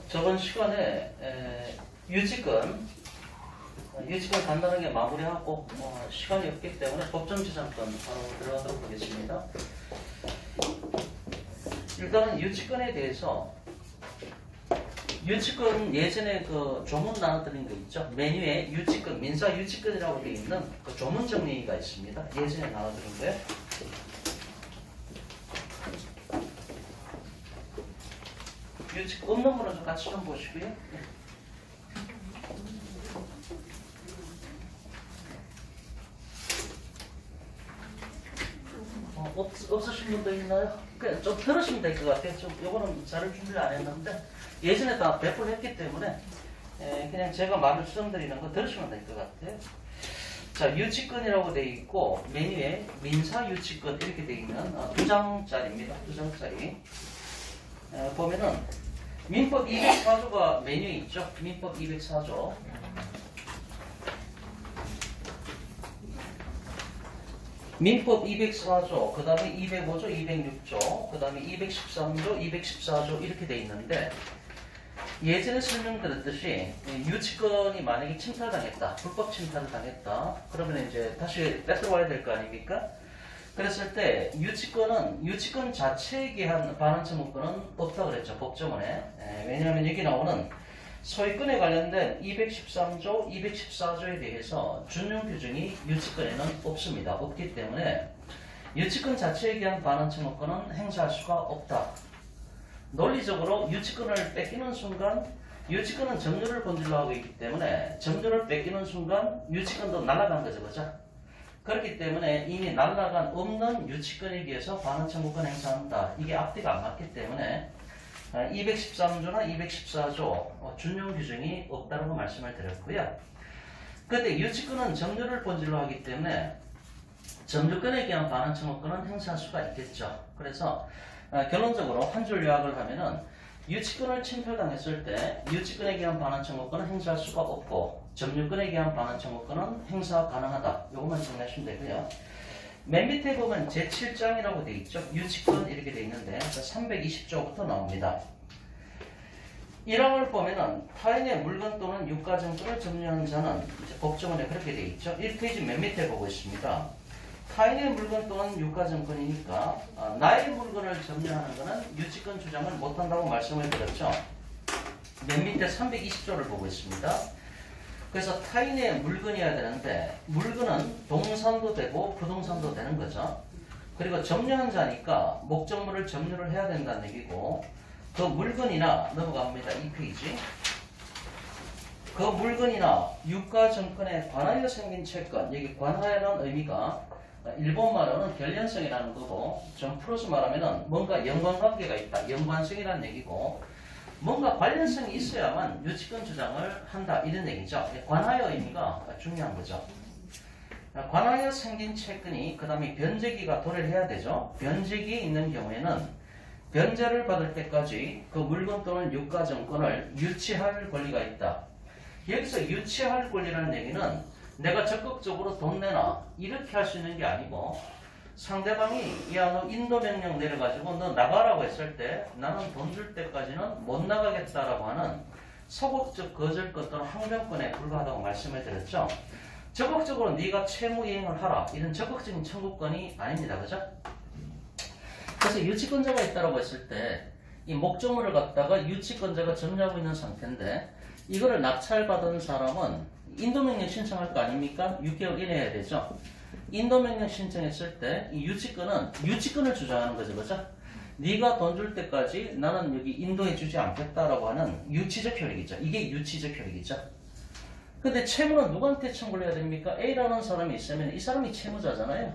저번 시간에 유치권 간단하게 마무리하고 시간이 없기 때문에 법정지상권 바로 들어가도록 하겠습니다. 일단은 유치권에 대해서 유치권 예전에 그 조문 나눠드린 거 있죠? 메뉴에 유치권, 민사 유치권이라고 되어 있는 그 조문 정리가 있습니다. 예전에 나눠드린 거예요. 유치권 없는 거는 좀 같이 좀 보시고요. 없으신 분도 있나요? 그냥 좀 들으시면 될 것 같아요. 요거는 자료 준비를 안 했는데 예전에 다 배포를 했기 때문에 그냥 제가 말을 수정드리는 거 들으시면 될 것 같아요. 자, 유치권이라고 되어 있고 메뉴에 민사 유치권 이렇게 되어 있는 2장짜리입니다. 2장짜리. 보면은 민법 204조가 메뉴에 있죠. 민법 204조. 민법 204조, 그 다음에 205조, 206조, 그 다음에 213조, 214조 이렇게 돼 있는데 예전에 설명드렸듯이 유치권이 만약에 침탈당했다, 불법 침탈을 당했다, 그러면 이제 다시 뺏어와야 될 거 아닙니까? 그랬을 때 유치권 자체에 대한 반환 청구권은 없다고 그랬죠, 법조문에. 왜냐하면 여기 나오는 소유권에 관련된 213조, 214조에 대해서 준용 규정이 유치권에는 없습니다. 없기 때문에 유치권 자체에 대한 반환 청구권은 행사할 수가 없다. 논리적으로 유치권을 뺏기는 순간 유치권은 점유를 본질로 하고 있기 때문에 점유를 뺏기는 순간 유치권도 날아간 거죠. 그죠? 그렇기 때문에 이미 날아간 없는 유치권에 비해서 반환 청구권 행사한다. 이게 앞뒤가 안 맞기 때문에 213조나 214조 준용 규정이 없다고 말씀을 드렸고요. 그런데 유치권은 점유를 본질로 하기 때문에 점유권에 대한 반환 청구권은 행사할 수가 있겠죠. 그래서 결론적으로 한 줄 요약을 하면은 유치권을 침탈당했을 때 유치권에 대한 반환 청구권은 행사할 수가 없고 점유권에 대한 반환 청구권은 행사 가능하다. 이것만 정리하시면 되고요. 맨 밑에 보면 제7장이라고 되어 있죠. 유치권 이렇게 되어 있는데 320조부터 나옵니다. 1항을 보면은 타인의 물건 또는 유가증권을 점유한 자는 법조문에 그렇게 되어 있죠. 1페이지 맨 밑에 보고 있습니다. 타인의 물건 또는 유가증권이니까 나의 물건을 점유하는 것은 유치권 주장을 못한다고 말씀을 드렸죠. 맨 밑에 320조를 보고 있습니다. 그래서 타인의 물건이어야 되는데 물건은 동산도 되고 부동산도 되는 거죠. 그리고 점유한 자니까 목적물을 점유를 해야 된다는 얘기고 그 물건이나 넘어갑니다. 2페이지. 그 물건이나 유가증권에 관하여 생긴 채권, 여기 관하여라는 의미가 일본말로는 결연성이라는 거고 좀 풀어서 말하면 뭔가 연관관계가 있다. 연관성이라는 얘기고 뭔가 관련성이 있어야만 유치권 주장을 한다 이런 얘기죠. 관하여 의미가 중요한 거죠. 관하여 생긴 채권이 그 다음에 변제기가 도래해야 되죠. 변제기에 있는 경우에는 변제를 받을 때까지 그 물건 또는 유가증권을 유치할 권리가 있다. 여기서 유치할 권리라는 얘기는 내가 적극적으로 돈 내놔 이렇게 할 수 있는 게 아니고 상대방이 야 너 인도명령 내려가지고 너 나가라고 했을 때 나는 돈 줄 때까지는 못 나가겠다라고 하는 소극적 거절권 또는 항변권에 불과하다고 말씀을 드렸죠. 적극적으로 네가 채무이행을 하라 이런 적극적인 청구권이 아닙니다. 그죠? 그래서 유치권자가 있다고 했을 때 이 목적물을 갖다가 유치권자가 점유하고 있는 상태인데 이거를 낙찰받은 사람은 인도명령 신청할 거 아닙니까? 6개월 이내 해야 되죠. 인도명령 신청했을 때 이 유치권을 주장하는 거죠. 그죠? 네가 돈 줄 때까지 나는 여기 인도해 주지 않겠다라고 하는 유치적 효력이죠. 이게 유치적 효력이죠. 근데 채무는 누구한테 청구를 해야 됩니까? A라는 사람이 있으면 이 사람이 채무자잖아요.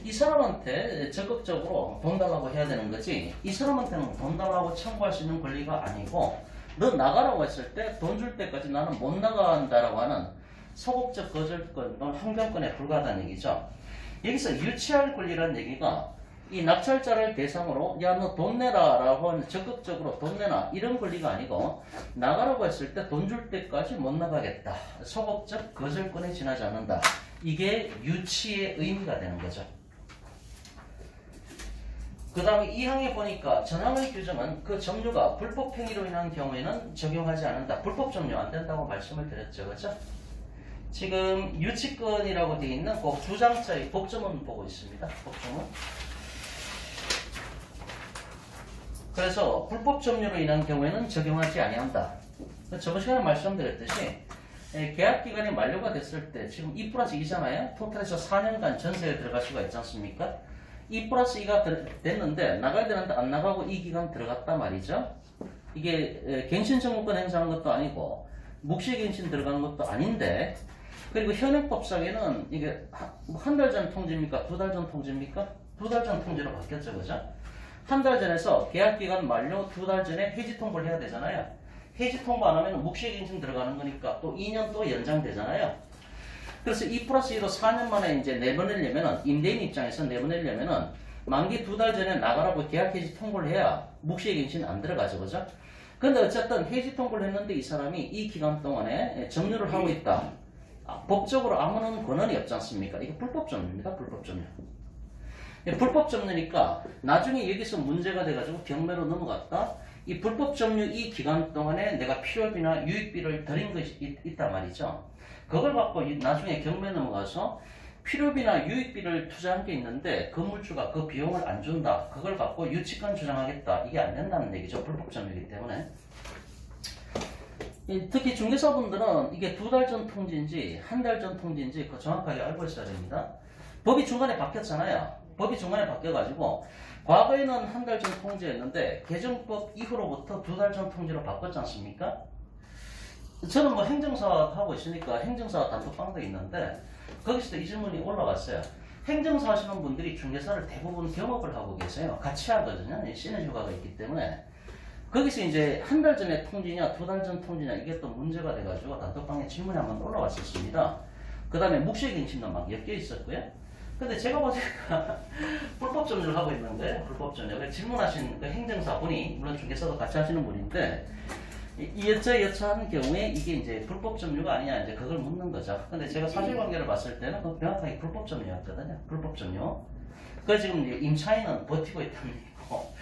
이 사람한테 적극적으로 돈 달라고 해야 되는 거지 이 사람한테는 돈 달라고 청구할 수 있는 권리가 아니고 너 나가라고 했을 때 돈 줄 때까지 나는 못 나간다라고 하는 소극적 거절권 또는 항변권에 불과하다는 얘기죠. 여기서 유치할 권리라는 얘기가 이 낙찰자를 대상으로 야 너 돈 내라 라고 하는 적극적으로 돈 내놔 이런 권리가 아니고 나가라고 했을 때 돈 줄 때까지 못 나가겠다. 소극적 거절권에 지나지 않는다. 이게 유치의 의미가 되는 거죠. 그 다음에 2항에 보니까 전항의 규정은 그 점유가 불법 행위로 인한 경우에는 적용하지 않는다. 불법 점유 안 된다고 말씀을 드렸죠. 그렇죠? 지금 유치권이라고 되어 있는 그 두 장짜리 법조문 보고 있습니다. 법조문. 그래서 불법 점유로 인한 경우에는 적용하지 아니한다. 저번 시간에 말씀드렸듯이 계약기간이 만료가 됐을 때 지금 2 플러스 2잖아요. 토탈에서 4년간 전세에 들어갈 수가 있지 않습니까? 2 플러스 2가 됐는데 나가야 되는데 안 나가고 이 기간 들어갔단 말이죠. 이게 갱신 청구권 행사한 것도 아니고 묵시갱신 들어간 것도 아닌데, 그리고 현행법상에는 이게 한 달 전 통지입니까? 2달 전 통지입니까? 2달 전 통지로 바뀌었죠. 그죠? 한 달 전에서 계약기간 만료 2달 전에 해지 통보를 해야 되잖아요. 해지 통보 안 하면 묵시갱신 들어가는 거니까 또 2년 또 연장되잖아요. 그래서 2 플러스 2로 4년 만에 이제 내보내려면은, 임대인 입장에서 내보내려면은 만기 2달 전에 나가라고 계약 해지 통보를 해야 묵시갱신 안 들어가죠. 그죠? 근데 어쨌든 해지 통보를 했는데 이 사람이 이 기간 동안에 점유를 하고 있다. 법적으로 아무런 권한이 없지 않습니까? 이게 불법 점유입니다. 불법 점유. 불법 점유니까 나중에 여기서 문제가 돼가지고 경매로 넘어갔다. 이 불법 점유 이 기간 동안에 내가 필요비나 유익비를 드린 것이 있단 말이죠. 그걸 갖고 나중에 경매 넘어가서 필요비나 유익비를 투자한 게 있는데 건물주가 그 비용을 안 준다. 그걸 갖고 유치권 주장하겠다. 이게 안 된다는 얘기죠. 불법 점유이기 때문에. 특히 중개사분들은 이게 2달 전 통지인지 한 달 전 통지인지 그거 정확하게 알고 있어야 됩니다. 법이 중간에 바뀌었잖아요. 법이 중간에 바뀌어가지고 과거에는 한 달 전 통지였는데 개정법 이후로부터 2달 전 통지로 바꿨지 않습니까? 저는 뭐 행정사 하고 있으니까 행정사 단톡방도 있는데 거기서도 이 질문이 올라왔어요. 행정사 하시는 분들이 중개사를 대부분 겸업을 하고 계세요. 같이 하거든요. 시너지 효과가 있기 때문에. 거기서 이제 한 달 전에 통지냐 2달 전 통지냐 이게 또 문제가 돼가지고 단톡방에 질문이 한번 올라왔었습니다. 그 다음에 묵시갱신도 막 엮여 있었고요. 근데 제가 보니까 불법 점유를 하고 있는데, 불법 점유. 질문하신 그 행정사분이, 물론 중개사도 같이 하시는 분인데, 여차하는 경우에 이게 이제 불법 점유가 아니냐, 이제 그걸 묻는 거죠. 근데 제가 사실관계를 봤을 때는 그 명확하게 불법 점유였거든요. 불법 점유. 그래서 지금 이제 임차인은 버티고 있다는 얘기고,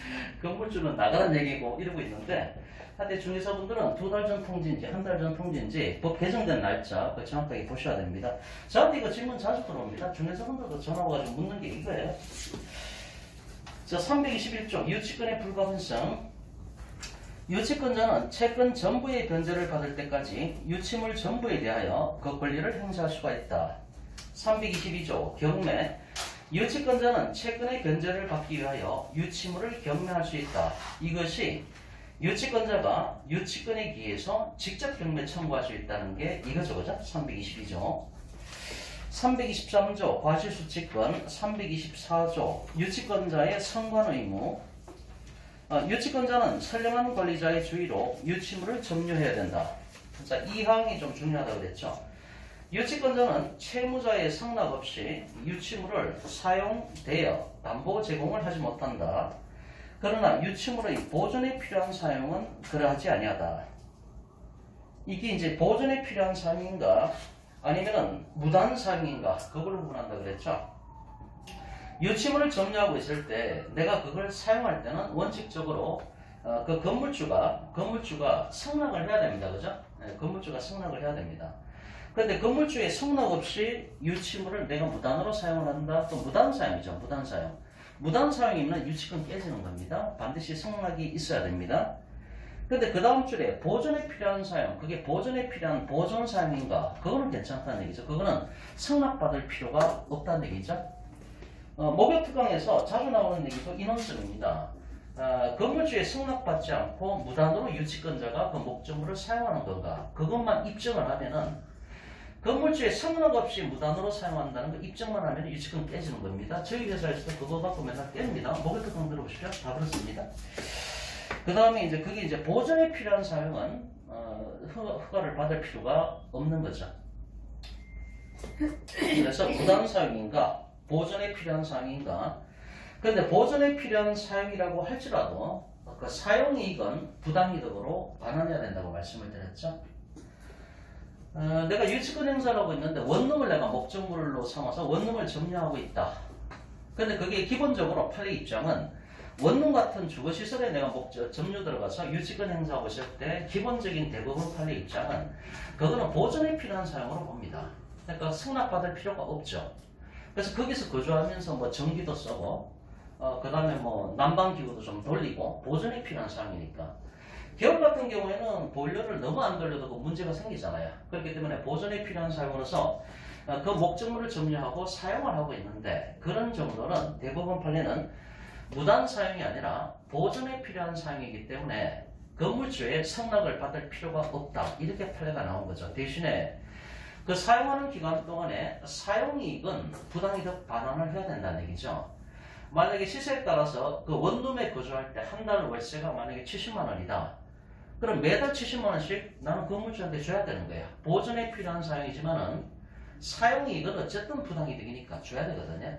건물주는 나가는 얘기고 이러고 있는데, 하여튼 중개사분들은 2달 전 통지인지 한 달 전 통지인지 법 개정된 날짜 그 정확하게 보셔야 됩니다. 저한테 이거 질문 자주 들어옵니다. 중개사분들도 전화 와가지고 묻는 게 이거예요. 저 321조 유치권의 불가분성. 유치권자는 채권 전부의 변제를 받을 때까지 유치물 전부에 대하여 그 권리를 행사할 수가 있다. 322조 경매. 유치권자는 채권의 변제를 받기 위하여 유치물을 경매할 수 있다. 이것이 유치권자가 유치권에 기해서 직접 경매 청구할 수 있다는 게 이거죠. 그죠? 322조. 323조 과실수치권. 324조 유치권자의 선관 의무. 유치권자는 선량한 권리자의 주의로 유치물을 점유해야 된다. 자, 이 항이 좀 중요하다고 그랬죠. 유치권자는 채무자의 성납 없이 유치물을 사용되어 담보 제공을 하지 못한다. 그러나 유치물의 보존에 필요한 사용은 그러하지 아니하다. 이게 이제 보존에 필요한 사용인가 아니면은 무단 사용인가 그걸 구분한다 그랬죠. 유치물을 점유하고 있을 때 내가 그걸 사용할 때는 원칙적으로 그 건물주가 승낙을 해야 됩니다. 그죠? 네, 건물주가 승낙을 해야 됩니다. 그런데 건물주의 승낙 없이 유치물을 내가 무단으로 사용을 한다. 또 무단 사용이죠. 무단 사용. 무단 사용이면 유치권 깨지는 겁니다. 반드시 승낙이 있어야 됩니다. 그런데 그 다음 줄에 보존에 필요한 사용, 그게 보존에 필요한 보존 사용인가? 그거는 괜찮다는 얘기죠. 그거는 승낙받을 필요가 없다는 얘기죠. 목욕특강에서 자주 나오는 얘기도 인원수입니다. 건물주에 승낙받지 않고 무단으로 유치권자가 그 목적물을 사용하는 건가? 그것만 입증을 하면은 건물주에 승낙 없이 무단으로 사용한다는 거 입증만 하면 유치권 깨지는 겁니다. 저희 회사에서도 그거 갖고 맨날 깹니다. 목욕특강 들어보십시오. 다 그렇습니다. 그 다음에 이제 그게 이제 보존에 필요한 사용은 허가를 받을 필요가 없는 거죠. 그래서 무단 사용인가? 보존에 필요한 사용인가? 그런데 보존에 필요한 사용이라고 할지라도 그 사용이익은 부당이득으로 반환해야 된다고 말씀을 드렸죠. 내가 유치권 행사를 하고 있는데 원룸을 내가 목적물로 삼아서 원룸을 점유하고 있다. 그런데 그게 기본적으로 판례 입장은 원룸 같은 주거시설에 내가 점유 들어가서 유치권 행사하고 있을 때 기본적인 대부분 판례 입장은 그거는 보존에 필요한 사용으로 봅니다. 그러니까 승낙받을 필요가 없죠. 그래서 거기서 거주하면서 뭐 전기도 쓰고 그 다음에 뭐 난방기구도 좀 돌리고 보존이 필요한 사항이니까. 기업 같은 경우에는 보일러를 너무 안 돌려도 문제가 생기잖아요. 그렇기 때문에 보존이 필요한 사용으로서 그 목적물을 점유하고 사용을 하고 있는데 그런 정도는 대부분 판례는 무단 사용이 아니라 보존에 필요한 사용이기 때문에 건물주의 승낙을 받을 필요가 없다. 이렇게 판례가 나온 거죠. 대신에 그 사용하는 기간 동안에 사용이익은 부당이득 반환을 해야 된다는 얘기죠. 만약에 시세에 따라서 그 원룸에 거주할 때 한 달 월세가 만약에 70만 원이다. 그럼 매달 70만 원씩 나는 건물주한테 줘야 되는 거야. 보존에 필요한 사용이지만은 사용이익은 어쨌든 부당이득이니까 줘야 되거든요.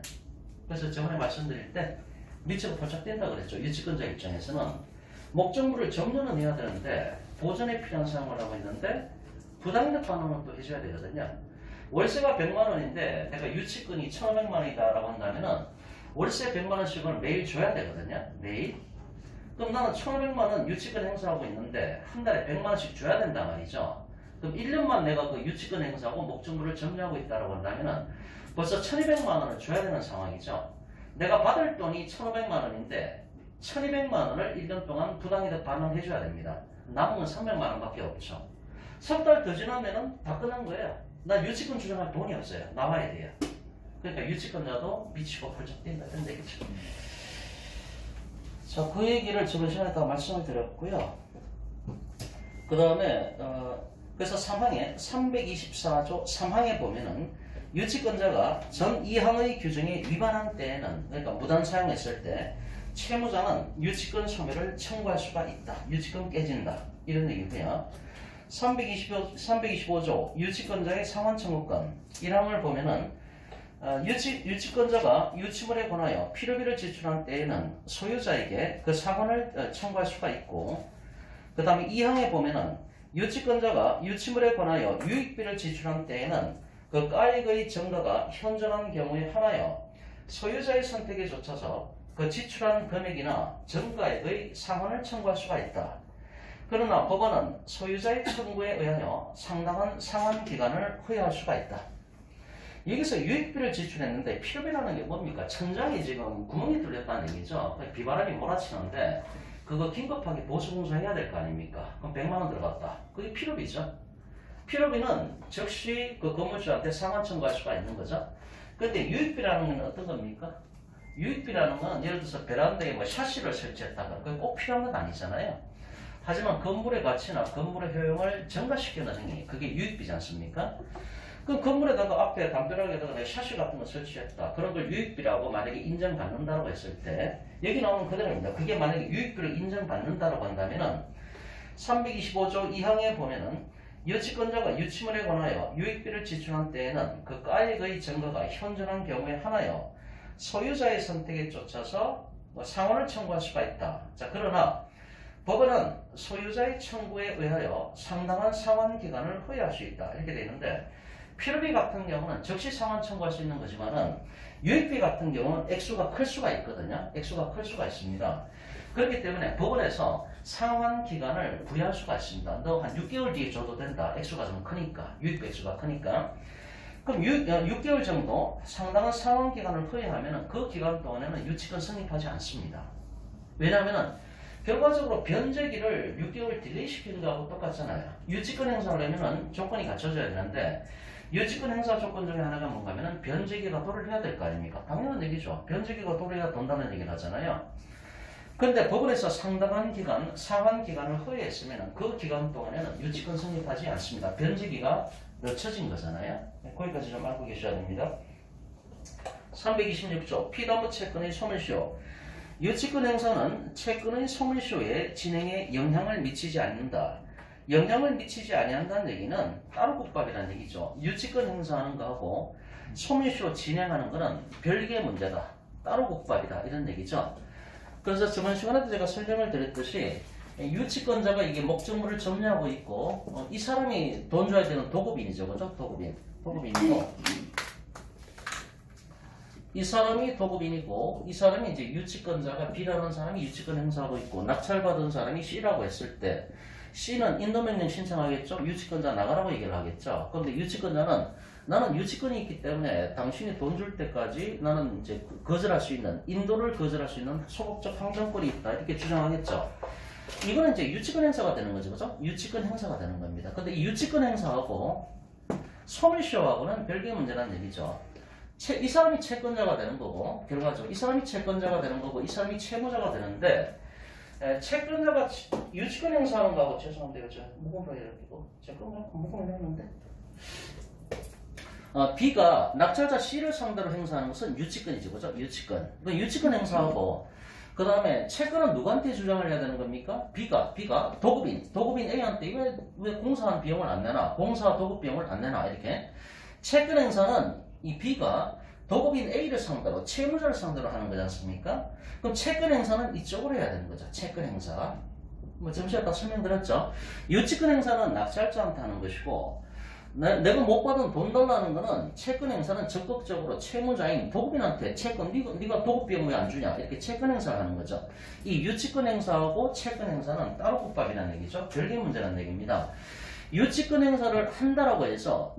그래서 저번에 말씀드릴 때 미처가 포착된다 그랬죠. 유치권자 입장에서는 목적물을 점유는 해야 되는데 보존에 필요한 사용을 하고 있는데 부당이득 반환은 또 해줘야 되거든요. 월세가 100만 원인데 내가 유치권이 1,500만 원이다라고 한다면은 월세 100만 원씩은 매일 줘야 되거든요. 매일. 그럼 나는 1,500만 원 유치권 행사하고 있는데 한 달에 100만 원씩 줘야 된단 말이죠. 그럼 1년만 내가 그 유치권 행사하고 목적물을 점유하고 있다고 한다면은 벌써 1,200만 원을 줘야 되는 상황이죠. 내가 받을 돈이 1,500만 원인데 1,200만 원을 1년 동안 부당이득 반환해줘야 됩니다. 남은 건 300만 원밖에 없죠. 석 달 더 지나면은 다 끝난 거예요. 나 유치권 주장할 돈이 없어요. 나와야 돼요. 그러니까 유치권자도 미치고 펄쩍 뛴다. 이런 얘기죠. 자, 그 얘기를 저번 시간에 다 말씀을 드렸고요. 그 다음에 그래서 3항에 324조 3항에 보면은 유치권자가 전 2항의 규정에 위반한 때에는 그러니까 무단 사용했을 때 채무자는 유치권 소멸을 청구할 수가 있다. 유치권 깨진다. 이런 얘기고요. 325조 유치권자의 상환 청구권 1항을 보면은 유치권자가 유치물에 관하여 필요비를 지출한 때에는 소유자에게 그 상환을 청구할 수가 있고 그 다음에 2항에 보면은 유치권자가 유치물에 관하여 유익비를 지출한 때에는 그 가액의 증가가 현저한 경우에 한하여 소유자의 선택에 쫓아서 그 지출한 금액이나 증가액의 상환을 청구할 수가 있다. 그러나 법원은 소유자의 청구에 의하여 상당한 상환 기간을 허용할 수가 있다. 여기서 유익비를 지출했는데 필요비라는 게 뭡니까? 천장에 지금 구멍이 뚫렸다는 얘기죠. 비바람이 몰아치는데 그거 긴급하게 보수공사해야 될 거 아닙니까? 그럼 100만 원 들어갔다. 그게 필요비죠. 필요비는 즉시 그 건물주한테 상환 청구할 수가 있는 거죠. 그런데 유익비라는 건 어떤 겁니까? 유익비라는 건 예를 들어서 베란다에 뭐 샤시를 설치했다가 그게 꼭 필요한 건 아니잖아요. 하지만 건물의 가치나 건물의 효용을 증가시키는 행위, 그게 유익비지 않습니까? 그럼 건물에다가 앞에 담벼락에다가 내가 샤시 같은 거 설치했다. 그런 걸 유익비라고 만약에 인정받는다고 했을 때 여기 나오는 그대로입니다. 그게 만약에 유익비를 인정받는다고 한다면은 325조 2항에 보면은 유치권자가 유치물에 관하여 유익비를 지출한 때에는 그 가액의 증가가 현저한 경우에 한하여 소유자의 선택에 쫓아서 상환을 청구할 수가 있다. 자, 그러나 법원은 소유자의 청구에 의하여 상당한 상환 기간을 허용할 수 있다. 이렇게 되어 있는데 필요비 같은 경우는 즉시 상환 청구할 수 있는 거지만은 유익비 같은 경우는 액수가 클 수가 있거든요. 액수가 클 수가 있습니다. 그렇기 때문에 법원에서 상환 기간을 부여할 수가 있습니다. 너 한 6개월 뒤에 줘도 된다. 액수가 좀 크니까. 유익비 액수가 크니까. 그럼 6개월 정도 상당한 상환 기간을 허용하면 그 기간 동안에는 유치권 성립하지 않습니다. 왜냐하면 결과적으로 변제기를 6개월 딜레이 시키는 거하고 똑같잖아요. 유치권 행사를 하려면 조건이 갖춰져야 되는데 유치권 행사 조건 중에 하나가 뭔가 하면 변제기가 도래를 해야 될 거 아닙니까? 당연한 얘기죠. 변제기가 도래해야 된다는 얘기를 하잖아요. 그런데 법원에서 상당한 기간, 상환 기간을 허용했으면 그 기간 동안에는 유치권 성립하지 않습니다. 변제기가 늦춰진 거잖아요. 거기까지 좀 알고 계셔야 됩니다. 326조 피담보 채권의 소멸시효 유치권 행사는 채권의 소멸시효의 진행에 영향을 미치지 않는다. 영향을 미치지 아니한다는 얘기는 따로 국밥이라는 얘기죠. 유치권 행사하는 거하고 소멸시효 진행하는 거는 별개의 문제다. 따로 국밥이다. 이런 얘기죠. 그래서 저번 시간에도 제가 설명을 드렸듯이 유치권자가 이게 목적물을 점유하고 있고 이 사람이 돈 줘야 되는 도급인이죠. 그죠? 도급인이고 이 사람이 도급인이고 이 사람이 이제 유치권자가 B라는 사람이 유치권 행사하고 있고 낙찰받은 사람이 C라고 했을 때 C는 인도명령 신청하겠죠. 유치권자 나가라고 얘기를 하겠죠. 그런데 유치권자는 나는 유치권이 있기 때문에 당신이 돈 줄 때까지 나는 이제 거절할 수 있는 인도를 거절할 수 있는 소극적 항정권이 있다 이렇게 주장하겠죠. 이거는 이제 유치권 행사가 되는 거죠, 그죠? 유치권 행사가 되는 겁니다. 근데 이 유치권 행사하고 소멸시효하고는 별개의 문제라는 얘기죠. 이 사람이 채권자가 되는 거고 결과적으로 이 사람이 채권자가 되는 거고 이 사람이 채무자가 되는데 채권자가 유치권 행사하는 거하고 죄송한데요, 저 무공으로 이렇게고 채권자 무공을 했는데 B가 낙찰자 C를 상대로 행사하는 것은 유치권이죠, 그죠? 유치권. 유치권 행사하고 그 다음에 채권은 누구한테 주장을 해야 되는 겁니까? B가 도급인 A한테 왜 공사한 비용을 안 내나? 공사 도급 비용을 안 내나? 이렇게 채권 행사는 이 B가 도급인 A를 상대로 채무자를 상대로 하는 거지 않습니까? 그럼 채권 행사는 이쪽으로 해야 되는 거죠. 채권 행사. 뭐 잠시 아까 설명드렸죠. 유치권 행사는 낙찰자한테 하는 것이고 내가 못 받은 돈 달라는 거는 채권 행사는 적극적으로 채무자인 도급인한테 채권 네가 도급 비용 왜 안 주냐 이렇게 채권 행사를 하는 거죠. 이 유치권 행사하고 채권 행사는 따로 국밥이라는 얘기죠. 별개 문제라는 얘기입니다. 유치권 행사를 한다라고 해서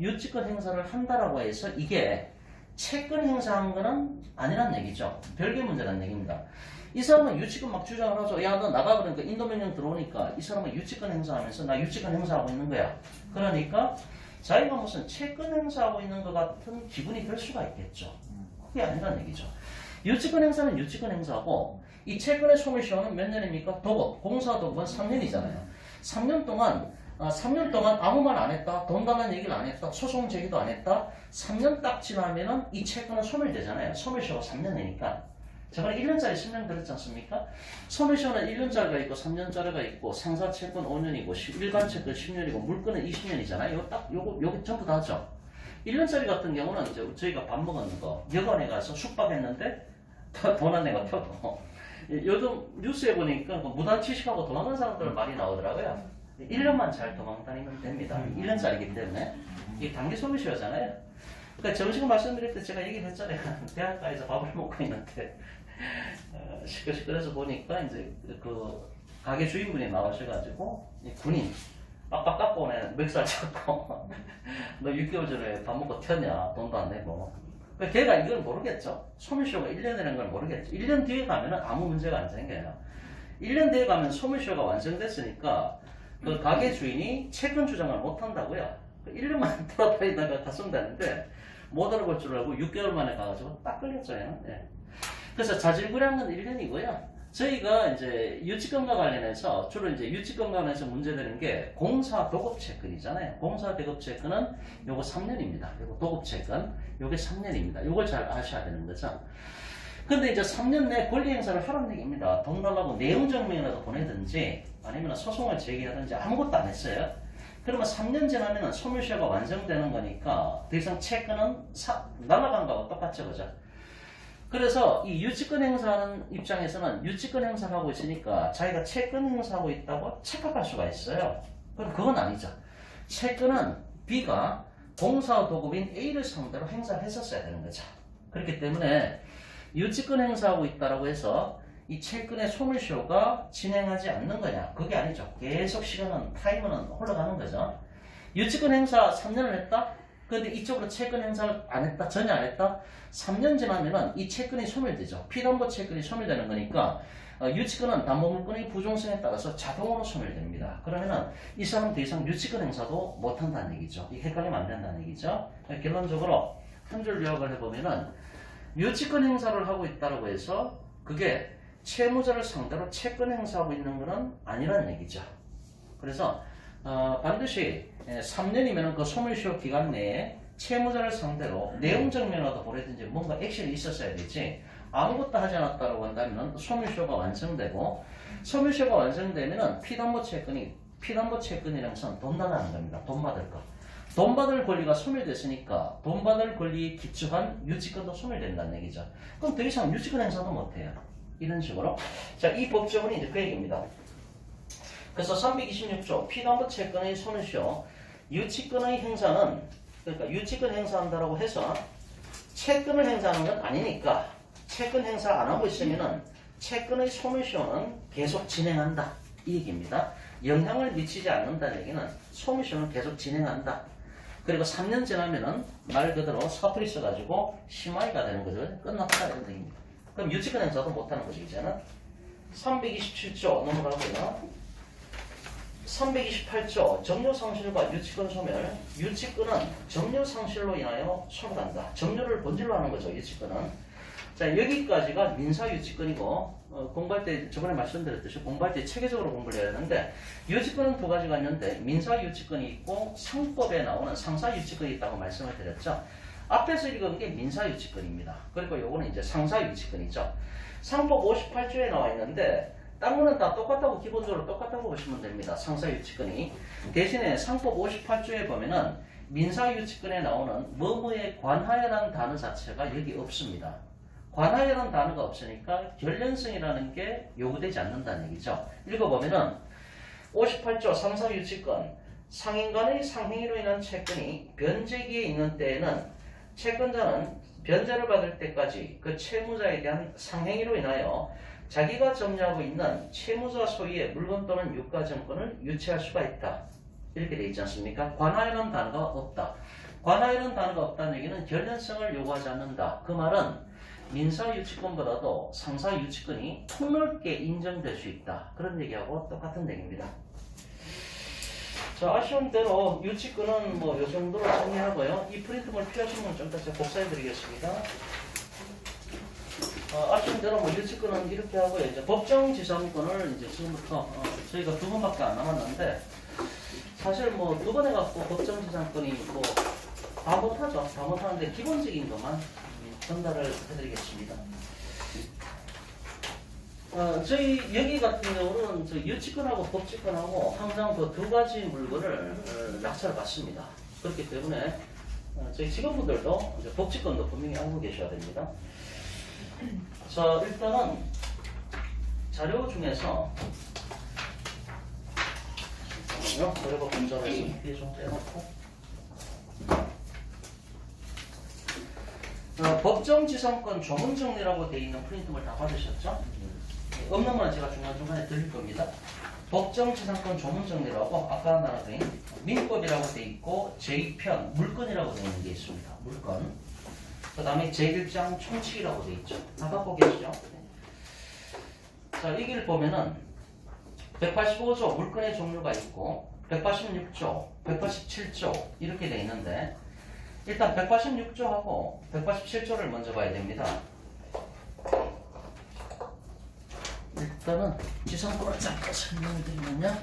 이게 채권 행사한 거는 아니란 얘기죠. 별개 문제라는 얘기입니다. 이 사람은 유치권 막 주장을 하죠. 야, 너 나가 그러니까 인도명령 들어오니까 이 사람은 유치권 행사하면서 나 유치권 행사하고 있는 거야. 그러니까 자기가 무슨 채권 행사하고 있는 것 같은 기분이 들 수가 있겠죠. 그게 아니란 얘기죠. 유치권 행사는 유치권 행사고 이 채권의 소멸시효는 몇 년입니까? 도급, 공사도급은 3년이잖아요. 3년 동안 아무 말 안 했다, 돈 달라는 얘기를 안 했다, 소송 제기도 안 했다. 3년 딱 지나면은 이 채권은 소멸되잖아요. 소멸시효가 3년이니까. 제가 1년짜리 설명드렸지 않습니까? 소멸시효는 1년짜리가 있고 3년짜리가 있고 상사채권 5년이고 일반채권 10년이고 물건은 20년이잖아요. 요거 전부 다죠. 1년짜리 같은 경우는 이제 저희가 밥 먹었는 거 여관에 가서 숙박했는데 돈 안 내가 펴고 요즘 뉴스에 보니까 무단취식하고 도망간 사람들 많이 나오더라고요. 1년만 잘 도망 다니면 됩니다. 1년짜리이기 때문에 이게 단기 소멸시효잖아요. 그러니까 점심 말씀드릴 때 제가 얘기를 했잖아요. 대학가에서 밥을 먹고 있는데 시끌시끌해서 보니까 이제 그 가게 주인분이 나오셔가지고 군인 빡빡 깎고 오네 멱살 잡고 너 6개월 전에 밥 먹고 튀었냐 돈도 안 내고 그러니까 걔가 이걸 모르겠죠. 소멸시효가 1년이라는 걸 모르겠죠. 1년 뒤에 가면은 아무 문제가 안 생겨요. 1년 뒤에 가면 소멸시효가 완성됐으니까 그 가게 주인이 채권 주장을 못 한다고요. 1년만 돌아다니다가 갔었다는데 못 알아볼 줄 알고 6개월 만에 가가지고 딱 걸렸어요. 네. 그래서 자질구량은 1년이고요. 저희가 이제 유치권과 관련해서 주로 이제 유치권과 관련해서 문제되는 게 공사 도급 채권이잖아요. 공사 도급 채권은 요거 3년입니다. 요거 도급 채권 요게 3년입니다. 요걸 잘 아셔야 되는 거죠. 근데 이제 3년 내에 권리 행사를 하라는 얘기입니다. 돈 달라고 내용 증명이라도 보내든지 아니면 소송을 제기하든지 아무것도 안 했어요. 그러면 3년 지나면 소멸시효가 완성되는 거니까 더 이상 채권은 날아간 거하고 똑같죠, 그죠? 그래서 이 유치권 행사하는 입장에서는 유치권 행사를 하고 있으니까 자기가 채권 행사하고 있다고 착각할 수가 있어요. 그럼 그건 아니죠. 채권은 B가 공사도급인 A를 상대로 행사를 했었어야 되는 거죠. 그렇기 때문에 유치권 행사하고 있다라고 해서 이 채권의 소멸시효가 진행하지 않는 거냐? 그게 아니죠. 계속 타임은 흘러가는 거죠. 유치권 행사 3년을 했다? 그런데 이쪽으로 채권 행사를 안 했다? 전혀 안 했다? 3년 지나면은 이 채권이 소멸되죠. 피담보 채권이 소멸되는 거니까 유치권은 담보물권의 부종성에 따라서 자동으로 소멸됩니다. 그러면은 이 사람 더 이상 유치권 행사도 못 한다는 얘기죠. 이게 헷갈리면 안 된다는 얘기죠. 결론적으로 한 줄 요약을 해보면은 유치권 행사를 하고 있다고 해서 그게 채무자를 상대로 채권 행사하고 있는 것은 아니라는 얘기죠. 그래서 반드시 3년이면 그 소멸시효 기간 내에 채무자를 상대로 내용 증명이라도 보내든지 뭔가 액션이 있었어야 되지 아무것도 하지 않았다고 한다면 소멸시효가 완성되고 소멸시효가 완성되면 피담보 채권이라는 것은 돈 달라는 겁니다. 돈 받을 거. 돈 받을 권리가 소멸됐으니까 돈 받을 권리에 기초한 유치권도 소멸된다는 얘기죠. 그럼 더 이상 유치권 행사도 못해요. 이런 식으로. 자, 이 법조문이 이제 그 얘기입니다. 그래서 326조 피담보 채권의 소멸시효 유치권의 행사는 그러니까 유치권 행사한다라고 해서 채권을 행사하는 건 아니니까 채권 행사 안 하고 있으면은 채권의 소멸시효는 계속 진행한다. 이 얘기입니다. 영향을 미치지 않는다는 얘기는 소멸시효는 계속 진행한다. 그리고 3년 지나면은 말 그대로 사투리 써가지고 심화이가 되는 거죠. 끝났다 이런 얘기입니다. 그럼 유치권 행사도 못하는 거죠. 이제는 327조 넘어가고요. 328조 정료상실과 유치권 소멸. 유치권은 정료상실로 인하여 소멸한다. 정료를 본질로 하는 거죠. 유치권은. 자, 여기까지가 민사유치권이고 공부할 때 저번에 말씀드렸듯이 공부할 때 체계적으로 공부를 해야 되는데 유치권은 두 가지가 있는데 민사유치권이 있고 상법에 나오는 상사유치권이 있다고 말씀을 드렸죠. 앞에서 읽은 게 민사유치권입니다. 그리고 요거는 이제 상사유치권이죠. 상법 58조에 나와 있는데 딴 거는 다 똑같다고 기본적으로 똑같다고 보시면 됩니다. 상사유치권이. 대신에 상법 58조에 보면은 민사유치권에 나오는 뭐뭐에 관하여라는 단어 자체가 여기 없습니다. 관하여라는 단어가 없으니까 결련성이라는 게 요구되지 않는다는 얘기죠. 읽어보면은 58조 상사유치권 상인 간의 상행위로 인한 채권이 변제기에 있는 때에는 채권자는 변제를 받을 때까지 그 채무자에 대한 상행위로 인하여 자기가 점유하고 있는 채무자 소유의 물건 또는 유가증권을 유치할 수가 있다. 이렇게 되어 있지 않습니까? 관하여라는 단어가 없다. 관하여라는 단어가 없다는 얘기는 결련성을 요구하지 않는다. 그 말은 민사유치권보다도 상사유치권이 폭넓게 인정될 수 있다. 그런 얘기하고 똑같은 얘기입니다. 자, 아쉬운 대로 유치권은 뭐 요 정도로 정리하고요. 이 프린트물 필요하신 분은 좀 이따 복사해 드리겠습니다. 아쉬운 대로 뭐 유치권은 이렇게 하고요. 이제 법정지상권을 이제 지금부터 저희가 2번밖에 안 남았는데 사실 뭐 2번 해갖고 법정지상권이 뭐 다 못하죠. 다 못하는데 기본적인 것만 전달을 해드리겠습니다. 저희 여기 같은 경우는 저 유치권하고 법치권하고 항상 그 두 가지 물건을 낙찰을 받습니다. 그렇기 때문에 저희 직원분들도 이제 법치권도 분명히 알고 계셔야 됩니다. 자, 일단은 자료 중에서 자료가 분전해서 뒤에 좀 빼놓고 법정지상권 조문정리라고 되어 있는 프린트물 다 받으셨죠? 없는 건 제가 중간중간에 드릴 겁니다. 법정지상권 조문정리라고 아까 말한 민법이라고 되어 있고 제2편 물건이라고 되어 있는 게 있습니다. 물건. 그 다음에 제1장 총칙이라고 되어 있죠. 다 갖고 계시죠? 자, 여기를 보면은 185조 물건의 종류가 있고 186조, 187조 이렇게 되어 있는데 일단 186조하고 187조를 먼저 봐야 됩니다. 일단은 지상권을 잠깐 설명드리면요.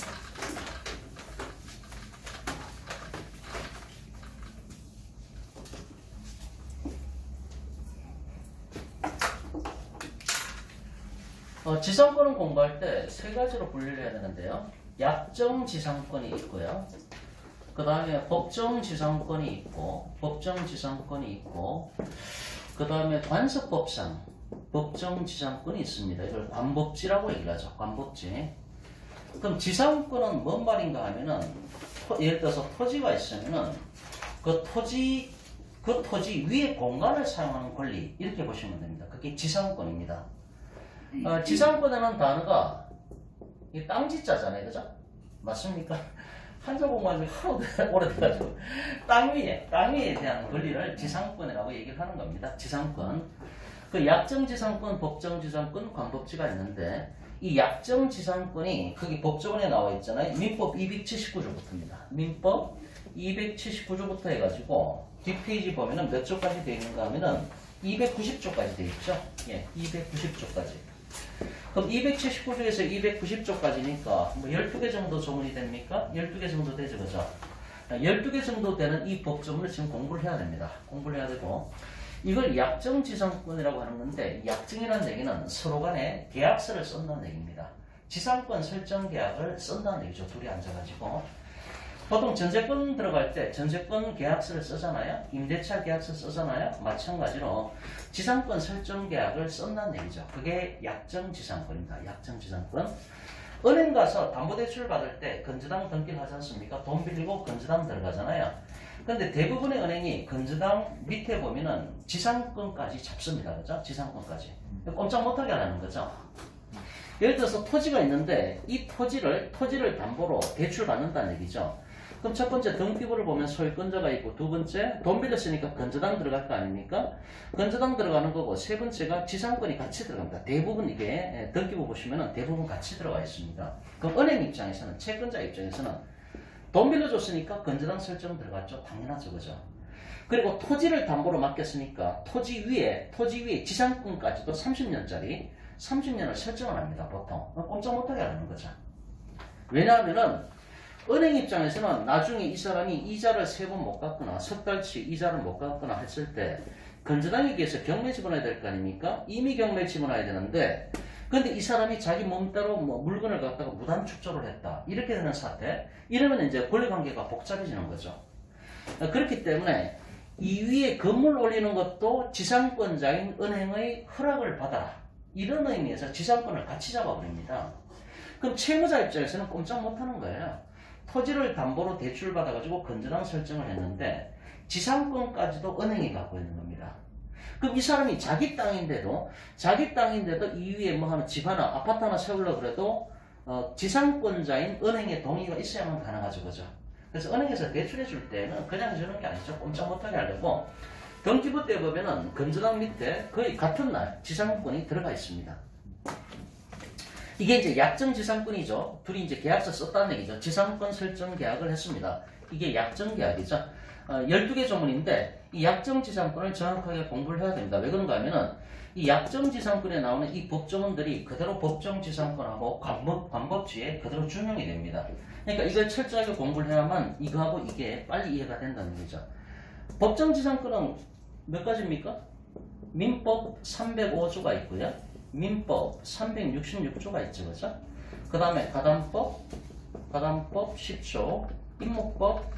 지상권은 공부할 때 세 가지로 분류를 해야 되는데요. 약정지상권이 있고요. 그 다음에 법정지상권이 있고, 법정지상권이 있고, 그 다음에 관습법상 법정지상권이 있습니다. 이걸 관법지라고 얘기하죠. 관법지. 그럼 지상권은 뭔 말인가 하면은, 예를 들어서 토지가 있으면은, 그 토지 위에 공간을 사용하는 권리, 이렇게 보시면 됩니다. 그게 지상권입니다. 지상권이라는 단어가 이 땅지자잖아요. 그죠? 맞습니까? 한자 공부한 지 하도 오래돼가지고 땅 위에 대한 권리를 지상권이라고 얘기를 하는 겁니다. 지상권. 그 약정지상권, 법정지상권, 관법지가 있는데 이 약정지상권이 거기 법조문에 나와 있잖아요. 민법 279조부터입니다. 민법 279조부터 해가지고 뒷페이지 보면은 몇 조까지 되어 있는가 하면은 290조까지 되어 있죠. 예, 290조까지. 그럼 279조에서 290조까지니까 뭐 12개 정도 조문이 됩니까? 12개 정도 되죠. 그죠? 12개 정도 되는 이 법조문을 지금 공부를 해야 됩니다. 공부를 해야 되고 이걸 약정지상권이라고 하는 건데 약정이라는 얘기는 서로 간에 계약서를 쓴다는 얘기입니다. 지상권 설정 계약을 쓴다는 얘기죠. 둘이 앉아가지고 보통 전세권 들어갈 때 전세권 계약서를 쓰잖아요. 임대차 계약서 쓰잖아요. 마찬가지로 지상권 설정 계약을 쓴다는 얘기죠. 그게 약정지상권입니다. 약정지상권. 은행 가서 담보대출 받을 때 건저당 등기를 하지 않습니까? 돈 빌리고 건저당 들어가잖아요. 근데 대부분의 은행이 건저당 밑에 보면은 지상권까지 잡습니다. 그죠? 지상권까지. 꼼짝 못하게 하는 거죠. 예를 들어서 토지가 있는데 이 토지를 담보로 대출 받는다는 얘기죠. 그럼 첫 번째 등기부를 보면 소유권자가 있고, 두 번째 돈 빌렸으니까 건저당 들어갈 거 아닙니까? 건저당 들어가는 거고, 세 번째가 지상권이 같이 들어갑니다. 대부분 이게 등기부 보시면은 대부분 같이 들어가 있습니다. 그럼 은행 입장에서는, 채권자 입장에서는 돈 빌려줬으니까 건저당 설정 들어갔죠. 당연하죠. 그죠? 그리고 토지를 담보로 맡겼으니까 토지 위에 지상권까지도 30년을 설정을 합니다. 보통 꼼짝 못하게 하는 거죠. 왜냐하면은 은행 입장에서는 나중에 이 사람이 이자를 3번 못 갚거나 석 달치 이자를 못 갚거나 했을 때 건저당에 비해서 경매 집어넣어야 될 거 아닙니까? 이미 경매 집어넣어야 되는데, 근데 이 사람이 자기 몸따로 뭐 물건을 갖다가 무단 축조를 했다, 이렇게 되는 사태, 이러면 이제 권리관계가 복잡해지는 거죠. 그렇기 때문에 이 위에 건물 올리는 것도 지상권자인 은행의 허락을 받아라, 이런 의미에서 지상권을 같이 잡아버립니다. 그럼 채무자 입장에서는 꼼짝 못하는 거예요. 토지를 담보로 대출받아가지고 건저당 설정을 했는데 지상권까지도 은행이 갖고 있는 겁니다. 그럼 이 사람이 자기 땅인데도 이 위에 뭐 하나 집 하나, 아파트 하나 세우려고 그래도 지상권자인 은행의 동의가 있어야만 가능하죠. 그죠? 그래서 은행에서 대출해 줄 때는 그냥 주는 게 아니죠. 꼼짝 못하게 하려고 등기부 때 보면은 건저당 밑에 거의 같은 날 지상권이 들어가 있습니다. 이게 이제 약정 지상권이죠. 둘이 이제 계약서 썼다는 얘기죠. 지상권 설정 계약을 했습니다. 이게 약정 계약이죠. 12개 조문인데 이 약정 지상권을 정확하게 공부를 해야 됩니다. 왜 그런가 하면은 이 약정 지상권에 나오는 이 법조문들이 그대로 법정 지상권하고 관법지에 그대로 준용이 됩니다. 그러니까 이걸 철저하게 공부를 해야만 이거하고 이게 빨리 이해가 된다는 얘기죠. 법정 지상권은 몇 가지입니까? 민법 305조가 있고요. 민법 366조가 있죠. 그죠? 그 다음에 가담법 10조, 임목법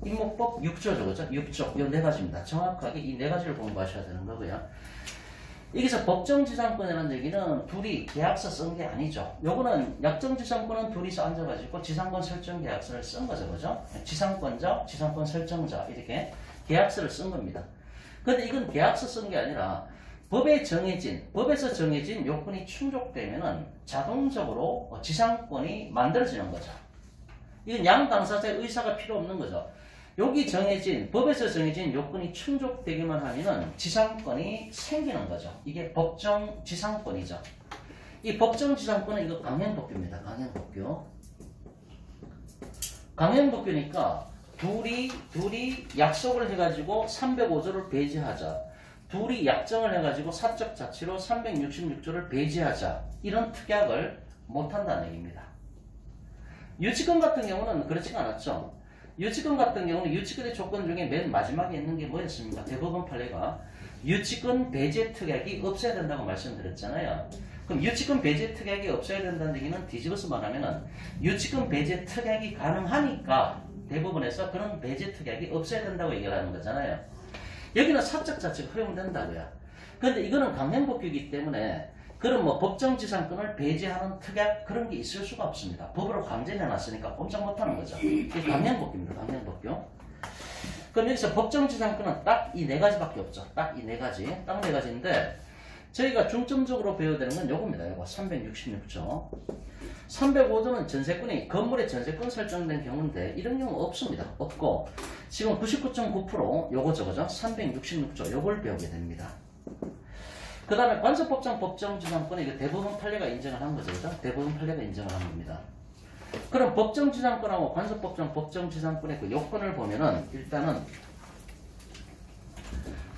6조죠. 그죠? 6조. 이 네 가지입니다. 정확하게 이 네 가지를 공부하셔야 되는 거고요. 여기서 법정지상권이라는 얘기는 둘이 계약서 쓴 게 아니죠. 요거는 약정지상권은 둘이서 앉아가지고 지상권 설정 계약서를 쓴 거죠. 그죠? 지상권자, 지상권 설정자, 이렇게 계약서를 쓴 겁니다. 근데 이건 계약서 쓴 게 아니라 법에서 정해진 요건이 충족되면은 자동적으로 지상권이 만들어지는 거죠. 이건 양 당사자의 의사가 필요 없는 거죠. 법에서 정해진 요건이 충족되기만 하면은 지상권이 생기는 거죠. 이게 법정 지상권이죠. 이 법정 지상권은 이거 강행법규입니다. 강행법규니까 둘이 약속을 해가지고 305조를 배제하자. 둘이 약정을 해가지고 사적 자치로 366조를 배제하자. 이런 특약을 못한다는 얘기입니다. 유치권 같은 경우는 그렇지가 않았죠. 유치권 같은 경우는 유치권의 조건 중에 맨 마지막에 있는 게 뭐였습니까? 대법원 판례가 유치권 배제 특약이 없어야 된다고 말씀드렸잖아요. 그럼 유치권 배제 특약이 없어야 된다는 얘기는 뒤집어서 말하면은 유치권 배제 특약이 가능하니까 대법원에서 그런 배제 특약이 없어야 된다고 얘기를 하는 거잖아요. 여기는 사적 자체가 허용된다고요. 그런데 이거는 강행법규이기 때문에 그런 뭐 법정지상권을 배제하는 특약 그런 게 있을 수가 없습니다. 법으로 강제해놨으니까 꼼짝 못하는 거죠. 이게 강행법규입니다. 강행법규. 그럼 여기서 법정지상권은 딱 이 네 가지밖에 없죠. 딱 네 가지인데 저희가 중점적으로 배워야 되는 건 요겁니다. 요거 366조. 305조는 전세권이 건물의 전세권 설정된 경우인데 이런 경우 없습니다. 없고 지금 99.9% 요거죠. 그죠? 366조 요걸 배우게 됩니다. 그 다음에 관서법정 법정지상권은 이거 대법원 판례가 인정을 한 거죠. 그죠? 대법원 판례가 인정을 한 겁니다. 그럼 법정지상권하고 관서법정 법정지상권의 그 요건을 보면은 일단은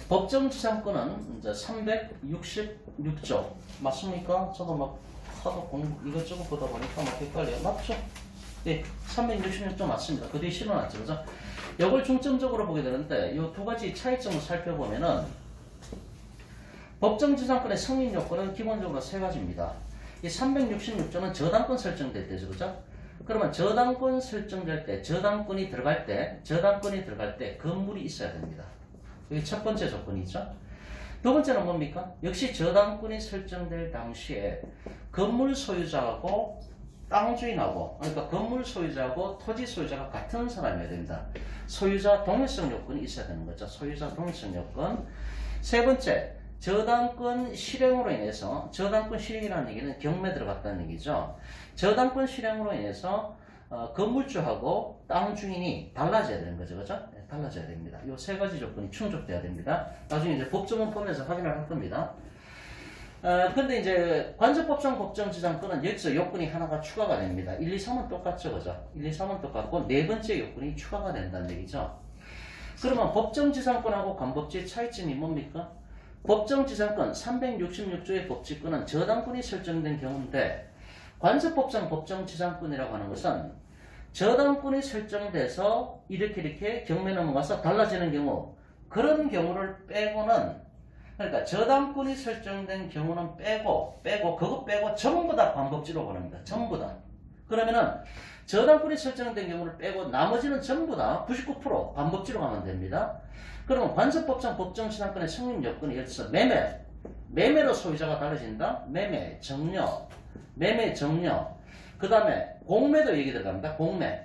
법정지상권은 이제 366조 맞습니까? 저도 막 하도 이것저것 보다 보니까 막 헷갈려요. 맞죠? 네, 366조 맞습니다. 그 뒤에 실어놨죠. 그죠? 이걸 중점적으로 보게 되는데 이 두 가지 차이점을 살펴보면은 법정지상권의 승인 요건은 기본적으로 세 가지입니다. 이 366조는 저당권 설정될 때죠. 그죠? 그러면 저당권 설정될 때, 저당권이 들어갈 때 건물이 있어야 됩니다. 이게 첫 번째 조건이죠. 두 번째는 뭡니까? 역시 저당권이 설정될 당시에 건물 소유자하고 땅 주인하고, 그러니까 건물 소유자하고 토지 소유자가 같은 사람이어야 됩니다. 소유자 동일성 요건이 있어야 되는 거죠. 소유자 동일성 요건. 세 번째, 저당권 실행으로 인해서, 저당권 실행이라는 얘기는 경매 들어갔다는 얘기죠. 저당권 실행으로 인해서 건물주하고 땅 주인이 달라져야 되는 거죠. 그죠? 네, 달라져야 됩니다. 이 세 가지 조건이 충족돼야 됩니다. 나중에 이제 법조문 보면서 확인을 할 겁니다. 근데 이제 관저법상 법정지상권은 여기서 요건이 하나가 추가가 됩니다. 1, 2, 3은 똑같죠. 그죠? 1, 2, 3은 똑같고 네 번째 요건이 추가가 된다는 얘기죠. 그러면 법정지상권하고 관법지의 차이점이 뭡니까? 법정지상권 366조의 법칙권은 저당권이 설정된 경우인데 관저법상 법정지상권이라고 하는 것은 저당권이 설정돼서 이렇게 경매 넘어가서 달라지는 경우, 그런 경우를 빼고는, 그러니까 저당권이 설정된 경우는 그거 빼고 전부 다 관법지로 보냅니다. 전부 다. 그러면은 저당권이 설정된 경우를 빼고 나머지는 전부 다 99% 관법지로 가면 됩니다. 그러면 관저법상 법정지상권의 성립 요건이 예를 들어서 매매로 소유자가 달라진다. 매매, 정려, 그 다음에 공매도 얘기 들어갑니다. 공매.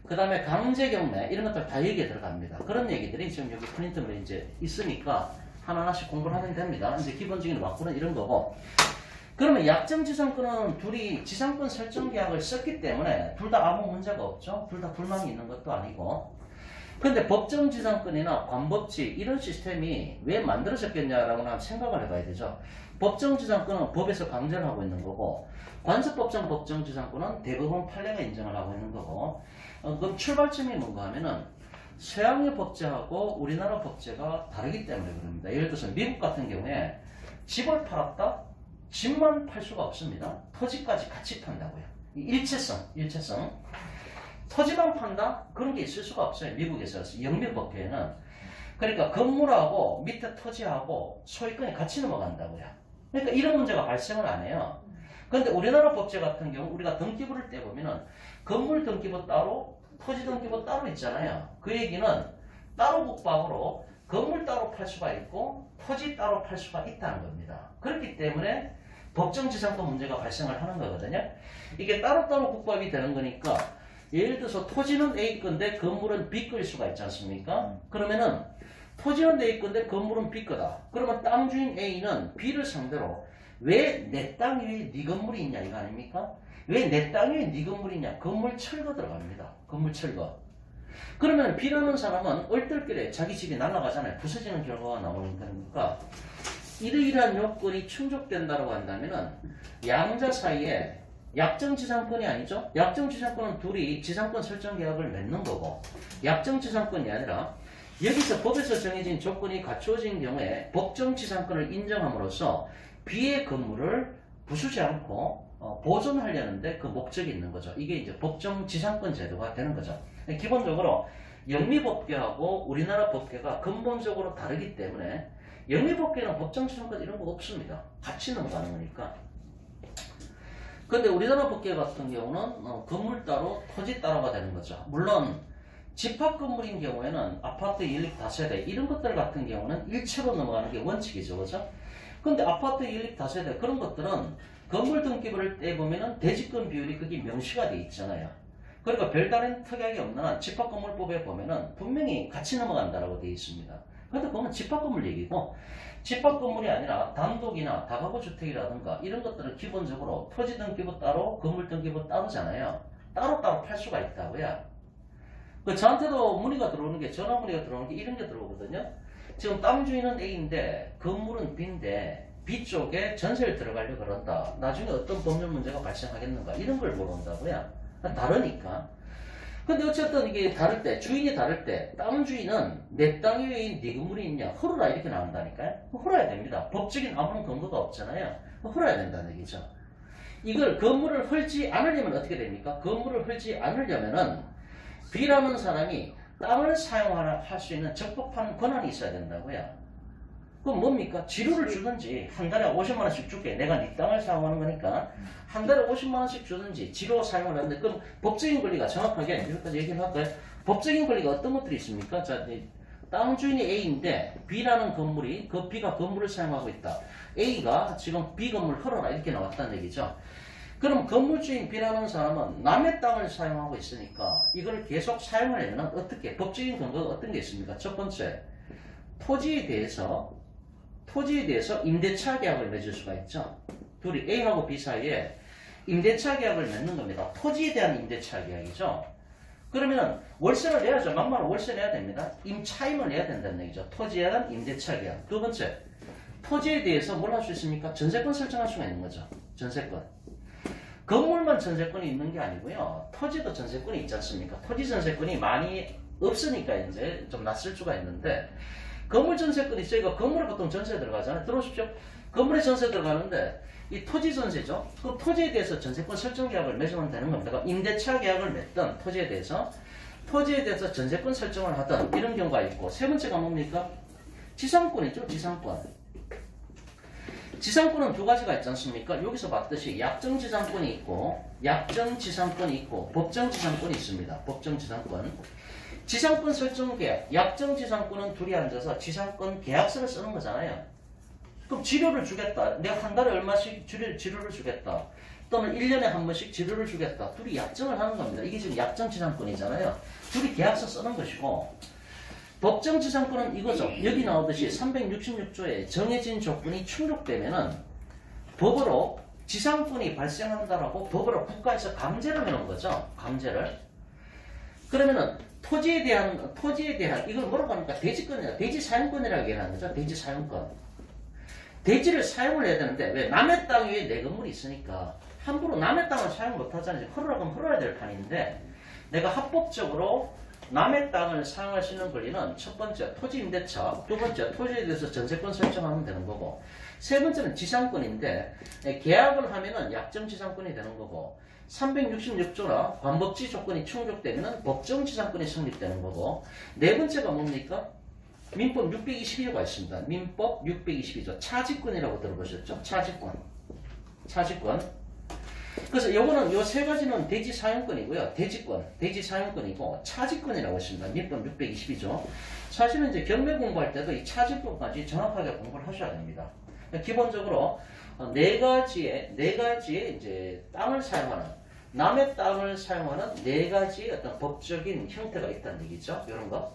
그 다음에 강제경매, 이런 것들 다 여기에 들어갑니다. 그런 얘기들이 지금 여기 프린트물에 이제 있으니까 하나하나씩 공부를 하면 됩니다. 이제 기본적인枠는 이런 거고. 그러면 약정지상권은 둘이 지상권 설정 계약을 썼기 때문에 둘 다 아무 문제가 없죠. 둘 다 불만이 있는 것도 아니고. 근데 법정지상권이나 관법지 이런 시스템이 왜 만들어졌겠냐라고 한번 생각을 해봐야 되죠. 법정지상권은 법에서 강제를 하고 있는 거고, 관습법상 법정지상권은 대법원 판례가 인정을 하고 있는 거고, 그럼 출발점이 뭔가 하면은 서양의 법제하고 우리나라 법제가 다르기 때문에 그럽니다. 예를 들어서 미국 같은 경우에 집을 팔았다? 집만 팔 수가 없습니다. 토지까지 같이 판다고요. 일체성. 토지만 판다? 그런 게 있을 수가 없어요. 미국에서. 영미법계에는. 그러니까 건물하고 밑에 토지하고 소유권이 같이 넘어간다고요. 그러니까 이런 문제가 발생을 안 해요. 그런데 우리나라 법제 같은 경우 우리가 등기부를 떼보면은 건물 등기부 따로 토지 등기부 따로 있잖아요. 그 얘기는 따로 국박으로 건물 따로 팔 수가 있고 토지 따로 팔 수가 있다는 겁니다. 그렇기 때문에 법정지상권 문제가 발생을 하는 거거든요. 이게 따로따로 국박이 되는 거니까 예를 들어서 토지는 A 건데 건물은 B 거일 수가 있지 않습니까? 그러면은 토지는 A 건데 건물은 B 거다. 그러면 땅 주인 A는 B를 상대로 왜 내 땅 위에 네 건물이 있냐 이거 아닙니까? 왜 내 땅 위에 네 건물이 있냐? 건물 철거 들어갑니다. 건물 철거. 그러면 B라는 사람은 얼떨결에 자기 집이 날아가잖아요. 부서지는 결과가 나오는 거니까 이러이러한 요건이 충족된다고 한다면은 양자 사이에 약정지상권이 아니죠? 약정지상권은 둘이 지상권 설정 계약을 맺는 거고, 약정지상권이 아니라 여기서 법에서 정해진 조건이 갖추어진 경우에 법정지상권을 인정함으로써 B의 건물을 부수지 않고 보존하려는데 그 목적이 있는 거죠. 이게 이제 법정지상권 제도가 되는 거죠. 기본적으로 영미법계하고 우리나라 법계가 근본적으로 다르기 때문에 영미법계는 법정지상권 이런 거 없습니다. 같이 넘어가는 거니까. 근데 우리나라 법계 같은 경우는 건물 따로 토지 따로가 되는 거죠. 물론 집합 건물인 경우에는 아파트 연립 다세대 이런 것들 같은 경우는 일체로 넘어가는 게 원칙이죠. 그죠? 근데 아파트 연립 다세대 그런 것들은 건물 등기부를 떼보면은 대지권 비율이 그게 명시가 돼 있잖아요. 그러니까 별다른 특약이 없는 한 집합건물법에 보면은 분명히 같이 넘어간다라고 돼 있습니다. 근데 그건 집합건물 얘기고, 집합건물이 아니라 단독이나 다가구 주택이라든가 이런 것들은 기본적으로 토지 등기부 따로 건물 등기부 따로잖아요. 따로따로 팔 수가 있다고요. 저한테도 문의가 들어오는 게, 전화 문의가 들어오는 게 이런 게 들어오거든요. 지금 땅 주인은 A인데 건물은 B인데 B 쪽에 전세를 들어가려고 그런다. 나중에 어떤 법률 문제가 발생하겠는가 이런 걸 물어본다고요. 다르니까. 근데 어쨌든 이게 다를 때, 주인이 다를 때, 땅 주인은 내 땅 위에 네 건물이 있냐, 헐어라 이렇게 나온다니까요. 헐어야 됩니다. 법적인 아무런 근거가 없잖아요. 헐어야 된다는 얘기죠. 이걸 건물을 헐지 않으려면 어떻게 됩니까? 건물을 헐지 않으려면은 B라는 사람이 땅을 사용할 수 있는 적법한 권한이 있어야 된다고요. 그럼 뭡니까? 지료를 주든지 한 달에 50만 원씩 줄게. 내가 네 땅을 사용하는 거니까 한 달에 50만 원씩 주든지 지료 사용을 하는데, 그럼 법적인 권리가 정확하게 여기까지 얘기를 할까요? 법적인 권리가 어떤 것들이 있습니까? 자, 땅 주인이 A인데 B라는 건물이 그 B가 건물을 사용하고 있다. A가 지금 B 건물 헐어라 이렇게 나왔다는 얘기죠. 그럼 건물주인 B라는 사람은 남의 땅을 사용하고 있으니까 이걸 계속 사용하려면 어떻게 법적인 근거가 어떤 게 있습니까? 첫 번째, 토지에 대해서 임대차 계약을 맺을 수가 있죠. 둘이 A하고 B 사이에 임대차 계약을 맺는 겁니다. 토지에 대한 임대차 계약이죠. 그러면 월세를 내야죠. 막말로 월세 내야 됩니다. 임차임을 내야 된다는 얘기죠. 토지에 대한 임대차 계약. 두 번째, 토지에 대해서 뭘 할 수 있습니까? 전세권 설정할 수가 있는 거죠. 전세권. 건물만 전세권이 있는 게 아니고요. 토지도 전세권이 있지 않습니까? 토지 전세권이 많이 없으니까 이제 좀 낯설 수가 있는데 건물 전세권이 저희가 건물에 보통 전세 들어가잖아요. 들어오십시오. 건물에 전세 들어가는데 이 토지 전세죠. 그 토지에 대해서 전세권 설정 계약을 맺으면 되는 겁니다. 그러니까 임대차 계약을 맺던 토지에 대해서 전세권 설정을 하던 이런 경우가 있고 세 번째가 뭡니까? 지상권이죠. 지상권은 두 가지가 있지 않습니까? 여기서 봤듯이 약정지상권이 있고 법정지상권이 있습니다. 법정지상권. 지상권 설정 계약, 약정지상권은 둘이 앉아서 지상권 계약서를 쓰는 거잖아요. 그럼 지료를 주겠다. 내가 한 달에 얼마씩 지료를 주겠다. 또는 1년에 한 번씩 지료를 주겠다. 둘이 약정을 하는 겁니다. 이게 지금 약정지상권이잖아요. 둘이 계약서 쓰는 것이고 법정지상권은 이거죠. 여기 나오듯이 366조에 정해진 조건이 충족되면은 법으로 지상권이 발생한다라고 법으로 국가에서 강제를 해놓은 거죠. 강제를. 그러면은 토지에 대한 이걸 뭐라고 합니까? 대지권이라 대지사용권이라고 얘기하는 거죠. 대지사용권. 대지를 사용을 해야 되는데 왜 남의 땅 위에 내 건물이 있으니까 함부로 남의 땅을 사용 못하잖아요. 헐으라고 하면 헐어야 될 판인데 내가 합법적으로 남의 땅을 사용할 수 있는 권리는 첫 번째 토지 임대차, 두 번째 토지에 대해서 전세권 설정하면 되는 거고 세 번째는 지상권인데 계약을 하면은 약정지상권이 되는 거고 366조나 관법지 조건이 충족되면은 법정지상권이 성립되는 거고 네 번째가 뭡니까? 민법 622조가 있습니다. 민법 622조 차지권이라고 들어보셨죠? 차지권. 그래서 요거는 요 세 가지는 대지 사용권이고요. 대지 사용권이고 차지권이라고 했습니다. 민법 622조. 사실은 이제 경매 공부할 때도 이 차지권까지 정확하게 공부를 하셔야 됩니다. 기본적으로 네 가지의 이제 땅을 사용하는 남의 땅을 사용하는 네 가지의 어떤 법적인 형태가 있다는 얘기죠. 이런 거.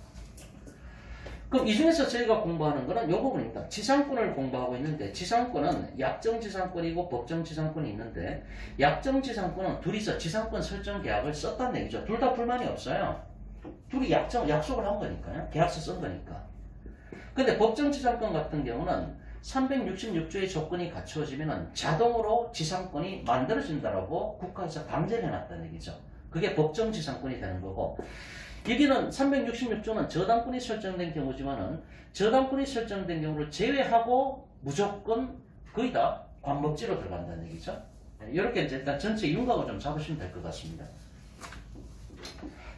그럼 이 중에서 저희가 공부하는 거는 이 부분입니다. 지상권을 공부하고 있는데 지상권은 약정지상권이고 법정지상권이 있는데 약정지상권은 둘이서 지상권 설정 계약을 썼다는 얘기죠. 둘 다 불만이 없어요. 둘이 약속을 한 거니까요. 계약서 쓴 거니까. 근데 법정지상권 같은 경우는 366조의 조건이 갖추어지면 자동으로 지상권이 만들어진다라고 국가에서 강제를 해놨다는 얘기죠. 그게 법정지상권이 되는 거고 여기는 366조는 저당권이 설정된 경우지만은 저당권이 설정된 경우를 제외하고 무조건 거의 다 관법지로 들어간다는 얘기죠. 이렇게 이제 일단 전체 윤곽을 좀 잡으시면 될 것 같습니다.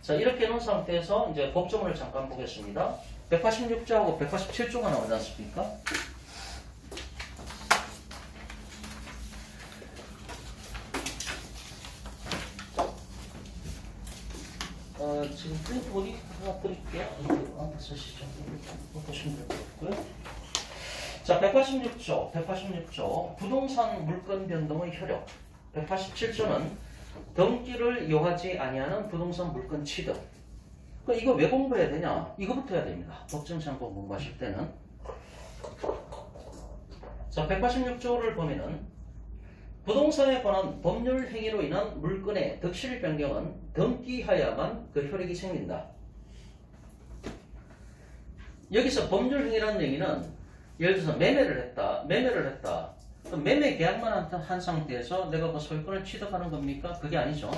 자, 이렇게 해놓은 상태에서 이제 법조문을 잠깐 보겠습니다. 186조하고 187조가 나오지 않습니까? 지금 프린트 어디 하나 드릴게요. 이거 쓰시죠. 보시면 될 것 같고요. 자, 186조. 부동산 물건 변동의 효력. 187조는 등기를 요하지 아니하는 부동산 물건 취득. 이거 왜 공부해야 되냐? 이거부터 해야 됩니다. 법정지상권 공부하실 때는. 자, 186조를 보면은 부동산에 관한 법률 행위로 인한 물건의 득실 변경은 등기하여야만 그 효력이 생긴다. 여기서 법률 행위라는 얘기는 예를 들어서 매매를 했다. 그럼 매매 계약만 한 상태에서 내가 그 소유권을 취득하는 겁니까? 그게 아니죠.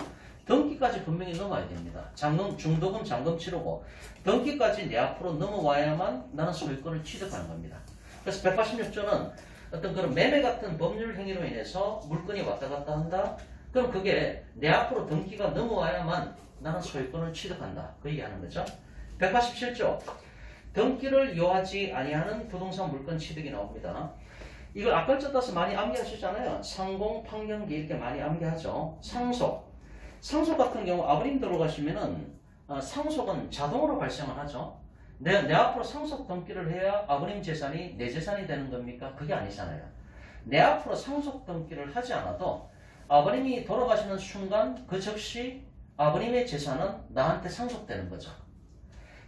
등기까지 분명히 넘어야 됩니다. 중도금 잔금 치르고 등기까지 내 앞으로 넘어와야만 나는 소유권을 취득하는 겁니다. 그래서 186조는 어떤 그런 매매 같은 법률 행위로 인해서 물건이 왔다 갔다 한다? 그럼 그게 내 앞으로 등기가 넘어와야만 나는 소유권을 취득한다. 그 얘기하는 거죠. 187조. 등기를 요하지 아니하는 부동산 물건 취득이 나옵니다. 이걸 앞글자 따서 많이 암기하시잖아요. 상공, 판경기 이렇게 많이 암기하죠. 상속. 상속 같은 경우 아버님 들어가시면은 상속은 자동으로 발생을 하죠. 내 앞으로 상속 등기를 해야 아버님 재산이 내 재산이 되는 겁니까? 그게 아니잖아요. 내 앞으로 상속 등기를 하지 않아도 아버님이 돌아가시는 순간 그 즉시 아버님의 재산은 나한테 상속되는 거죠.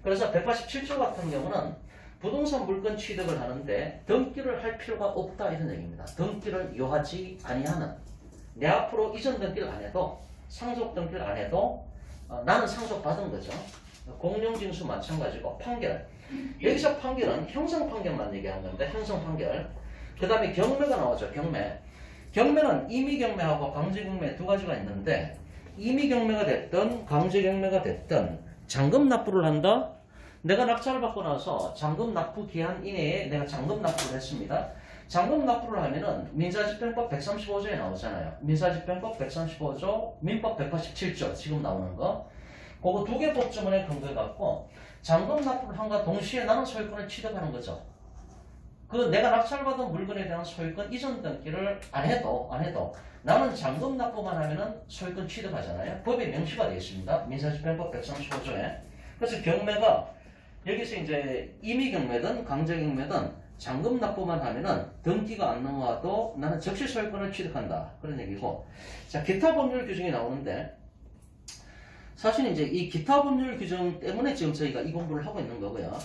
그래서 187조 같은 경우는 부동산 물건 취득을 하는데 등기를 할 필요가 없다 이런 얘기입니다. 등기를 요하지 아니하는, 내 앞으로 이전 등기를 안 해도, 상속 등기를 안 해도 나는 상속받은 거죠. 공용징수 마찬가지고 판결. 여기서 판결은 형성 판결만 얘기하는 건데 형성 판결. 그 다음에 경매가 나오죠. 경매. 경매는 임의경매하고 강제경매 두 가지가 있는데 임의경매가 됐든 강제경매가 됐든 잔금 납부를 한다. 내가 낙찰을 받고 나서 잔금 납부 기한 이내에 내가 잔금 납부를 했습니다. 잔금 납부를 하면은 민사집행법 135조에 나오잖아요. 민사집행법 135조, 민법 187조 지금 나오는 거. 그거 두 개 법조문에 근거해 갖고 잔금 납부를 한과 동시에 나는 소유권을 취득하는 거죠. 그 내가 낙찰받은 물건에 대한 소유권 이전 등기를 안 해도 나는 잔금 납부만 하면은 소유권 취득하잖아요. 법에 명시가 되어 있습니다. 민사집행법 135조에. 그래서 경매가 여기서 이제 임의경매든 강제경매든 잔금 납부만 하면은 등기가 안 넘어와도 나는 즉시 소유권을 취득한다. 그런 얘기고. 자, 기타 법률 규정이 나오는데 사실 이제 이 기타 법률 규정 때문에 지금 저희가 이 공부를 하고 있는 거고요.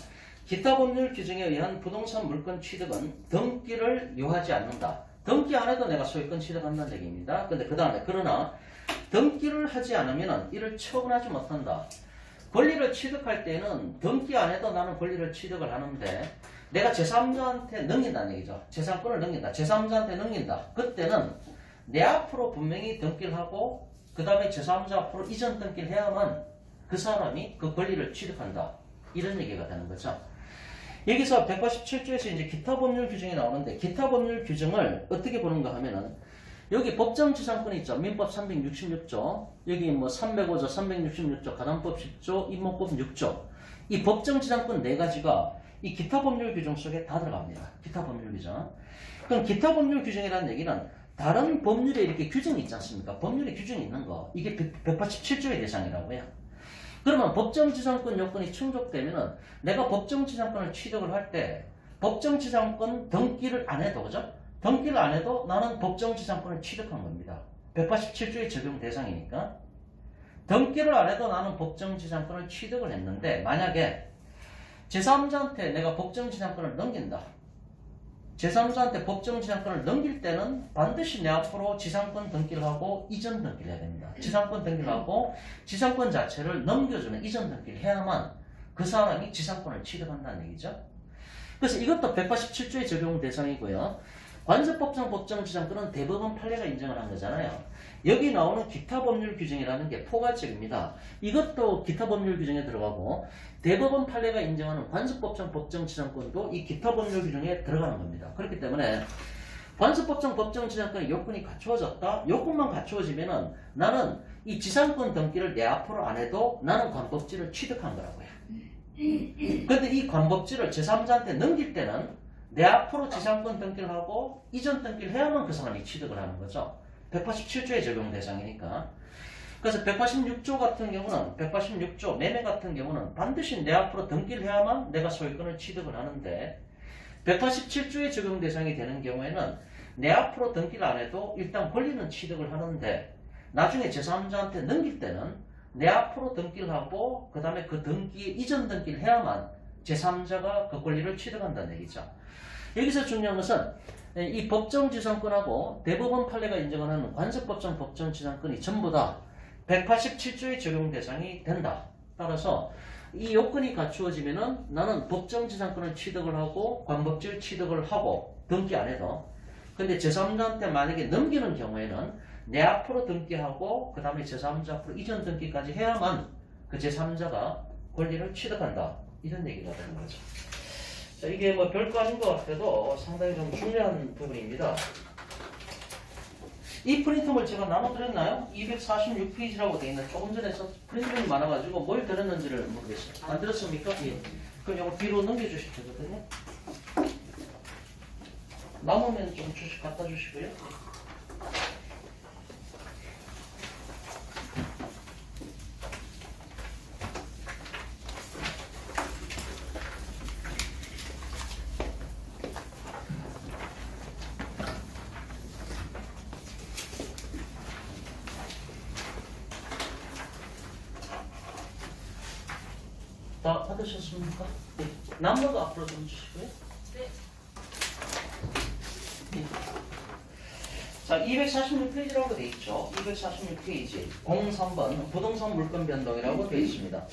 기타 법률 규정에 의한 부동산 물건 취득은 등기를 요하지 않는다. 등기 안 해도 내가 소유권 취득한다는 얘기입니다. 근데 그 다음에 그러나 등기를 하지 않으면 이를 처분하지 못한다. 권리를 취득할 때는 등기 안 해도 나는 권리를 취득을 하는데 내가 제3자한테 넘긴다는 얘기죠. 재산권을 넘긴다. 제3자한테 넘긴다. 그때는 내 앞으로 분명히 등기를 하고 그 다음에 제3자 앞으로 이전 등기를 해야만 그 사람이 그 권리를 취득한다. 이런 얘기가 되는 거죠. 여기서 187조에서 이제 기타 법률 규정이 나오는데 기타 법률 규정을 어떻게 보는가 하면은 여기 법정지상권이 있죠. 민법 366조, 여기 뭐 305조, 366조, 가담법 10조, 임목법 6조. 이 법정지상권 네 가지가 이 기타 법률 규정 속에 다 들어갑니다. 기타 법률 규정. 그럼 기타 법률 규정이라는 얘기는 다른 법률에 이렇게 규정이 있지 않습니까? 법률에 규정이 있는 거. 이게 187조의 대상이라고 해요. 그러면 법정지상권 요건이 충족되면은 내가 법정지상권을 취득을 할 때 법정지상권 등기를 안 해도, 그죠? 등기를 안 해도 나는 법정지상권을 취득한 겁니다. 187조의 적용 대상이니까. 등기를 안 해도 나는 법정지상권을 취득을 했는데 만약에 제3자한테 내가 법정지상권을 넘긴다. 제3자한테 법정지상권을 넘길 때는 반드시 내 앞으로 지상권 등기를 하고 이전 등기를 해야 됩니다. 지상권 등기를 하고 지상권 자체를 넘겨주는 이전 등기를 해야만 그 사람이 지상권을 취득한다는 얘기죠. 그래서 이것도 187조의 적용 대상이고요. 관습법상 법정지상권은 대법원 판례가 인정을 한 거잖아요. 여기 나오는 기타 법률 규정이라는 게 포괄적입니다. 이것도 기타 법률 규정에 들어가고 대법원 판례가 인정하는 관습법상 법정지상권도 이 기타 법률 규정에 들어가는 겁니다. 그렇기 때문에 관습법상 법정지상권의 요건이 갖추어졌다. 요건만 갖추어지면은 나는 이 지상권 등기를 내 앞으로 안 해도 나는 관법지를 취득한 거라고요. 그런데 이 관법지를 제3자한테 넘길 때는 내 앞으로 지상권 등기를 하고 이전 등기를 해야만 그 사람이 취득을 하는 거죠. 187조의 적용 대상이니까. 그래서 186조 같은 경우는 186조 매매 같은 경우는 반드시 내 앞으로 등기를 해야만 내가 소유권을 취득을 하는데 187조의 적용 대상이 되는 경우에는 내 앞으로 등기를 안 해도 일단 권리는 취득을 하는데 나중에 제3자한테 넘길 때는 내 앞으로 등기를 하고 그 다음에 그 등기에 이전 등기를 해야만 제3자가 그 권리를 취득한다는 얘기죠. 여기서 중요한 것은 이 법정지상권하고 대법원 판례가 인정하는 관습법상 법정지상권이 전부 다 187조의 적용 대상이 된다. 따라서 이 요건이 갖추어지면은 나는 법정지상권을 취득을 하고 관법지를 취득을 하고 등기 안 해도 근데 제3자한테 만약에 넘기는 경우에는 내 앞으로 등기하고 그 다음에 제3자 앞으로 이전 등기까지 해야만 그 제3자가 권리를 취득한다. 이런 얘기가 되는 거죠. 자, 이게 뭐 별거 아닌 것 같아도 상당히 좀 중요한 부분입니다. 이 프린트물 제가 나눠드렸나요? 246페이지라고 되어 있는 조금 전에 프린트물이 많아가지고 뭘 드렸는지를 모르겠어요. 안 드렸습니까? 예. 그럼 이거 뒤로 넘겨주시면 되거든요. 남으면 좀 갖다 주시고요. 다 받으셨습니까? 네. 남은 거 앞으로 좀 주시고요. 네. 네. 자, 246페이지라고 되어 있죠. 246페이지 03번 부동산 물건 변동이라고 되어 있습니다.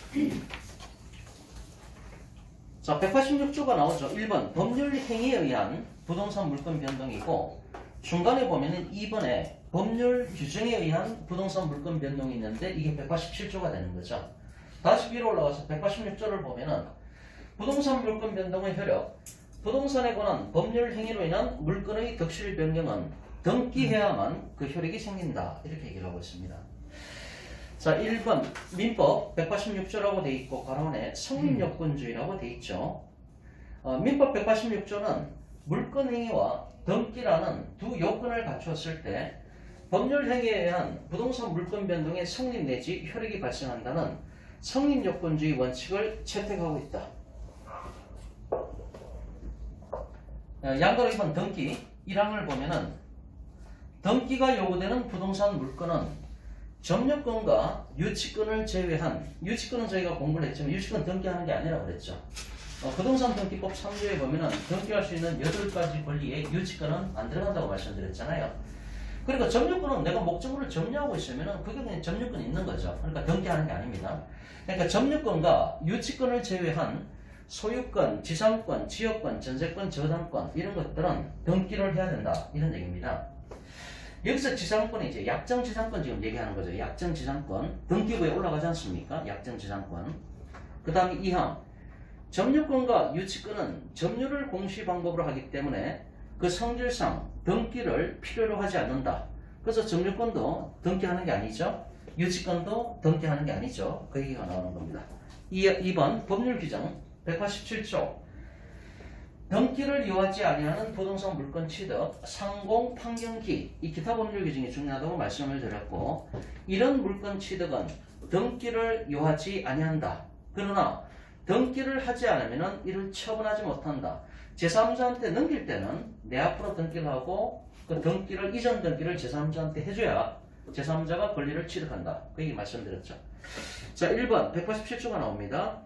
자, 186조가 나오죠. 1번 법률 행위에 의한 부동산 물건 변동이고 중간에 보면은 2번에 법률 규정에 의한 부동산 물건 변동이 있는데 이게 187조가 되는 거죠. 다시 위로 올라가서 186조를 보면은 부동산 물건 변동의 효력, 부동산에 관한 법률 행위로 인한 물건의 덕실 변경은 등기해야만 그 효력이 생긴다. 이렇게 얘기를 하고 있습니다. 자, 1번 민법 186조라고 돼 있고 가로안에 성립요건주의라고 돼 있죠. 민법 186조는 물건행위와 등기라는 두 요건을 갖추었을 때 법률 행위에 의한 부동산 물건 변동의 성립 내지 효력이 발생한다는 성립요건주의 원칙을 채택하고 있다. 양도로 2번 등기 1항을 보면은 등기가 요구되는 부동산 물건은 점유권과 유치권을 제외한, 유치권은 저희가 공부를 했지만 유치권 등기하는 게 아니라고 그랬죠. 부동산 등기법 3조에 보면은 등기할 수 있는 8가지 권리에 유치권은 안 들어간다고 말씀드렸잖아요. 그러니까 점유권은 내가 목적물을 점유하고 있으면은 그게 그냥 점유권이 있는 거죠. 그러니까 등기하는 게 아닙니다. 그러니까 점유권과 유치권을 제외한 소유권, 지상권, 지역권, 전세권, 저당권 이런 것들은 등기를 해야 된다. 이런 얘기입니다. 여기서 지상권이 이제 약정지상권 지금 얘기하는 거죠. 약정지상권. 등기부에 올라가지 않습니까? 약정지상권. 그 다음에 2항. 점유권과 유치권은 점유를 공시 방법으로 하기 때문에 그 성질상 등기를 필요로 하지 않는다. 그래서 점유권도 등기하는 게 아니죠. 유치권도 등기하는 게 아니죠. 그 얘기가 나오는 겁니다. 2번 법률 규정 187조. 등기를 요하지 아니하는 부동산 물건 취득, 상공, 판경기, 이 기타 법률 규정이 중요하다고 말씀을 드렸고 이런 물건 취득은 등기를 요하지 아니한다. 그러나 등기를 하지 않으면 이를 처분하지 못한다. 제3자한테 넘길 때는 내 앞으로 등기를 하고 그 등기를 이전 등기를 제3자한테 해줘야 제3자가 권리를 취득한다. 그 얘기 말씀드렸죠. 자, 1번 187조가 나옵니다.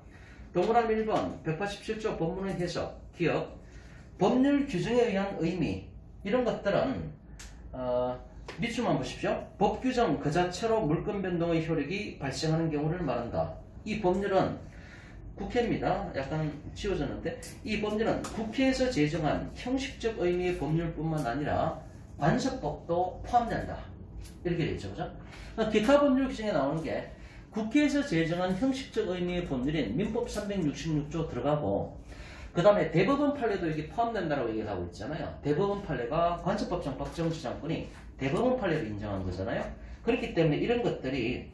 동그라미 1번 187조 본문의 해석, 기억, 법률 규정에 의한 의미 이런 것들은 밑줄만 보십시오. 법 규정 그 자체로 물건 변동의 효력이 발생하는 경우를 말한다. 이 법률은 국회입니다. 약간 지워졌는데 이 법률은 국회에서 제정한 형식적 의미의 법률뿐만 아니라 관습법도 포함된다. 이렇게 되어 있죠. 그죠? 기타 법률 규정에 나오는 게 국회에서 제정한 형식적 의미의 법률인 민법 366조 들어가고 그 다음에 대법원 판례도 여기 포함된다고 얘기를 하고 있잖아요. 대법원 판례가 관습법정 법정지상권이 대법원 판례를 인정한 거잖아요. 그렇기 때문에 이런 것들이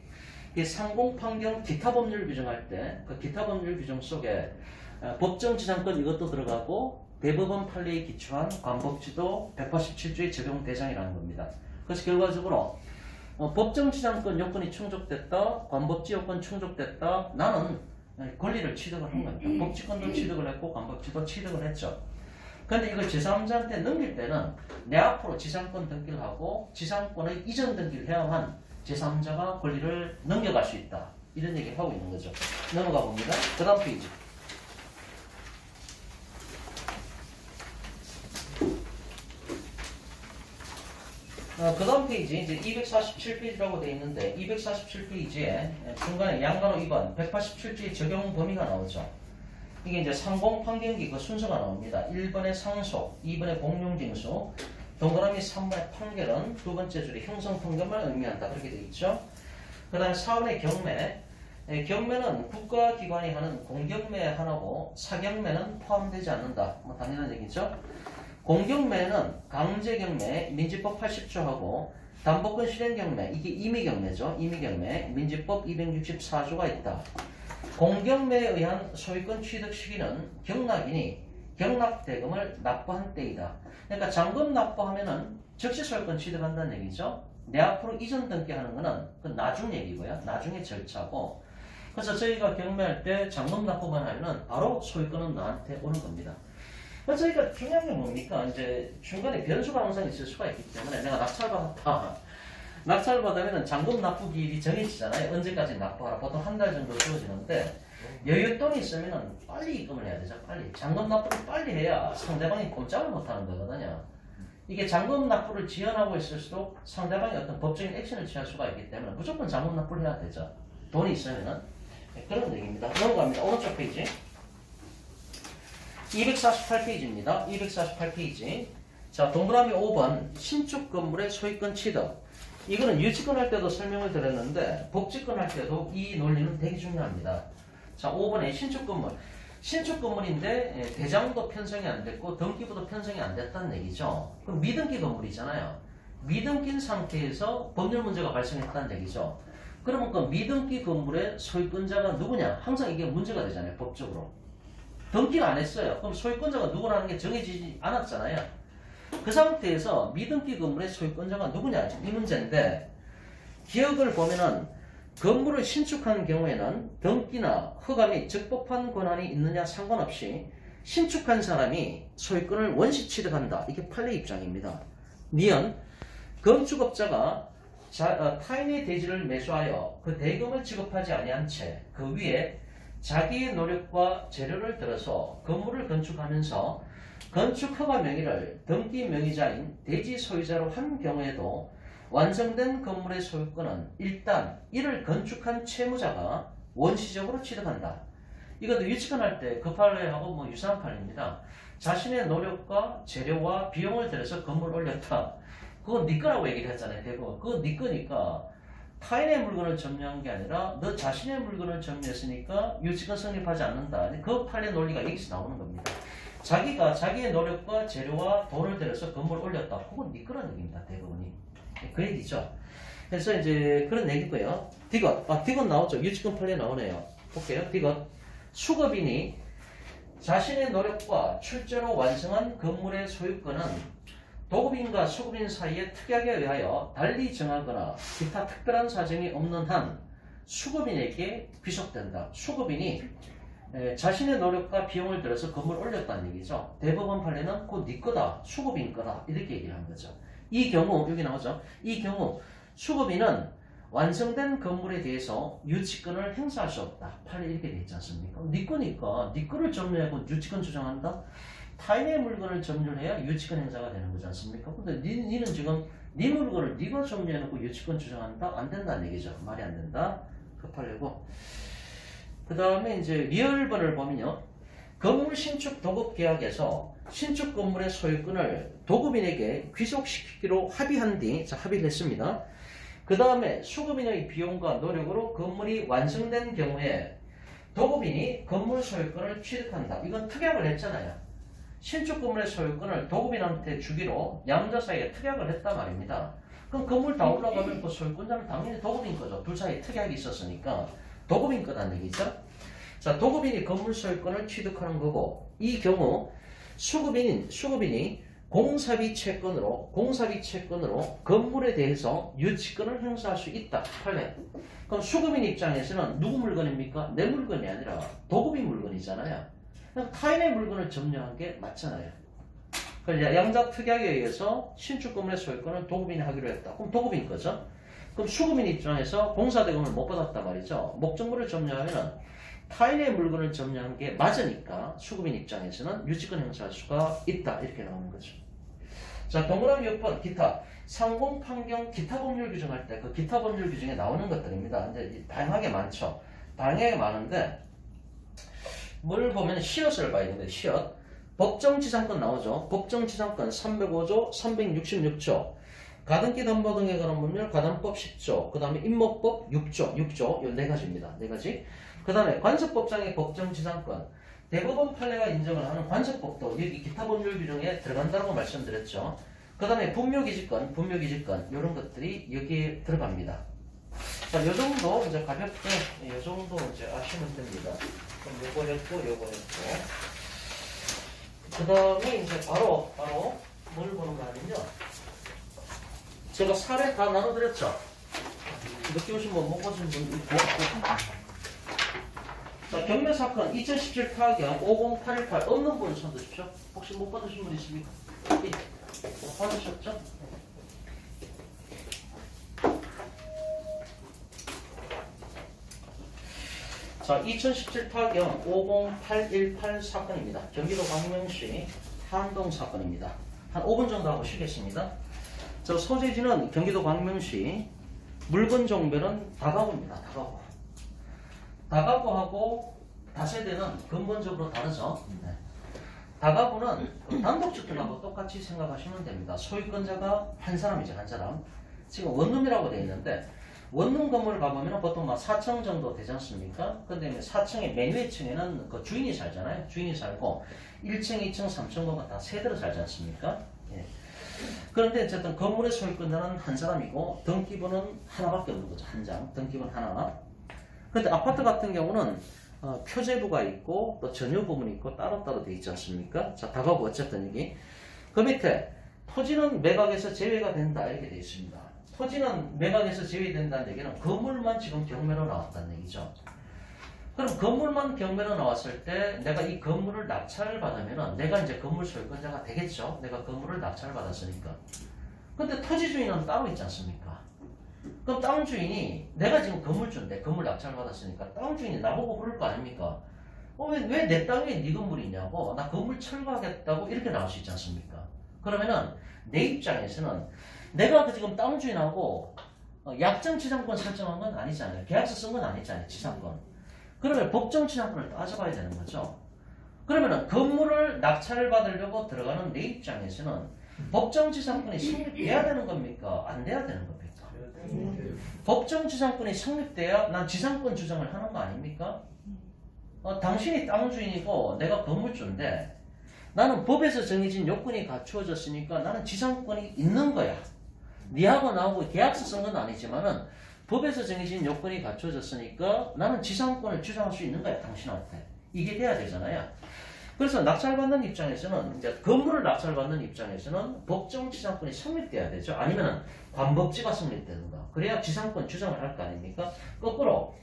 상공판경 기타 법률 규정할 때 그 기타 법률 규정 속에 법정지상권 이것도 들어가고 대법원 판례에 기초한 관법지도 187조의 적용 대상이라는 겁니다. 그래서 결과적으로 법정지상권 요건이 충족됐다, 관법지 요건 충족됐다, 나는 권리를 취득을 한 겁니다. 법치권도 취득을 했고 관법지도 취득을 했죠. 그런데 이걸 제3자한테 넘길 때는 내 앞으로 지상권 등기를 하고 지상권의 이전 등기를 해야만 제3자가 권리를 넘겨갈 수 있다. 이런 얘기를 하고 있는 거죠. 넘어가 봅니다. 그 다음 페이지. 그 다음 페이지, 이제 247페이지라고 되어 있는데, 247페이지에 중간에 양간호 2번, 187조의 적용 범위가 나오죠. 이게 이제 상공판경기 그 순서가 나옵니다. 1번의 상속, 2번의 공용징수, 동그라미 3번의 판결은 두 번째 줄에 형성판결만 의미한다. 그렇게 되어 있죠. 그 다음에 4번의 경매, 경매는 국가기관이 하는 공경매 하나고 사경매는 포함되지 않는다. 뭐 당연한 얘기죠. 공경매는 강제경매, 민지법 80조하고 담보권 실행경매, 이게 임의경매죠. 임의경매, 민지법 264조가 있다. 공경매에 의한 소유권 취득 시기는 경락이니 경락대금을 납부한 때이다. 그러니까 잔금 납부하면은 즉시 소유권 취득한다는 얘기죠. 내 앞으로 이전 등기하는 거는 그 나중 얘기고요. 나중에 절차고. 그래서 저희가 경매할 때 잔금 납부만 하면은 바로 소유권은 나한테 오는 겁니다. 그래서 저희가 중요한 게 뭡니까? 이제 중간에 변수가 항상 있을 수가 있기 때문에 내가 낙찰받았다. 낙찰을 받으면 잔금 납부 기일이 정해지잖아요. 언제까지 납부하라. 보통 한 달 정도 주어지는데 여윳돈이 있으면 빨리 입금을 해야 되죠. 빨리. 잔금 납부를 빨리 해야 상대방이 꼼짝을 못하는 거거든요. 이게 잔금 납부를 지연하고 있을수록 상대방이 어떤 법적인 액션을 취할 수가 있기 때문에 무조건 잔금 납부를 해야 되죠. 돈이 있으면은. 그런 얘기입니다. 넘어갑니다. 오른쪽 페이지. 248페이지입니다. 248페이지. 자, 동그라미 5번 신축 건물의 소유권 취득. 이거는 유치권 할 때도 설명을 드렸는데 복지권 할 때도 이 논리는 되게 중요합니다. 자, 5번에 신축 건물. 신축 건물인데 대장도 편성이 안 됐고 등기부도 편성이 안 됐다는 얘기죠. 그럼 미등기 건물이잖아요. 미등기인 상태에서 법률 문제가 발생했다는 얘기죠. 그러면 그 미등기 건물의 소유권자가 누구냐? 항상 이게 문제가 되잖아요. 법적으로. 등기를 안 했어요. 그럼 소유권자가 누구라는 게 정해지지 않았잖아요. 그 상태에서 미등기 건물의 소유권자가 누구냐? 이 문제인데 기억을 보면은 건물을 신축하는 경우에는 등기나 허가 및 적법한 권한이 있느냐 상관없이 신축한 사람이 소유권을 원시 취득한다. 이게 판례 입장입니다. 니은 건축업자가 타인의 대지를 매수하여 그 대금을 지급하지 아니한 채 그 위에 자기의 노력과 재료를 들어서 건물을 건축하면서 건축 허가 명의를 등기 명의자인 대지 소유자로 한 경우에도 완성된 건물의 소유권은 일단 이를 건축한 채무자가 원시적으로 취득한다. 이것도 유치권 할 때 그 판례하고 뭐 유사한 판례입니다. 자신의 노력과 재료와 비용을 들여서 건물을 올렸다. 그건 네 거라고 얘기를 했잖아요. 대부분. 그건 네 거니까 타인의 물건을 점유한 게 아니라 너 자신의 물건을 점유했으니까 유치권 성립하지 않는다. 그 판례 논리가 여기서 나오는 겁니다. 자기가 자기의 노력과 재료와 돈을 들여서 건물을 올렸다. 그건 네 거라는 얘기입니다. 대부분이. 그 얘기죠. 그래서 이제 그런 얘기고요. 디귿. 디귿 나오죠. 유치권 판례 나오네요. 볼게요. 디귿. 수급인이 자신의 노력과 출제로 완성한 건물의 소유권은 도급인과 수급인 사이의 특약에 의하여 달리 정하거나 기타 특별한 사정이 없는 한 수급인에게 귀속된다. 수급인이 자신의 노력과 비용을 들여서 건물을 올렸다는 얘기죠. 대법원 판례는 그거 네 거다. 수급인 거다. 이렇게 얘기를 한 거죠. 이 경우 여기 나오죠. 이 경우 수급인은 완성된 건물에 대해서 유치권을 행사할 수 없다. 판례 이렇게 돼 있지 않습니까? 네 거니까 네 거를 점유하고 유치권 주장한다. 타인의 물건을 점유해야 유치권 행사가 되는 거지 않습니까? 근데 니는 지금 네 물건을 네가 점유해놓고 유치권 주장한다? 안 된다는 얘기죠. 말이 안 된다. 그 판례고. 그 다음에 이제 리얼번을 보면요. 건물 신축 도급 계약에서 신축 건물의 소유권을 도급인에게 귀속시키기로 합의한 뒤, 합의를 했습니다. 그 다음에 수급인의 비용과 노력으로 건물이 완성된 경우에 도급인이 건물 소유권을 취득한다. 이건 특약을 했잖아요. 신축 건물의 소유권을 도급인한테 주기로 양자 사이에 특약을 했단 말입니다. 그럼 건물 다 올라가면 그 소유권자는 당연히 도급인 거죠. 둘 사이에 특약이 있었으니까 도급인 거란 얘기죠. 자, 도급인이 건물 소유권을 취득하는 거고 이 경우 수급인이 공사비 채권으로 건물에 대해서 유치권을 행사할 수 있다. 판례. 그럼 수급인 입장에서는 누구 물건입니까? 내 물건이 아니라 도급인 물건이잖아요. 타인의 물건을 점유한 게 맞잖아요. 그러니까 양자 특약에 의해서 신축 건물의 소유권을 도급인이 하기로 했다. 그럼 도급인 거죠. 그럼 수급인 입장에서 공사대금을 못 받았단 말이죠. 목적물을 점유하면 타인의 물건을 점유한 게 맞으니까 수급인 입장에서는 유치권 행사할 수가 있다. 이렇게 나오는 거죠. 자, 동그라미 6번 기타. 상공, 판경, 기타 법률 규정할 때 그 기타 법률 규정에 나오는 것들입니다. 이제 다양하게 많죠. 다양하게 많은데 뭘 보면 시엇을 봐야 되는데 시엇. 법정지상권 나오죠. 법정지상권 305조, 366조. 가등기 담보 등에 관한 법률 가담법 10조. 그 다음에 임목법 6조. 요 네 가지입니다. 네 가지. 그 다음에 관습법상의 법정지상권. 대법원 판례가 인정을 하는 관습법도 여기 기타 법률 규정에 들어간다고 말씀드렸죠. 그 다음에 분묘기지권, 이런 것들이 여기에 들어갑니다. 자, 요 정도 이제 가볍게, 요 정도 이제 아시면 됩니다. 그럼 요거 했고. 그 다음에 이제 바로 뭘 보는 거 아니냐. 제가 사례 다 나눠드렸죠. 늦게 오신 분, 못 보신 분 있고. 자, 경매사건 2017 타경 50818 없는 분 손 드십시오. 혹시 못 받으신 분 있습니까? 받으셨죠? 자, 2017 타경 50818 사건입니다. 경기도 광명시 한동 사건입니다. 한 5분 정도 하고 쉬겠습니다. 저 소재지는 경기도 광명시, 물건 종별은 다가구입니다. 다가구. 다가구하고 다세대는 근본적으로 다르죠. 네. 다가구는 단독주택하고 똑같이 생각하시면 됩니다. 소유권자가 한 사람이죠. 한 사람. 지금 원룸이라고 되어 있는데 원룸 건물 가보면 보통 막 4층 정도 되지 않습니까? 근데 4층의 맨 위에 층에는 그 주인이 살잖아요. 주인이 살고 1층, 2층, 3층 보면 다 세대로 살지 않습니까? 예. 그런데 어쨌든 건물의 소유권자는 한 사람이고 등기부는 하나밖에 없는 거죠. 한 장. 등기부는 하나. 그런데 아파트 같은 경우는 표제부가 있고 또 전유 부분이 있고 따로따로 되어 있지 않습니까? 자, 다가구 어쨌든 이게. 그 밑에 토지는 매각에서 제외가 된다 이렇게 되어 있습니다. 토지는 매각에서 제외된다는 얘기는 건물만 지금 경매로 나왔다는 얘기죠. 그럼 건물만 경매로 나왔을 때 내가 이 건물을 낙찰을 받으면 내가 이제 건물 소유권자가 되겠죠. 내가 건물을 낙찰을 받았으니까. 근데 토지 주인은 따로 있지 않습니까? 그럼 땅 주인이 내가 지금 건물주인데 건물 낙찰을 받았으니까 땅 주인이 나보고 그럴 거 아닙니까? 왜 내 땅에 네 건물이 있냐고 나 건물 철거하겠다고 이렇게 나올 수 있지 않습니까? 그러면은 내 입장에서는 내가 지금 땅 주인하고 약정치상권 설정한 건 아니잖아요. 계약서 쓴 건 아니잖아요. 치상권. 그러면 법정치상권을 따져봐야 되는 거죠. 그러면은 건물을 낙찰을 받으려고 들어가는 내 입장에서는 법정치상권이 성립돼야 되는 겁니까? 안 돼야 되는 겁니까? 법정치상권이 성립돼야 난 지상권 주장을 하는 거 아닙니까? 당신이 땅 주인이고 내가 건물주인데 나는 법에서 정해진 요건이 갖추어졌으니까 나는 지상권이 있는 거야. 니하고 나하고 계약서 쓴 건 아니지만은 법에서 정해진 요건이 갖춰졌으니까 나는 지상권을 주장할 수 있는 거야, 당신한테. 이게 돼야 되잖아요. 그래서 낙찰받는 입장에서는, 이제 건물을 낙찰받는 입장에서는 법정 지상권이 성립돼야 되죠. 아니면 관법지가 성립되는가. 그래야 지상권 주장을 할 거 아닙니까? 거꾸로,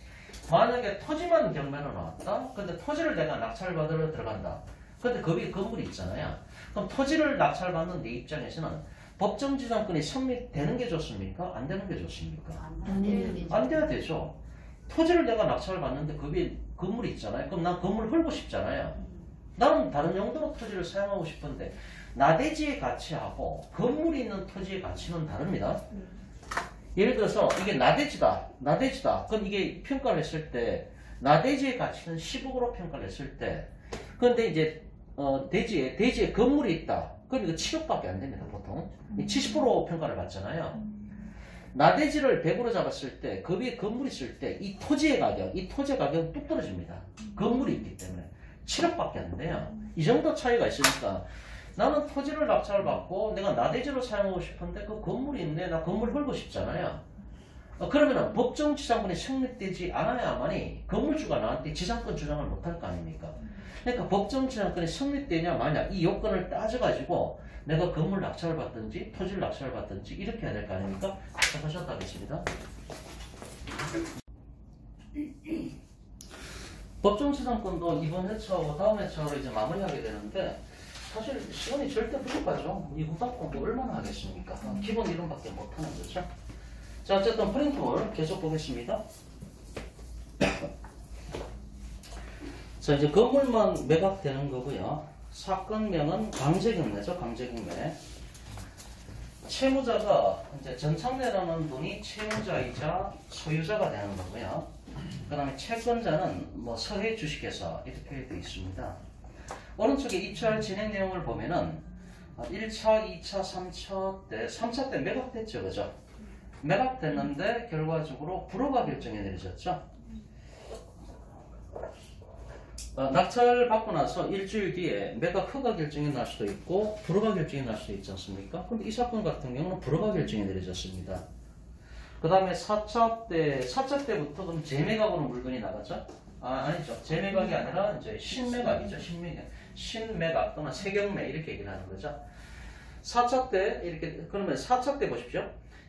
만약에 토지만 경매로 나왔다? 근데 토지를 내가 낙찰받으러 들어간다. 근데 거기에 건물이 있잖아요. 그럼 토지를 낙찰받는 내 입장에서는 법정지상권이 성립되는 게 좋습니까? 안 되는 게 좋습니까? 안 돼야 되죠. 토지를 내가 낙찰을 받는데 거기에 건물이 있잖아요. 그럼 난 건물 헐고 싶잖아요. 나는 다른 용도로 토지를 사용하고 싶은데 나대지의 가치하고 건물이 있는 토지의 가치는 다릅니다. 예를 들어서 이게 나대지다. 그럼 이게 평가를 했을 때 나대지의 가치는 10억으로 평가를 했을 때 그런데 이제 대지에 건물이 있다. 그럼 이거 7억밖에 안 됩니다, 보통. 70% 평가를 받잖아요. 나대지를 100으로 잡았을 때, 그 위에 건물이 있을 때, 이 토지의 가격은 뚝 떨어집니다. 건물이 있기 때문에. 7억밖에 안 돼요. 이 정도 차이가 있으니까, 나는 토지를 낙찰을 받고, 내가 나대지로 사용하고 싶은데, 그 건물이 있네, 나 건물 헐고 싶잖아요. 그러면은 법정 지상권이 성립되지 않아야만이 건물주가 나한테 지상권 주장을 못할 거 아닙니까? 그러니까 법정 지상권이 성립되냐 마냐 이 요건을 따져가지고 내가 건물 낙찰을 받든지 토지를 낙찰을 받든지 이렇게 해야 될 거 아닙니까? 시작하셨다 하겠습니다. 법정 지상권도 이번 회차하고 다음 회차로 이제 마무리하게 되는데 사실 시간이 절대 부족하죠. 이 후반 공부 얼마나 하겠습니까? 기본 이론밖에 못하는 거죠. 자, 어쨌든 프린트볼 계속 보겠습니다. 자, 이제 건물만 매각되는 거고요. 사건명은 강제경매죠. 강제경매. 채무자가 이제 전창래라는 분이 채무자이자 소유자가 되는 거고요. 그 다음에 채권자는 뭐 서해 주식회사 이렇게 되어 있습니다. 오른쪽에 입찰 진행 내용을 보면은 1차, 2차, 3차 때 3차 때 매각됐죠. 그죠? 매각됐는데 결과적으로 불허가 결정이 내려졌죠. 낙찰 받고 나서 일주일 뒤에 매각 허가 결정이 날 수도 있고 불허가 결정이 날 수도 있지 않습니까? 근데 이 사건 같은 경우는 불허가 결정이 내려졌습니다. 그 다음에 4차 때부터 그럼 재매각으로 물건이 나가죠? 아니죠. 재매각이 아니라 이제 신매각이죠. 신매각 또는 세경매 이렇게 얘기를 하는 거죠. 4차 때 이렇게 그러면 4차 때 보십시오.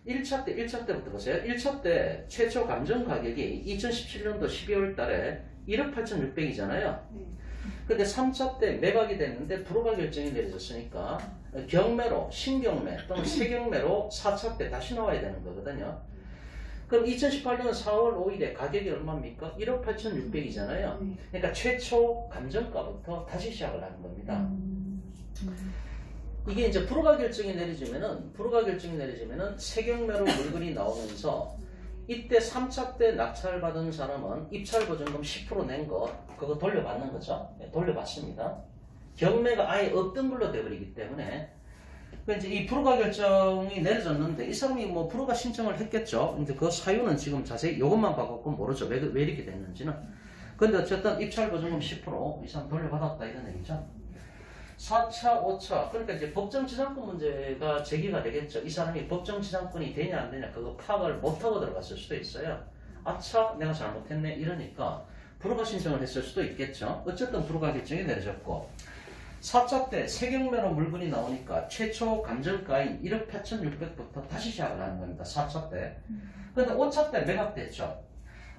1차 때부터 보세요. 1차 때 최초 감정 가격이 2017년도 12월 달에 1억 8,600이잖아요. 근데 3차 때 매각이 됐는데 불허가 결정이 내려졌으니까 경매로 신경매 또는 세경매로 4차 때 다시 나와야 되는 거거든요. 그럼 2018년 4월 5일에 가격이 얼마입니까? 1억 8,600이잖아요. 그러니까 최초 감정가부터 다시 시작을 하는 겁니다. 이게 이제 불허가 결정이 내려지면은 세경매로 물건이 나오면서 이때 3차 때 낙찰받은 사람은 입찰 보증금 10% 낸 거 그거 돌려받는 거죠. 네, 돌려받습니다. 경매가 아예 없던 걸로 돼버리기 때문에 이제 이 불허가 결정이 내려졌는데 이 사람이 뭐 불허가 신청을 했겠죠. 근데 그 사유는 지금 자세히 이것만 봐갖고 모르죠. 왜 이렇게 됐는지는. 근데 어쨌든 입찰 보증금 10% 이 사람 돌려받았다 이런 얘기죠. 4차, 5차. 그러니까 이제 법정지상권 문제가 제기가 되겠죠. 이 사람이 법정지상권이 되냐 안 되냐 그거 파악을 못하고 들어갔을 수도 있어요. 아차 내가 잘못했네 이러니까 불허가 신청을 했을 수도 있겠죠. 어쨌든 불허가 결정이 내려졌고 4차 때 세경매로 물건이 나오니까 최초 감정가인 1억 8,600부터 다시 시작을 하는 겁니다. 4차 때. 근데 5차 때 매각됐죠.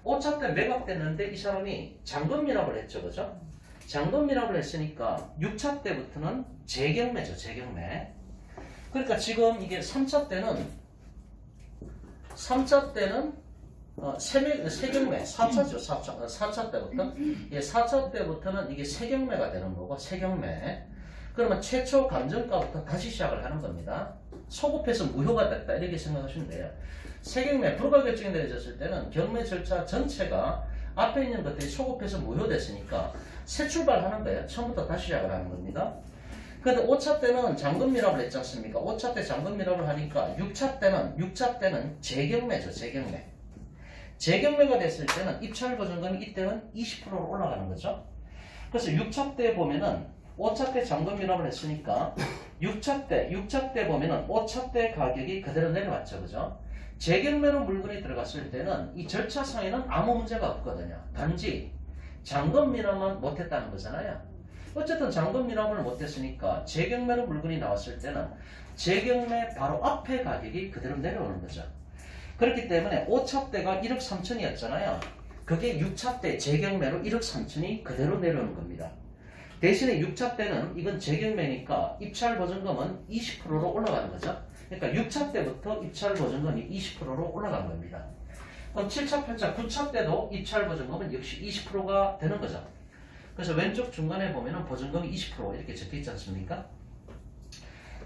5차 때 매각됐는데 이 사람이 잔금밀합을 했죠. 그죠? 잔금밀합을 했으니까 6차 때부터는 재경매죠. 재경매. 그러니까 지금 이게 3차 때는 세경매 4차죠. 4차 때부터. 예, 4차 때부터는 이게 세경매가 되는 거고 세경매. 그러면 최초 감정가부터 다시 시작을 하는 겁니다. 소급해서 무효가 됐다 이렇게 생각하시면 돼요. 세경매 불허가 결정이 내려졌을 때는 경매 절차 전체가 앞에 있는 것들이 소급해서 무효됐으니까 새 출발하는 거예요. 처음부터 다시 시작을 하는 겁니다. 근데 5차 때는 잔금밀합을 했지 않습니까? 5차 때 잔금밀합을 하니까 6차 때는 재경매죠. 재경매. 재경매가 됐을 때는 입찰 보증금이 이때는 20%로 올라가는 거죠. 그래서 6차 때 보면은 5차 때 잔금밀합을 했으니까 6차 때 보면은 5차 때 가격이 그대로 내려왔죠. 그죠? 재경매로 물건이 들어갔을 때는 이 절차상에는 아무 문제가 없거든요. 단지 잔금밀합만 못했다는 거잖아요. 어쨌든 잔금밀합을 못했으니까 재경매로 물건이 나왔을 때는 재경매 바로 앞에 가격이 그대로 내려오는 거죠. 그렇기 때문에 5차 때가 1억 3천이었잖아요. 그게 6차 때 재경매로 1억 3천이 그대로 내려오는 겁니다. 대신에 6차 때는 이건 재경매니까 입찰 보증금은 20%로 올라가는 거죠. 그러니까 6차 때부터 입찰 보증금이 20%로 올라간 겁니다. 그럼 7차, 8차, 9차 때도 입찰 보증금은 역시 20%가 되는 거죠. 그래서 왼쪽 중간에 보면은 보증금이 20% 이렇게 적혀 있지 않습니까?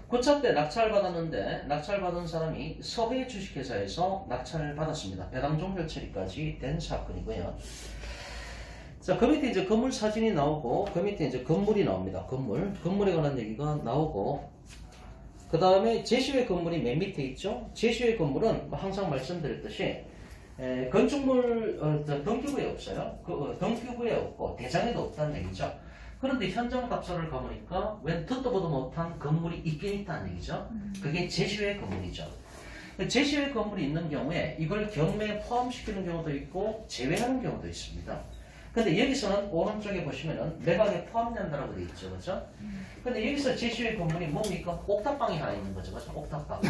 9차 때 낙찰받았는데 낙찰받은 사람이 서해 주식회사에서 낙찰받았습니다. 배당 종결 처리까지 된 사건이고요. 자, 그 밑에 이제 건물 사진이 나오고 그 밑에 이제 건물이 나옵니다. 건물에 관한 얘기가 나오고 그 다음에 제시의 건물이 맨 밑에 있죠. 제시의 건물은 항상 말씀드렸듯이 건축물 등기부에 없어요. 등기부에 없고 대장에도 없다는 얘기죠. 그런데 현장 답사를 가보니까 웬 듣도 보도 못한 건물이 있긴 있다는 얘기죠. 그게 제시의 건물이죠. 제시의 건물이 있는 경우에 이걸 경매에 포함시키는 경우도 있고 제외하는 경우도 있습니다. 근데 여기서는 오른쪽에 보시면은 매각에 포함된다라고 되어 있죠. 그죠? 근데 여기서 제시의 건물이 뭡니까? 옥탑방이 하나 있는 거죠. 그죠? 옥탑방.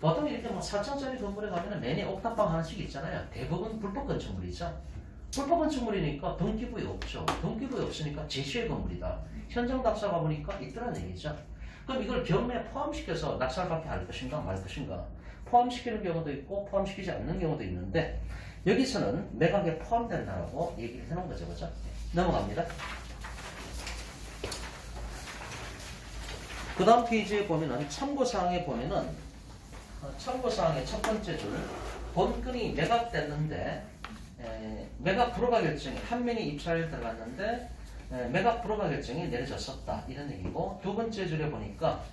보통 이렇게 뭐 4층짜리 건물에 가면은 매년 옥탑방 하나씩 있잖아요. 대부분 불법 건축물이죠. 불법 건축물이니까 등기부에 없죠. 등기부에 없으니까 제시의 건물이다. 현장 답사 가보니까 있더라는 얘기죠. 그럼 이걸 경매에 포함시켜서 낙찰받게 할 것인가 말 것인가. 포함시키는 경우도 있고 포함시키지 않는 경우도 있는데 여기서는 매각에 포함된다라고 얘기를 해놓은 거죠. 그죠? 넘어갑니다. 그 다음 페이지에 보면은 참고사항에 보면은 참고사항의 첫 번째 줄 본건이 매각됐는데 매각 불허가 결정이 한 명이 입찰 들어갔는데 매각 불허가 결정이 내려졌었다 이런 얘기고 두 번째 줄에 보니까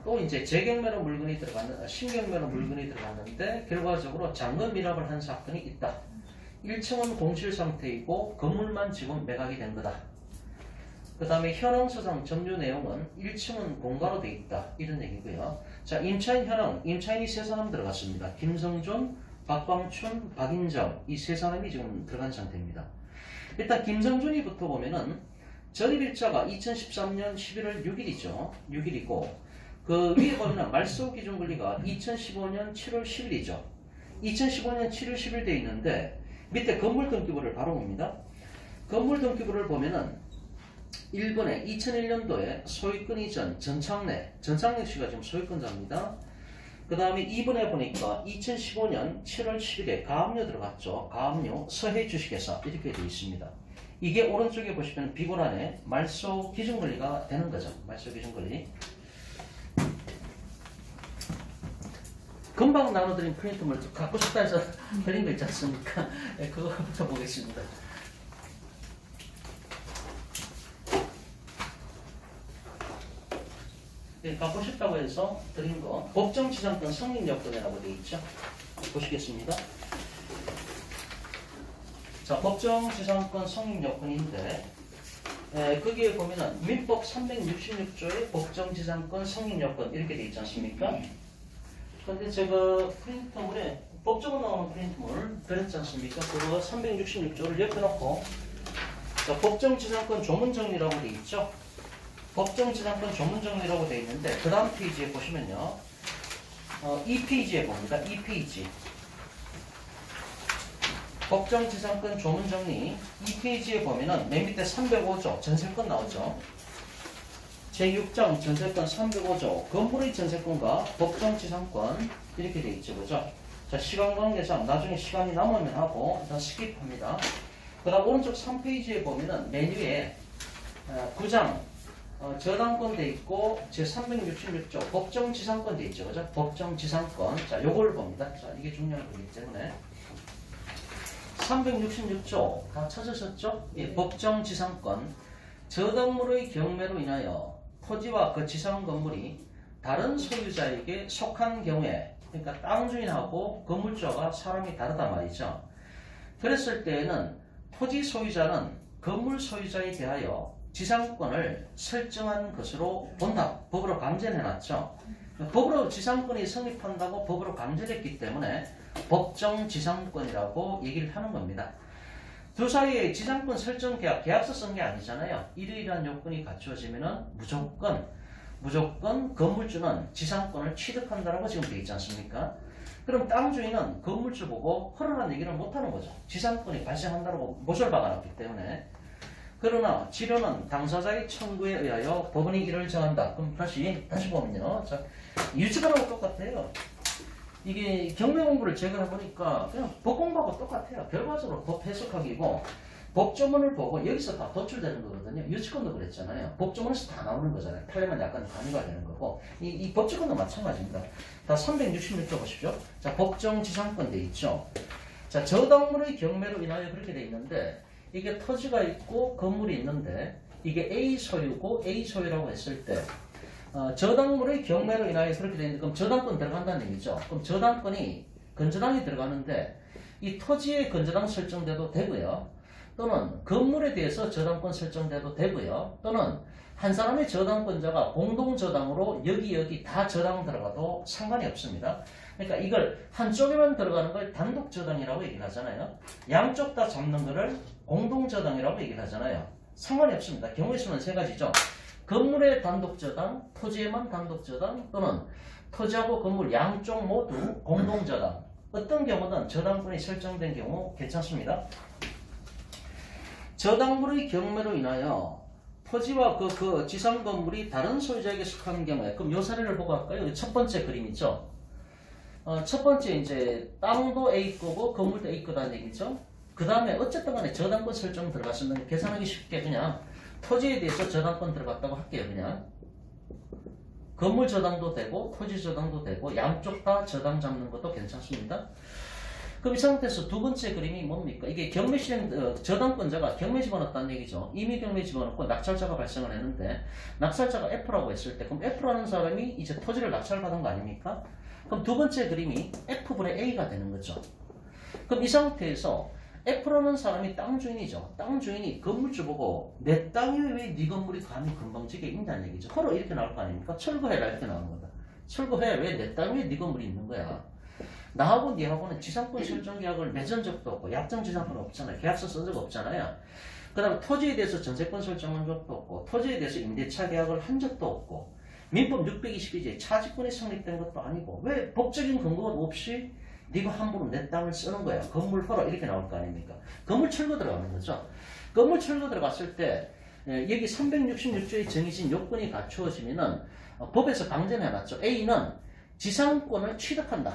또 이제 재경매로 물건이 들어갔는 신경매로 물건이 들어갔는데 결과적으로 잔금밀합을 한 사건이 있다. 1층은 공실 상태이고 건물만 지금 매각이 된 거다. 그 다음에 현황서상 점유 내용은 1층은 공가로 돼 있다 이런 얘기고요. 자, 임차인 현황 임차인이 세 사람 들어갔습니다. 김성준, 박광춘, 박인정 이 세 사람이 지금 들어간 상태입니다. 일단 김성준이부터 보면은 전입일자가 2013년 11월 6일이죠. 6일이고 그 위에 보면 말소 기준 권리가 2015년 7월 10일이죠. 2015년 7월 10일 돼 있는데 밑에 건물 등기부를 바로 봅니다. 건물 등기부를 보면은 1번에 2001년도에 소유권 이전 전창래 씨가 지금 소유권자입니다. 그 다음에 2번에 보니까 2015년 7월 7일에 가압류 들어갔죠. 가압류 서해 주식회사 이렇게 되어 있습니다. 이게 오른쪽에 보시면 비고란에 말소 기준권리가 되는 거죠. 말소 기준권리. 금방 나눠드린 프린트물 갖고 싶다 해서 드린 거 있지 않습니까? 네, 그거부터 보겠습니다. 네, 갖고 싶다고 해서 드린 거 법정지상권 성립요건이라고 되어 있죠. 보시겠습니다. 자, 법정지상권 성립요건인데 거기에 보면은 민법 366조의 법정지상권 성립요건 이렇게 되어 있지 않습니까? 근데 제가 프린트물에 법적으로 나오는 프린트물 드렸지 않습니까? 그거 366조를 옆에 놓고 자, 법정지상권 조문정리라고 되어 있죠. 법정지상권 조문정리라고 되어 있는데 그 다음 페이지에 보시면요. 2페이지에 봅니다. 2페이지. 법정지상권 조문정리 2페이지에 보면은 맨 밑에 305조 전세권 나오죠. 제6장 전세권 305조 건물의 전세권과 법정지상권 이렇게 되어 있죠. 그죠? 자, 시간 관계상 나중에 시간이 남으면 하고 일단 스킵합니다. 그 다음 오른쪽 3페이지에 보면은 메뉴에 9장 저당권 돼 있고 제366조 법정지상권 돼 있죠. 그죠? 법정지상권. 자, 요걸 봅니다. 자, 이게 중요한 거기 때문에 366조 다 찾으셨죠? 예, 법정지상권 저당물의 경매로 인하여 토지와 그 지상 건물이 다른 소유자에게 속한 경우에 그러니까 땅 주인하고 건물주가 사람이 다르단 말이죠. 그랬을 때에는 토지 소유자는 건물 소유자에 대하여 지상권을 설정한 것으로 본다. 법으로 강제해놨죠. 법으로 지상권이 성립한다고 법으로 강제됐기 때문에 법정지상권이라고 얘기를 하는 겁니다. 두 사이에 지상권 설정 계약, 계약서 쓴 게 아니잖아요. 이러이러한 요건이 갖추어지면은 무조건 건물주는 지상권을 취득한다라고 지금 되어 있지 않습니까? 그럼 땅 주인은 건물주 보고 허락한 얘기를 못하는 거죠. 지상권이 발생한다고 못을 박아놨기 때문에. 그러나 지료는 당사자의 청구에 의하여 법원이 이를 정한다. 그럼 다시 보면요. 자, 유치관하고 똑같아요. 이게 경매 공부를 제가 해보니까 그냥 법 공부하고 똑같아요. 결과적으로 법 해석하기고 법조문을 보고 여기서 다 도출되는 거거든요. 유치권도 그랬잖아요. 법조문에서 다 나오는 거잖아요. 판례만 약간 간이가 되는 거고 이 법조권도 마찬가지입니다. 다 366조 보십시오. 자, 법정지상권 돼 있죠. 자, 저당물의 경매로 인하여 그렇게 돼 있는데 이게 토지가 있고 건물이 있는데 이게 A 소유고 A 소유라고 했을 때 저당물의 경매로 인하여 그렇게 되는데 그럼 저당권 들어간다는 얘기죠. 그럼 저당권이 건저당이 들어가는데 이 토지에 건저당 설정돼도 되고요. 또는 건물에 대해서 저당권 설정돼도 되고요. 또는 한 사람의 저당권자가 공동저당으로 여기 다 저당 들어가도 상관이 없습니다. 그러니까 이걸 한쪽에만 들어가는 걸 단독저당이라고 얘기를 하잖아요. 양쪽 다 잡는 거를 공동저당이라고 얘기를 하잖아요. 상관이 없습니다. 경우의 수는 세 가지죠. 건물의 단독저당, 토지에만 단독저당, 또는 토지하고 건물 양쪽 모두 공동저당. 어떤 경우든 저당권이 설정된 경우 괜찮습니다. 저당물의 경매로 인하여 토지와 그 지상 건물이 다른 소유자에게 속하는 경우에 그럼 요 사례를 보고 할까요? 첫 번째 그림 있죠. 첫 번째 이제 땅도 A 거고 건물도 A 거다는 얘기죠. 그 다음에 어쨌든 간에 저당권 설정 들어갔으면 계산하기 쉽게 그냥 토지에 대해서 저당권 들어갔다고 할게요. 그냥 건물 저당도 되고 토지 저당도 되고 양쪽 다 저당 잡는 것도 괜찮습니다. 그럼 이 상태에서 두 번째 그림이 뭡니까? 이게 경매 실행 저당권자가 경매 집어넣었다는 얘기죠. 이미 경매 집어넣고 낙찰자가 발생을 했는데 낙찰자가 F라고 했을 때 그럼 F라는 사람이 이제 토지를 낙찰받은 거 아닙니까? 그럼 두 번째 그림이 F분의 A가 되는 거죠. 그럼 이 상태에서 F라는 사람이 땅 주인이죠. 땅 주인이 건물주 보고 내 땅에 왜 네 건물이 감히 건방지게 있냐는 얘기죠. 서로 이렇게 나올 거 아닙니까? 철거해라 이렇게 나오는 거다. 철거해. 왜 내 땅에 네 건물이 있는 거야. 나하고 니하고는 지상권 설정 계약을 맺은 적도 없고 약정 지상권 없잖아요. 계약서 쓴 적 없잖아요. 그 다음에 토지에 대해서 전세권 설정한 적도 없고 토지에 대해서 임대차 계약을 한 적도 없고 민법 622조에 차지권이 성립된 것도 아니고 왜 법적인 근거가 없이 네가 함부로 내 땅을 쓰는 거야. 건물 허락 이렇게 나올 거 아닙니까? 건물 철거 들어가는 거죠. 건물 철거 들어갔을 때 여기 366조에 정해진 요건이 갖추어지면은 법에서 강제해놨죠. A는 지상권을 취득한다.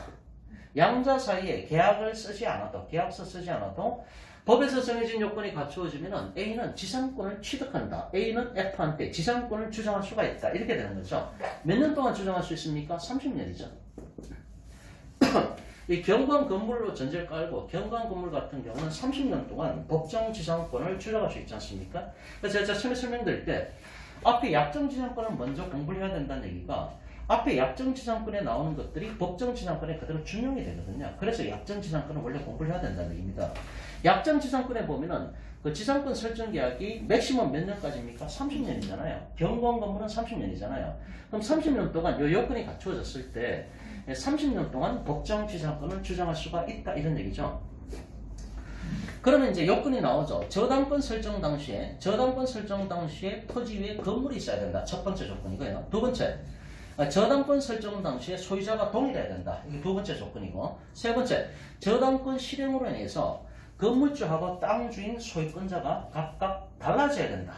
양자 사이에 계약을 쓰지 않아도, 계약서 쓰지 않아도 법에서 정해진 요건이 갖추어지면 A는 지상권을 취득한다. A는 F한테 지상권을 주장할 수가 있다. 이렇게 되는 거죠. 몇 년 동안 주장할 수 있습니까? 30년이죠. 이 경관 건물로 전제를 깔고 경관 건물 같은 경우는 30년 동안 법정 지상권을 주장할 수 있지 않습니까? 그래서 제가 처음에 설명드릴 때 앞에 약정 지상권을 먼저 공부를 해야 된다는 얘기가 앞에 약정 지상권에 나오는 것들이 법정 지상권에 그대로 준용이 되거든요. 그래서 약정 지상권을 원래 공부를 해야 된다는 얘기입니다. 약정 지상권에 보면은 그 지상권 설정 계약이 맥시멈 몇 년까지입니까? 30년이잖아요. 경관 건물은 30년이잖아요. 그럼 30년 동안 이 요건이 갖추어졌을 때 30년 동안 법정 지상권을 주장할 수가 있다 이런 얘기죠. 그러면 이제 요건이 나오죠. 저당권 설정 당시에 토지 위에 건물이 있어야 된다. 첫 번째 조건이고요. 두 번째, 저당권 설정 당시에 소유자가 동일해야 된다. 이게 두 번째 조건이고, 세 번째, 저당권 실행으로 인해서 건물주하고 땅 주인 소유권자가 각각 달라져야 된다.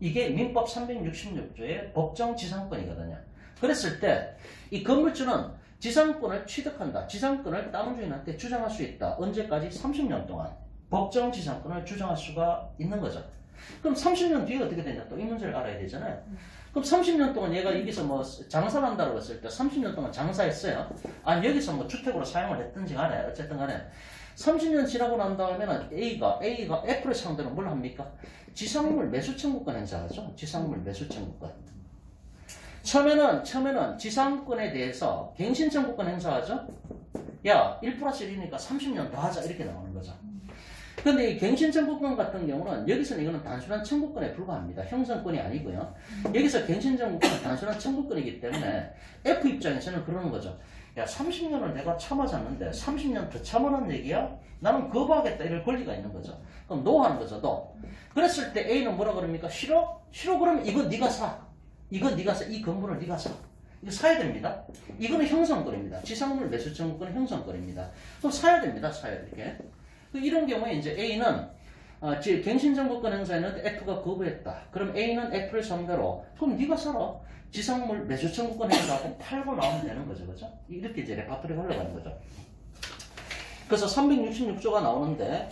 이게 민법 366조의 법정 지상권이거든요. 그랬을 때 이 건물주는 지상권을 취득한다. 지상권을 땅 주인한테 주장할 수 있다. 언제까지? 30년 동안 법정 지상권을 주장할 수가 있는 거죠. 그럼 30년 뒤에 어떻게 되냐? 또 이 문제를 알아야 되잖아요. 그럼 30년 동안 얘가 여기서 뭐 장사를 한다고 했을 때 30년 동안 장사했어요. 아니 여기서 뭐 주택으로 사용을 했든지 간에 어쨌든 간에 30년 지나고 난 다음에는 A가 F를 상대로 뭘 합니까? 지상물 매수 청구권 행사하죠. 지상물 매수 청구권. 처음에는 지상권에 대해서 갱신 청구권 행사하죠. 야, 1+1이니까 30년 더 하자 이렇게 나오는 거죠. 근데 이 갱신 청구권 같은 경우는 여기서는 이거는 단순한 청구권에 불과합니다. 형성권이 아니고요. 여기서 갱신 청구권은 단순한 청구권이기 때문에 F 입장에서는 그러는 거죠. 야, 30년을 내가 참아잤는데 30년 더 참으라는 얘기야? 나는 거부하겠다 이럴 권리가 있는 거죠. 그럼 노 하는 거죠. 노. 그랬을 때 A는 뭐라 그럽니까? 싫어? 싫어 그러면 이건 네가 사. 이건 네가 사. 이 건물을 네가 사. 이거 사야 됩니다. 이거는 형성권입니다. 지상물 매수 청구권은 형성권입니다. 그럼 사야 됩니다. 사야 이렇게. 이런 경우에 이제 A는 갱신 청구권 행사했는데 F가 거부했다. 그럼 A는 F를 상대로 그럼 네가 사라. 지상물 매수 청구권 행사하고 팔고 나오면 되는 거죠. 그죠? 이렇게 이제 레파토리가 흘러가는 거죠. 그래서 366조가 나오는데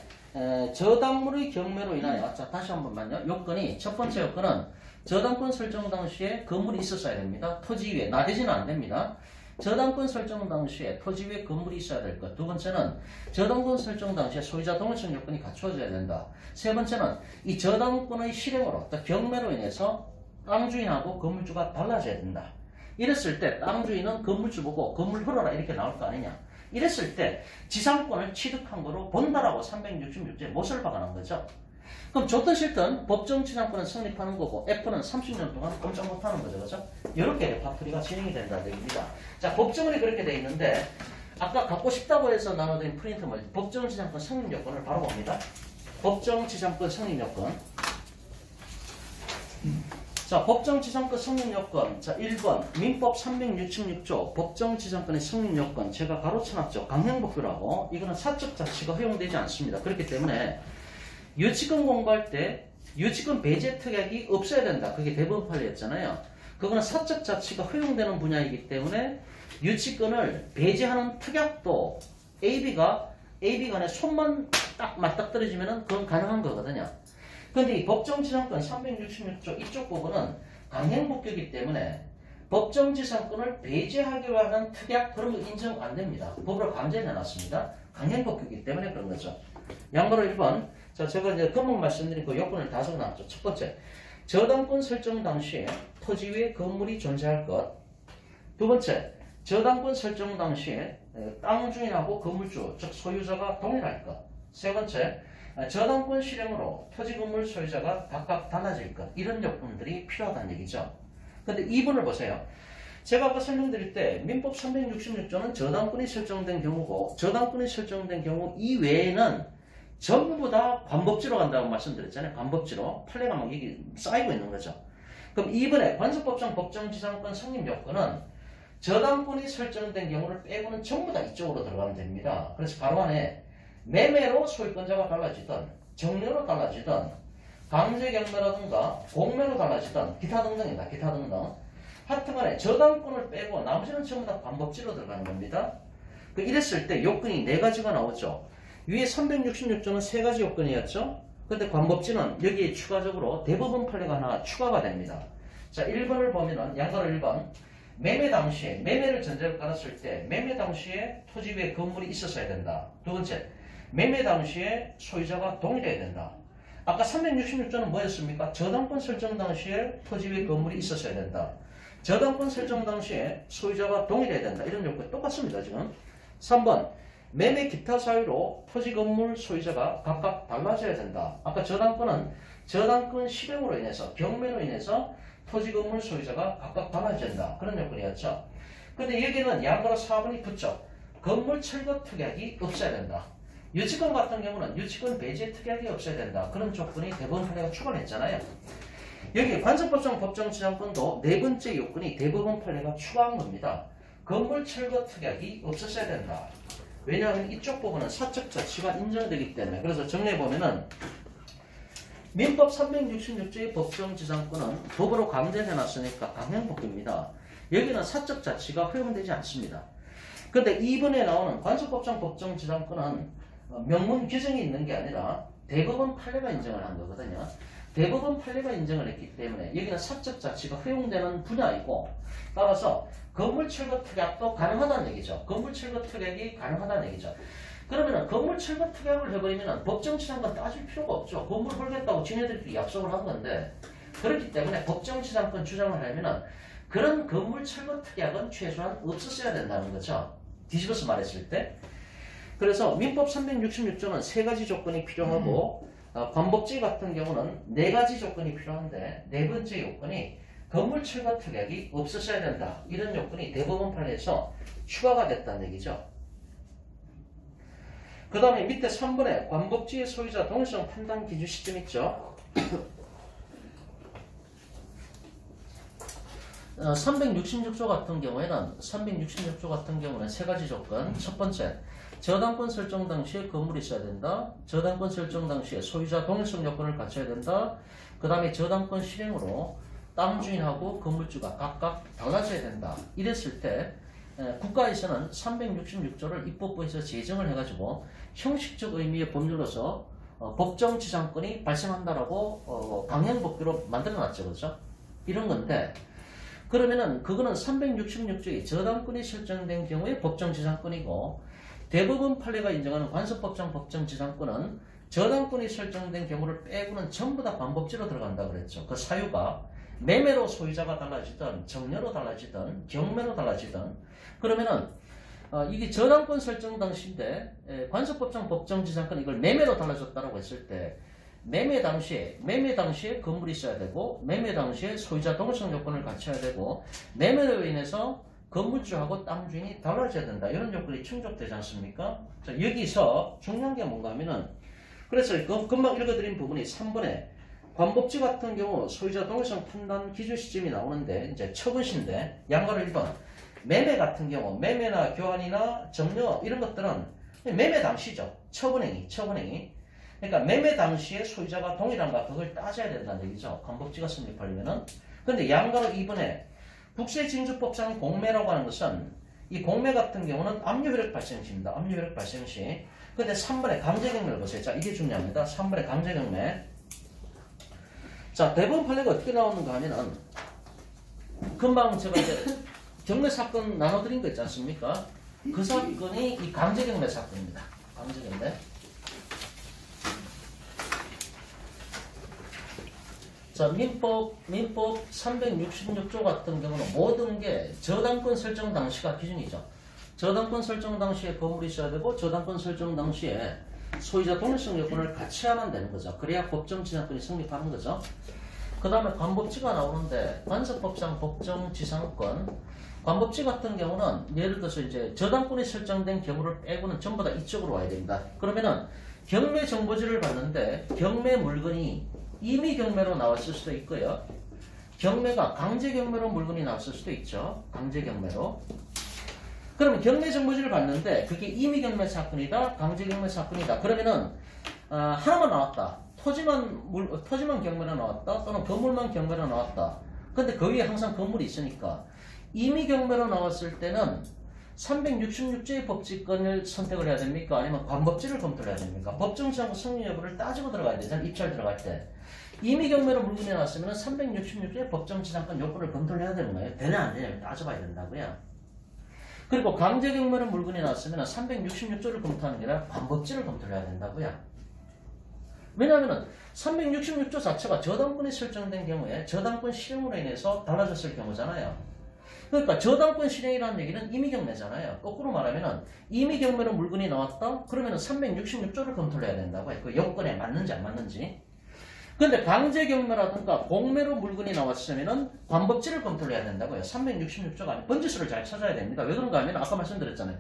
저당물의 경매로 인하여 자 다시 한 번만요. 요건이 첫 번째 요건은 저당권 설정 당시에 건물이 있었어야 됩니다. 토지 위에 나대지는 안 됩니다. 저당권 설정 당시에 토지 위에 건물이 있어야 될 것. 두 번째는 저당권 설정 당시에 소유자 동일성 요건이 갖추어져야 된다. 세 번째는 이 저당권의 실행으로 또 경매로 인해서 땅 주인하고 건물주가 달라져야 된다. 이랬을 때 땅 주인은 건물주 보고 건물 흘러라 이렇게 나올 거 아니냐. 이랬을 때 지상권을 취득한 거로 본다라고 366조에 못을 박아놓은 거죠. 그럼 좋든 싫든 법정 지상권은 성립하는 거고 F는 30년 동안 꼼짝 못하는 거죠. 그죠? 이렇게 레파토리가 진행이 된다는 얘기입니다. 자, 법정원이 그렇게 돼 있는데 아까 갖고 싶다고 해서 나눠드린 프린트물 법정 지상권 성립 요건을 바로 봅니다. 법정 지상권 성립 요건. 자, 법정 지상권 성립 요건. 자, 1번 민법 366조 법정 지상권의 성립 요건 제가 가로쳐놨죠. 강행법규라고. 이거는 사적 자치가 허용되지 않습니다. 그렇기 때문에 유치권 공부할 때 유치권 배제 특약이 없어야 된다. 그게 대법원 판례였잖아요. 그거는 사적 자치가 허용되는 분야이기 때문에 유치권을 배제하는 특약도 AB 간에 손만 딱 맞닥뜨려지면 그건 가능한 거거든요. 그런데 이 법정지상권 366조 이쪽 부분은 강행법규이기 때문에 법정지상권을 배제하기로 하는 특약 그런 거 인정 안 됩니다. 법으로 강제해놨습니다. 강행법규이기 때문에 그런 거죠. 양보로 1번. 자, 제가 이제 금방 말씀드린 그 요건을 다 적어놨죠. 첫 번째, 저당권 설정 당시에 토지 위에 건물이 존재할 것. 두 번째, 저당권 설정 당시에 땅 주인하고 건물주, 즉 소유자가 동일할 것. 세 번째, 저당권 실행으로 토지 건물 소유자가 각각 달라질 것. 이런 요건들이 필요하다는 얘기죠. 근데 2번을 보세요. 제가 아까 설명드릴 때 민법 366조는 저당권이 설정된 경우고 저당권이 설정된 경우 이외에는 전부 다 관법지로 간다고 말씀드렸잖아요. 관법지로. 판례가 막 이게 쌓이고 있는 거죠. 그럼 이번에 관습법정 법정지상권 성립 요건은 저당권이 설정된 경우를 빼고는 전부 다 이쪽으로 들어가면 됩니다. 그래서 바로 안에 매매로 소유권자가 달라지든 정려로 달라지든 강제경매라든가 공매로 달라지든 기타 등등이다. 기타 등등. 하여튼간에 저당권을 빼고 나머지는 전부 다 관법지로 들어가는 겁니다. 이랬을 때 요건이 4가지가 나오죠. 위에 366조는 3가지 요건이었죠. 근데 관법지는 여기에 추가적으로 대법원 판례가 하나 추가가 됩니다. 자, 1번을 보면은 양가로 1번 매매 당시에 매매를 전제로 깔았을 때 매매 당시에 토지 위에 건물이 있었어야 된다. 두 번째, 매매 당시에 소유자가 동일해야 된다. 아까 366조는 뭐였습니까? 저당권 설정 당시에 토지 위에 건물이 있었어야 된다. 저당권 설정 당시에 소유자가 동일해야 된다. 이런 요건이 똑같습니다. 지금 3번 매매 기타 사유로 토지 건물 소유자가 각각 달라져야 된다. 아까 저당권은 저당권 실행으로 인해서 경매로 인해서 토지 건물 소유자가 각각 달라져야 된다. 그런 요건이었죠. 근데 여기는 양가로 4번이 붙죠. 건물 철거 특약이 없어야 된다. 유치권 같은 경우는 유치권 배제 특약이 없어야 된다. 그런 조건이 대법원 판례가 추가했잖아요. 여기 관습법정 법정지상권도 4번째 요건이 대법원 판례가 추가한 겁니다. 건물 철거 특약이 없었어야 된다. 왜냐하면 이쪽 부분은 사적 자치가 인정되기 때문에. 그래서 정리해보면은 민법 366조의 법정지상권은 법으로 강제해놨으니까 강행법규입니다. 여기는 사적 자치가 허용되지 않습니다. 그런데 2번에 나오는 관습법정 법정지상권은 명문 규정이 있는 게 아니라 대법원 판례가 인정을 한 거거든요. 대법원 판례가 인정을 했기 때문에 여기는 사적 자치가 허용되는 분야이고, 따라서 건물 철거 특약도 가능하다는 얘기죠. 건물 철거 특약이 가능하다는 얘기죠. 그러면은 건물 철거 특약을 해버리면 법정지상권 따질 필요가 없죠. 건물을 헐겠다고 지네들끼리 약속을 한 건데, 그렇기 때문에 법정지상권 주장을 하려면은 그런 건물 철거 특약은 최소한 없었어야 된다는 거죠. 뒤집어서 말했을 때. 그래서 민법 366조는 3가지 조건이 필요하고 관법지 같은 경우는 4가지 조건이 필요한데 4번째 요건이 건물 철거 특약이 없었어야 된다. 이런 요건이 대법원 판례에서 추가가 됐다는 얘기죠. 그 다음에 밑에 3번에 관법지의 소유자 동일성 판단 기준 시점 있죠. 366조 같은 경우에는 3가지 조건. 첫 번째, 저당권 설정 당시에 건물이 있어야 된다. 저당권 설정 당시에 소유자 동일성 요건을 갖춰야 된다. 그 다음에 저당권 실행으로 땅 주인하고 건물주가 각각 달라져야 된다. 이랬을 때 국가에서는 366조를 입법부에서 제정을 해가지고 형식적 의미의 법률로서 법정지상권이 발생한다라고 강행법규로 만들어놨죠. 그렇죠? 이런 건데, 그러면은 그거는 366조의 저당권이 설정된 경우에 법정지상권이고, 대법원 판례가 인정하는 관습법정 법정지상권은 저당권이 설정된 경우를 빼고는 전부 다 관법지로 들어간다 그랬죠. 그 사유가 매매로 소유자가 달라지든 정려로 달라지든 경매로 달라지든, 그러면은 이게 저당권 설정 당시인데 관습법정 법정지상권 이걸 매매로 달라졌다라고 했을 때 매매 당시에 건물이 있어야 되고, 매매 당시에 소유자 동일성 요건을 갖춰야 되고, 매매로 인해서 건물주하고 땅 주인이 달라져야 된다. 이런 요건이 충족되지 않습니까? 자, 여기서 중요한 게 뭔가 하면은, 그래서 금방 읽어드린 부분이 3번에 관법지 같은 경우 소유자 동일성 판단 기준 시점이 나오는데, 이제 처분시인데, 양가로 1번. 매매 같은 경우, 매매나 교환이나 정려, 이런 것들은 매매 당시죠. 처분행위. 그러니까 매매 당시에 소유자가 동일한가 그걸 따져야 된다는 얘기죠. 관법지가 성립하려면은. 근데 양가로 2번에 국세징수법상 공매라고 하는 것은, 이 공매 같은 경우는 압류효력 발생시입니다. 압류효력 발생시. 근데 3번에 강제경매를 보세요. 자, 이게 중요합니다. 3번에 강제경매. 자, 대법원 판례가 어떻게 나오는가 하면은, 금방 제가 이제 경매 사건 나눠드린 거 있지 않습니까? 그 사건이 이 강제경매 사건입니다. 강제경매. 자, 민법 366조 같은 경우는 모든 게 저당권 설정 당시가 기준이죠. 저당권 설정 당시에 건물이 있어야 되고, 저당권 설정 당시에 소유자 동일성 요건을 같이 하면 되는 거죠. 그래야 법정지상권이 성립하는 거죠. 그 다음에 관법지가 나오는데, 관습법상 법정지상권. 관법지 같은 경우는 예를 들어서 이제 저당권이 설정된 경우를 빼고는 전부 다 이쪽으로 와야 됩니다. 그러면은 경매 정보지를 봤는데 경매 물건이 임의 경매로 나왔을 수도 있고요. 경매가 강제 경매로 물건이 나왔을 수도 있죠. 강제 경매로. 그러면 경매 정보지를 봤는데 그게 임의 경매 사건이다, 강제 경매 사건이다. 그러면은 하나만 나왔다. 토지만 경매로 나왔다. 또는 건물만 경매로 나왔다. 근데 그 위에 항상 건물이 있으니까 임의경매로 나왔을 때는 366조의 법칙권을 선택을 해야 됩니까? 아니면 관법지를 검토를 해야 됩니까? 법정지하고 승리 여부를 따지고 들어가야 되잖아요. 입찰 들어갈 때. 임의경매로 물건이 나왔으면 366조의 법정지상권 요건을 검토를 해야 되는 거예요. 되냐 안 되냐 따져봐야 된다고요. 그리고 강제경매로 물건이 나왔으면 366조를 검토하는 게 아니라 관법지를 검토를 해야 된다고요. 왜냐하면 366조 자체가 저당권이 설정된 경우에 저당권 실행으로 인해서 달라졌을 경우잖아요. 그러니까 저당권 실행이라는 얘기는 임의경매잖아요. 거꾸로 말하면 임의경매로 물건이 나왔다? 그러면 366조를 검토를 해야 된다고요. 그 요건에 맞는지 안 맞는지. 근데 강제경매라든가 공매로 물건이 나왔으면 관법지를 검토를 해야 된다고요. 366조가 아니고 번지수를 잘 찾아야 됩니다. 왜 그런가 하면 아까 말씀드렸잖아요.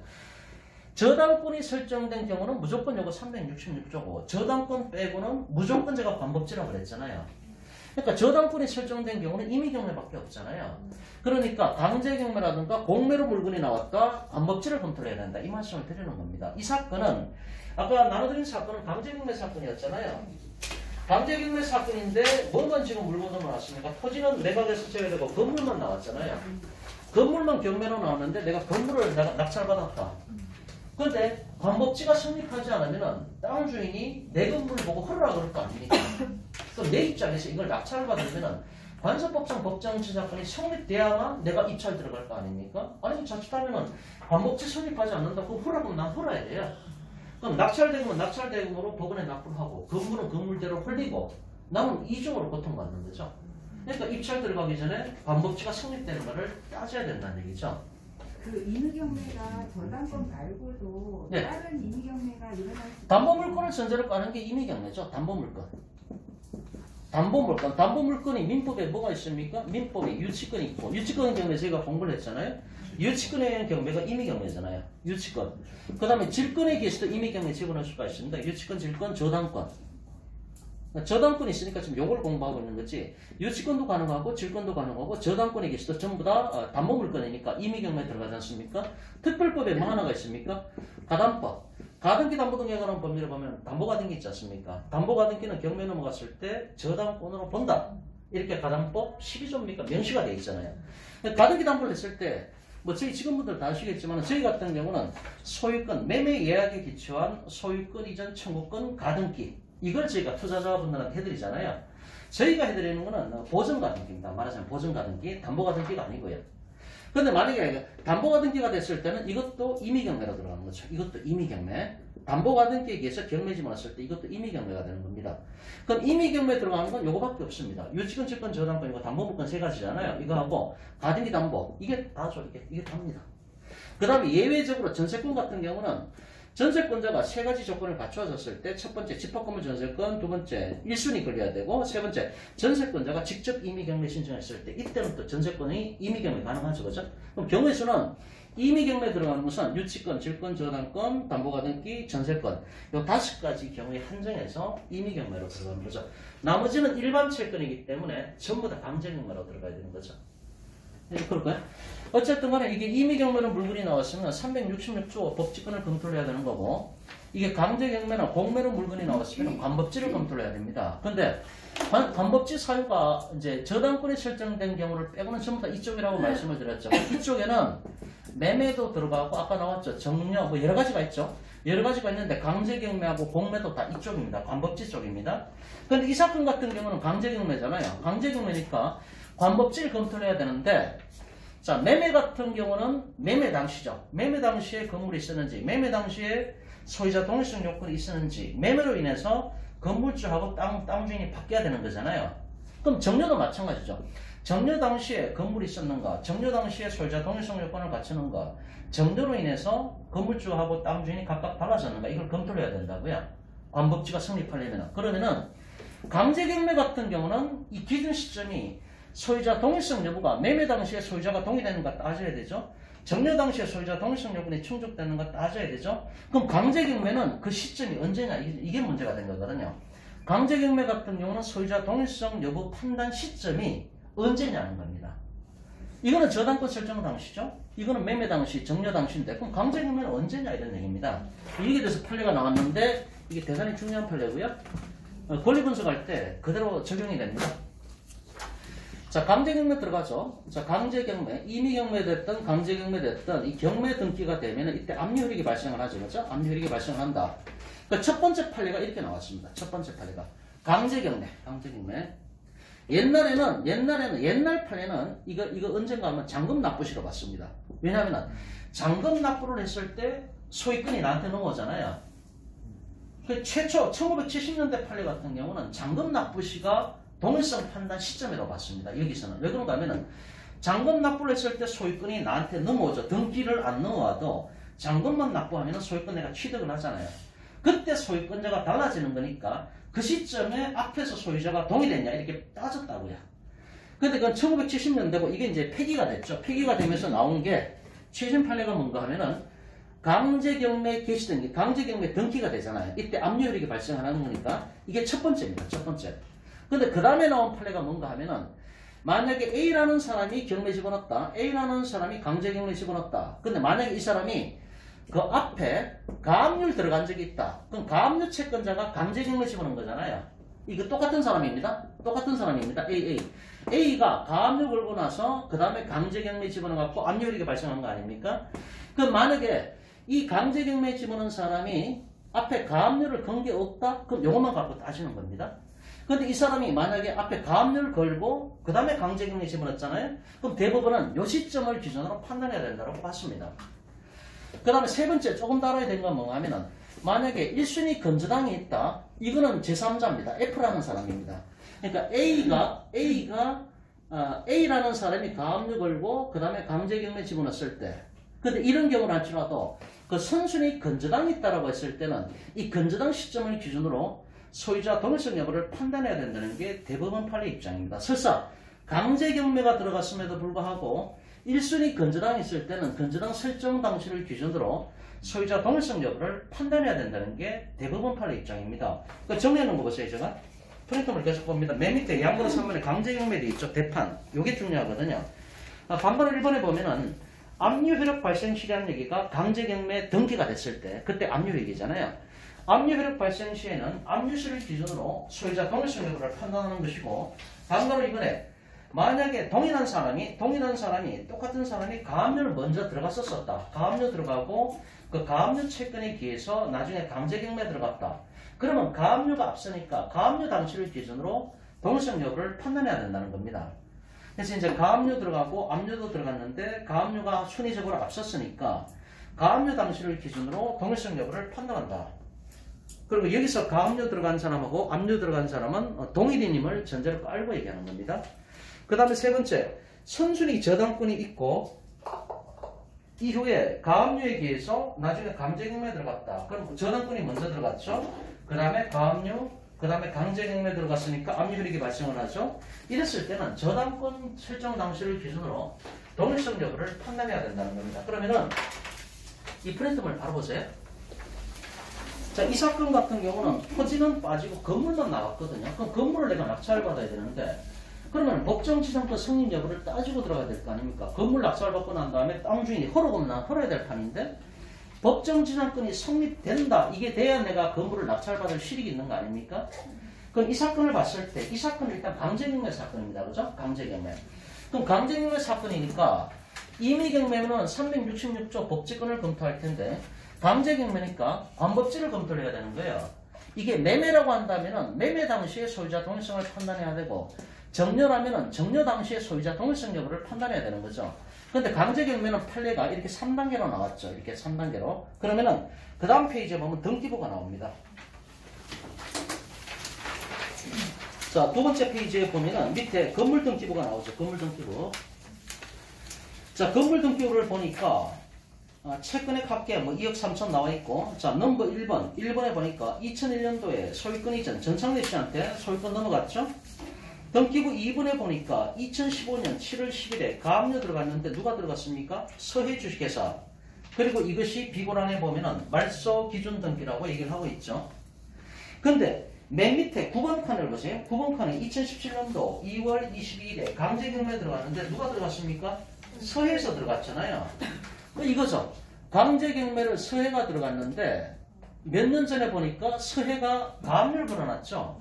저당권이 설정된 경우는 무조건 요거 366조고 저당권 빼고는 무조건 제가 관법지라고 그랬잖아요. 그러니까 저당권이 설정된 경우는 임의경매밖에 없잖아요. 그러니까 강제경매라든가 공매로 물건이 나왔다 관법지를 검토를 해야 된다. 이 말씀을 드리는 겁니다. 이 사건은 아까 나눠드린 사건은 강제경매 사건이었잖아요. 강제경매 사건인데 뭐만 지금 물건으로 나왔습니까? 토지는 매각에서 제외되고 건물만 나왔잖아요. 건물만 경매로 나왔는데 내가 건물을 낙찰받았다. 그런데 관법지가 성립하지 않으면 땅 주인이 내 건물을 보고 허락을 할 거 아닙니까? 그럼 내 입장에서 이걸 낙찰을 받으면 관서법상 법정지상권이 성립돼야만 내가 입찰 들어갈 거 아닙니까? 아니 자칫하면 관법지 성립하지 않는다고 허락하면 난 헐어야 돼요. 그럼 낙찰대금은 낙찰대금으로 법원에 납부를 하고 건물은 건물대로 홀리고 남은 이중으로 고통받는 거죠. 그러니까 입찰 들어가기 전에 관법지가 성립되는 것을 따져야 된다는 얘기죠. 그 임의경매가 저당권 말고도 네. 다른 임의경매가 일어날 수 담보물건을 전제로 까는 게 임의경매죠. 담보물건. 담보물건. 담보물건이 민법에 뭐가 있습니까? 민법에 유치권이 있고 유치권 경매 저희가 공부를 했잖아요. 유치권에 의한 경매가 임의경매잖아요. 유치권. 그 다음에 질권에 계시도 임의경매 집어넣을 수가 있습니다. 유치권, 질권, 저당권. 저당권이 있으니까 지금 요걸 공부하고 있는 거지. 유치권도 가능하고 질권도 가능하고 저당권에 계시도 전부 다 담보물건이니까 임의경매에 들어가지 않습니까? 특별법에 뭐 하나가 있습니까? 가담법. 가등기 담보 등에 관한 법률을 보면 담보가등기 있지 않습니까? 담보가등기는 경매 넘어갔을 때 저당권으로 본다. 이렇게 가담법 12조입니까? 명시가 되어 있잖아요. 가등기 담보를 했을 때 뭐 저희 직원분들 다 아시겠지만 저희 같은 경우는 소유권, 매매 예약에 기초한 소유권 이전 청구권 가등기 이걸 저희가 투자자분들한테 해드리잖아요. 저희가 해드리는 거는 보증가등기입니다. 말하자면 보증가등기, 담보가등기가 아니고요. 그런데 만약에 담보가등기가 됐을 때는 이것도 임의경매로 들어가는 거죠. 이것도 임의경매. 담보가등기에 의해서 경매 집어넣었을 때 이것도 임의경매가 되는 겁니다. 그럼 임의경매에 들어가는 건 요거밖에 없습니다. 유치권, 질권, 저당권이고 담보물권 세 가지잖아요. 이거하고 가등기 담보 이게 다죠. 이게 답니다. 그 다음에 예외적으로 전세권 같은 경우는 전세권자가 세 가지 조건을 갖추어졌을 때 첫 번째 집합건물 전세권, 두 번째 1순위 걸려야 되고 세 번째 전세권자가 직접 임의경매 신청했을 때 이때는 또 전세권이 임의경매 가능하죠. 그죠? 그럼 경우의 수는 임의경매에 들어가는 것은 유치권, 질권, 저당권, 담보가등기, 전세권 요 5가지 경우에 한정해서 임의경매로 들어가는 거죠. 나머지는 일반 채권이기 때문에 전부 다 강제경매로 들어가야 되는 거죠. 그럴까요? 어쨌든 간에 이게 임의경매로 물건이 나왔으면 366조 법칙권을 검토를 해야 되는 거고 이게 강제경매나 공매로 물건이 나왔으면 관법지를 검토를 해야 됩니다. 근데 관법지 사유가 이제 저당권이 설정된 경우를 빼고는 전부 다 이쪽이라고 말씀을 드렸죠. 이쪽에는 매매도 들어가고 아까 나왔죠. 정려 뭐 여러 가지가 있죠. 여러 가지가 있는데 강제경매하고 공매도 다 이쪽입니다. 관법지 쪽입니다. 근데 이 사건 같은 경우는 강제경매잖아요. 강제경매니까 관법지를 검토를 해야 되는데 자 매매 같은 경우는 매매 당시죠. 매매 당시에 건물이 있었는지 매매 당시에 소유자 동의성 요건이 있었는지 매매로 인해서 건물주하고 땅 주인이 바뀌어야 되는 거잖아요. 그럼 정려도 마찬가지죠. 정려 당시에 건물이 있었는가 정려 당시에 소유자 동의성 요건을 갖추는가 정려로 인해서 건물주하고 땅 주인이 각각 달라졌는가 이걸 검토를 해야 된다고요. 관법지가 성립하려면 그러면은 강제경매 같은 경우는 이 기준 시점이 소유자 동의성 여부가 매매 당시에 소유자가 동의되는가 따져야 되죠. 정려 당시에 소유자 동의성 요건이 충족되는가 따져야 되죠. 그럼 강제경매는 그 시점이 언제냐 이게 문제가 된 거거든요. 강제경매 같은 경우는 소유자 동의성 여부 판단 시점이 언제냐는 겁니다. 이거는 저당권 설정 당시죠. 이거는 매매 당시, 정려 당시인데 그럼 강제경매는 언제냐 이런 얘기입니다. 이게 돼서 판례가 나왔는데 이게 대단히 중요한 판례고요. 권리 분석할 때 그대로 적용이 됩니다. 자, 강제경매 들어가죠. 자, 강제경매, 임의경매 됐든 강제경매 됐든 이 경매 등기가 되면 이때 압류효력이 발생을 하죠. 그렇죠? 압류효력이 발생을 한다. 그 첫 번째 판례가 이렇게 나왔습니다. 첫 번째 판례가. 강제경매. 옛날에는 옛날 판례는 이거 언젠가 하면 잔금 납부시로 봤습니다. 왜냐하면 잔금 납부를 했을 때 소유권이 나한테 넘어오잖아요. 그 최초 1970년대 판례 같은 경우는 잔금 납부시가 동일성 판단 시점이라고 봤습니다. 여기서는 왜 그런가 하면은 잔금 납부를 했을 때 소유권이 나한테 넘어오죠. 등기를 안 넘어와도 잔금만 납부하면 소유권 내가 취득을 하잖아요. 그때 소유권자가 달라지는 거니까 그 시점에 앞에서 소유자가 동의됐냐 이렇게 따졌다고요. 근데 그건 1970년대고 이게 이제 폐기가 됐죠. 폐기가 되면서 나온 게 최신 판례가 뭔가 하면은 강제경매 개시등기, 강제경매 등기가 되잖아요. 이때 압류효력이 발생하는 거니까 이게 첫 번째입니다. 첫 번째. 근데 그 다음에 나온 판례가 뭔가 하면은 만약에 A라는 사람이 경매 집어넣었다. A라는 사람이 강제경매 집어넣었다. 근데 만약에 이 사람이 그 앞에 가압류 들어간 적이 있다. 그럼 가압류 채권자가 강제경매 집어넣은 거잖아요. 이거 똑같은 사람입니다. 똑같은 사람입니다. A가 가압류 걸고 나서 그 다음에 강제경매 집어넣어갖고 압류효력이 발생한 거 아닙니까? 그럼 만약에 이 강제경매 집어넣은 사람이 앞에 가압류를 건 게 없다? 그럼 요것만 갖고 따지는 겁니다. 근데 이 사람이 만약에 앞에 가압류를 걸고 그 다음에 강제경매 집어넣었잖아요. 그럼 대법원은 요 시점을 기준으로 판단해야 된다고 봤습니다. 그 다음에 세 번째 조금 다뤄야 되는 건 뭔가 하면은 만약에 1순위 건저당이 있다. 이거는 제3자입니다. F라는 사람입니다. 그러니까 A라는 사람이 가압류 걸고 그 다음에 강제경매 집어넣었을 때 근데 이런 경우를 할지라도 그 선순위 건저당이 있다라고 했을 때는 이 건저당 시점을 기준으로 소유자 동일성 여부를 판단해야 된다는 게 대법원 판례 입장입니다. 설사 강제경매가 들어갔음에도 불구하고 1순위 건저당이 있을 때는 건저당 설정 당시를 기준으로 소유자 동일성 여부를 판단해야 된다는 게 대법원 판례 입장입니다. 그 정리해놓은 거 보세요. 제가 프린트물 계속 봅니다. 맨 밑에 양보로 3번에 강제경매 돼 있죠. 대판. 요게 중요하거든요. 반번호 1번에 보면은 압류효력 발생 시라는 얘기가 강제경매 등기가 됐을 때 그때 압류효력이잖아요. 압류효력 발생 시에는 압류시를 기준으로 소유자 동일성 여부를 판단하는 것이고 반대로 이번에 만약에 동일한 사람이 똑같은 사람이 가압류를 먼저 들어갔었다. 가압류 들어가고 그 가압류 채권에 기해서 나중에 강제경매 들어갔다. 그러면 가압류가 앞서니까 가압류 당시를 기준으로 동일성 여부를 판단해야 된다는 겁니다. 그래서 이제 가압류 들어가고 압류도 들어갔는데 가압류가 순위적으로 앞섰으니까 가압류 당시를 기준으로 동일성 여부를 판단한다. 그리고 여기서 가압류 들어간 사람하고 압류 들어간 사람은 동일인임을 전제로 깔고 얘기하는 겁니다. 그 다음에 세 번째, 선순위 저당권이 있고 이후에 가압류에 기해서 나중에 강제경매에 들어갔다. 그럼 저당권이 먼저 들어갔죠. 그 다음에 가압류, 그 다음에 강제경매에 들어갔으니까 압류효력이 발생을 하죠. 이랬을 때는 저당권 설정 당시를 기준으로 동일성 여부를 판단해야 된다는 겁니다. 그러면은 이 프린트물 바로 보세요. 자, 이 사건 같은 경우는 토지는 빠지고 건물만 나갔거든요. 그럼 건물을 내가 낙찰받아야 되는데 그러면 법정지상권 승인 여부를 따지고 들어가야 될 거 아닙니까? 건물 낙찰받고 난 다음에 땅 주인이 허락하면 난 헐어야 될 판인데 법정지상권이 성립된다. 이게 돼야 내가 건물을 낙찰받을 실익이 있는 거 아닙니까? 그럼 이 사건을 봤을 때 이 사건은 일단 강제경매 사건입니다. 그죠? 강제경매. 그럼 강제경매 사건이니까 임의경매는 366조 법제권을 검토할 텐데 강제경매니까 관법지를 검토를 해야 되는 거예요. 이게 매매라고 한다면은 매매 당시에 소유자 동일성을 판단해야 되고 정려라면은 정려 당시에 소유자 동일성 여부를 판단해야 되는 거죠. 그런데 강제경매는 판례가 이렇게 3단계로 나왔죠. 이렇게 3단계로. 그러면은 그 다음 페이지에 보면 등기부가 나옵니다. 자, 두 번째 페이지에 보면은 밑에 건물 등기부가 나오죠. 건물 등기부. 자, 건물 등기부를 보니까 채권액 합계 뭐 2억 3천 나와 있고, 자, 넘버 1번. 1번에 보니까 2001년도에 소유권 이전 전창래 씨한테 소유권 넘어갔죠? 등기부 2번에 보니까 2015년 7월 10일에 가압류 들어갔는데 누가 들어갔습니까? 서해 주식회사. 그리고 이것이 비고란에 보면은 말소 기준 등기라고 얘기를 하고 있죠. 근데 맨 밑에 9번 칸을 보세요. 9번 칸에 2017년도 2월 22일에 강제경매 들어갔는데 누가 들어갔습니까? 서해에서 들어갔잖아요. 이거죠. 강제경매를 서해가 들어갔는데 몇 년 전에 보니까 서해가 가압류를 걸어놨죠.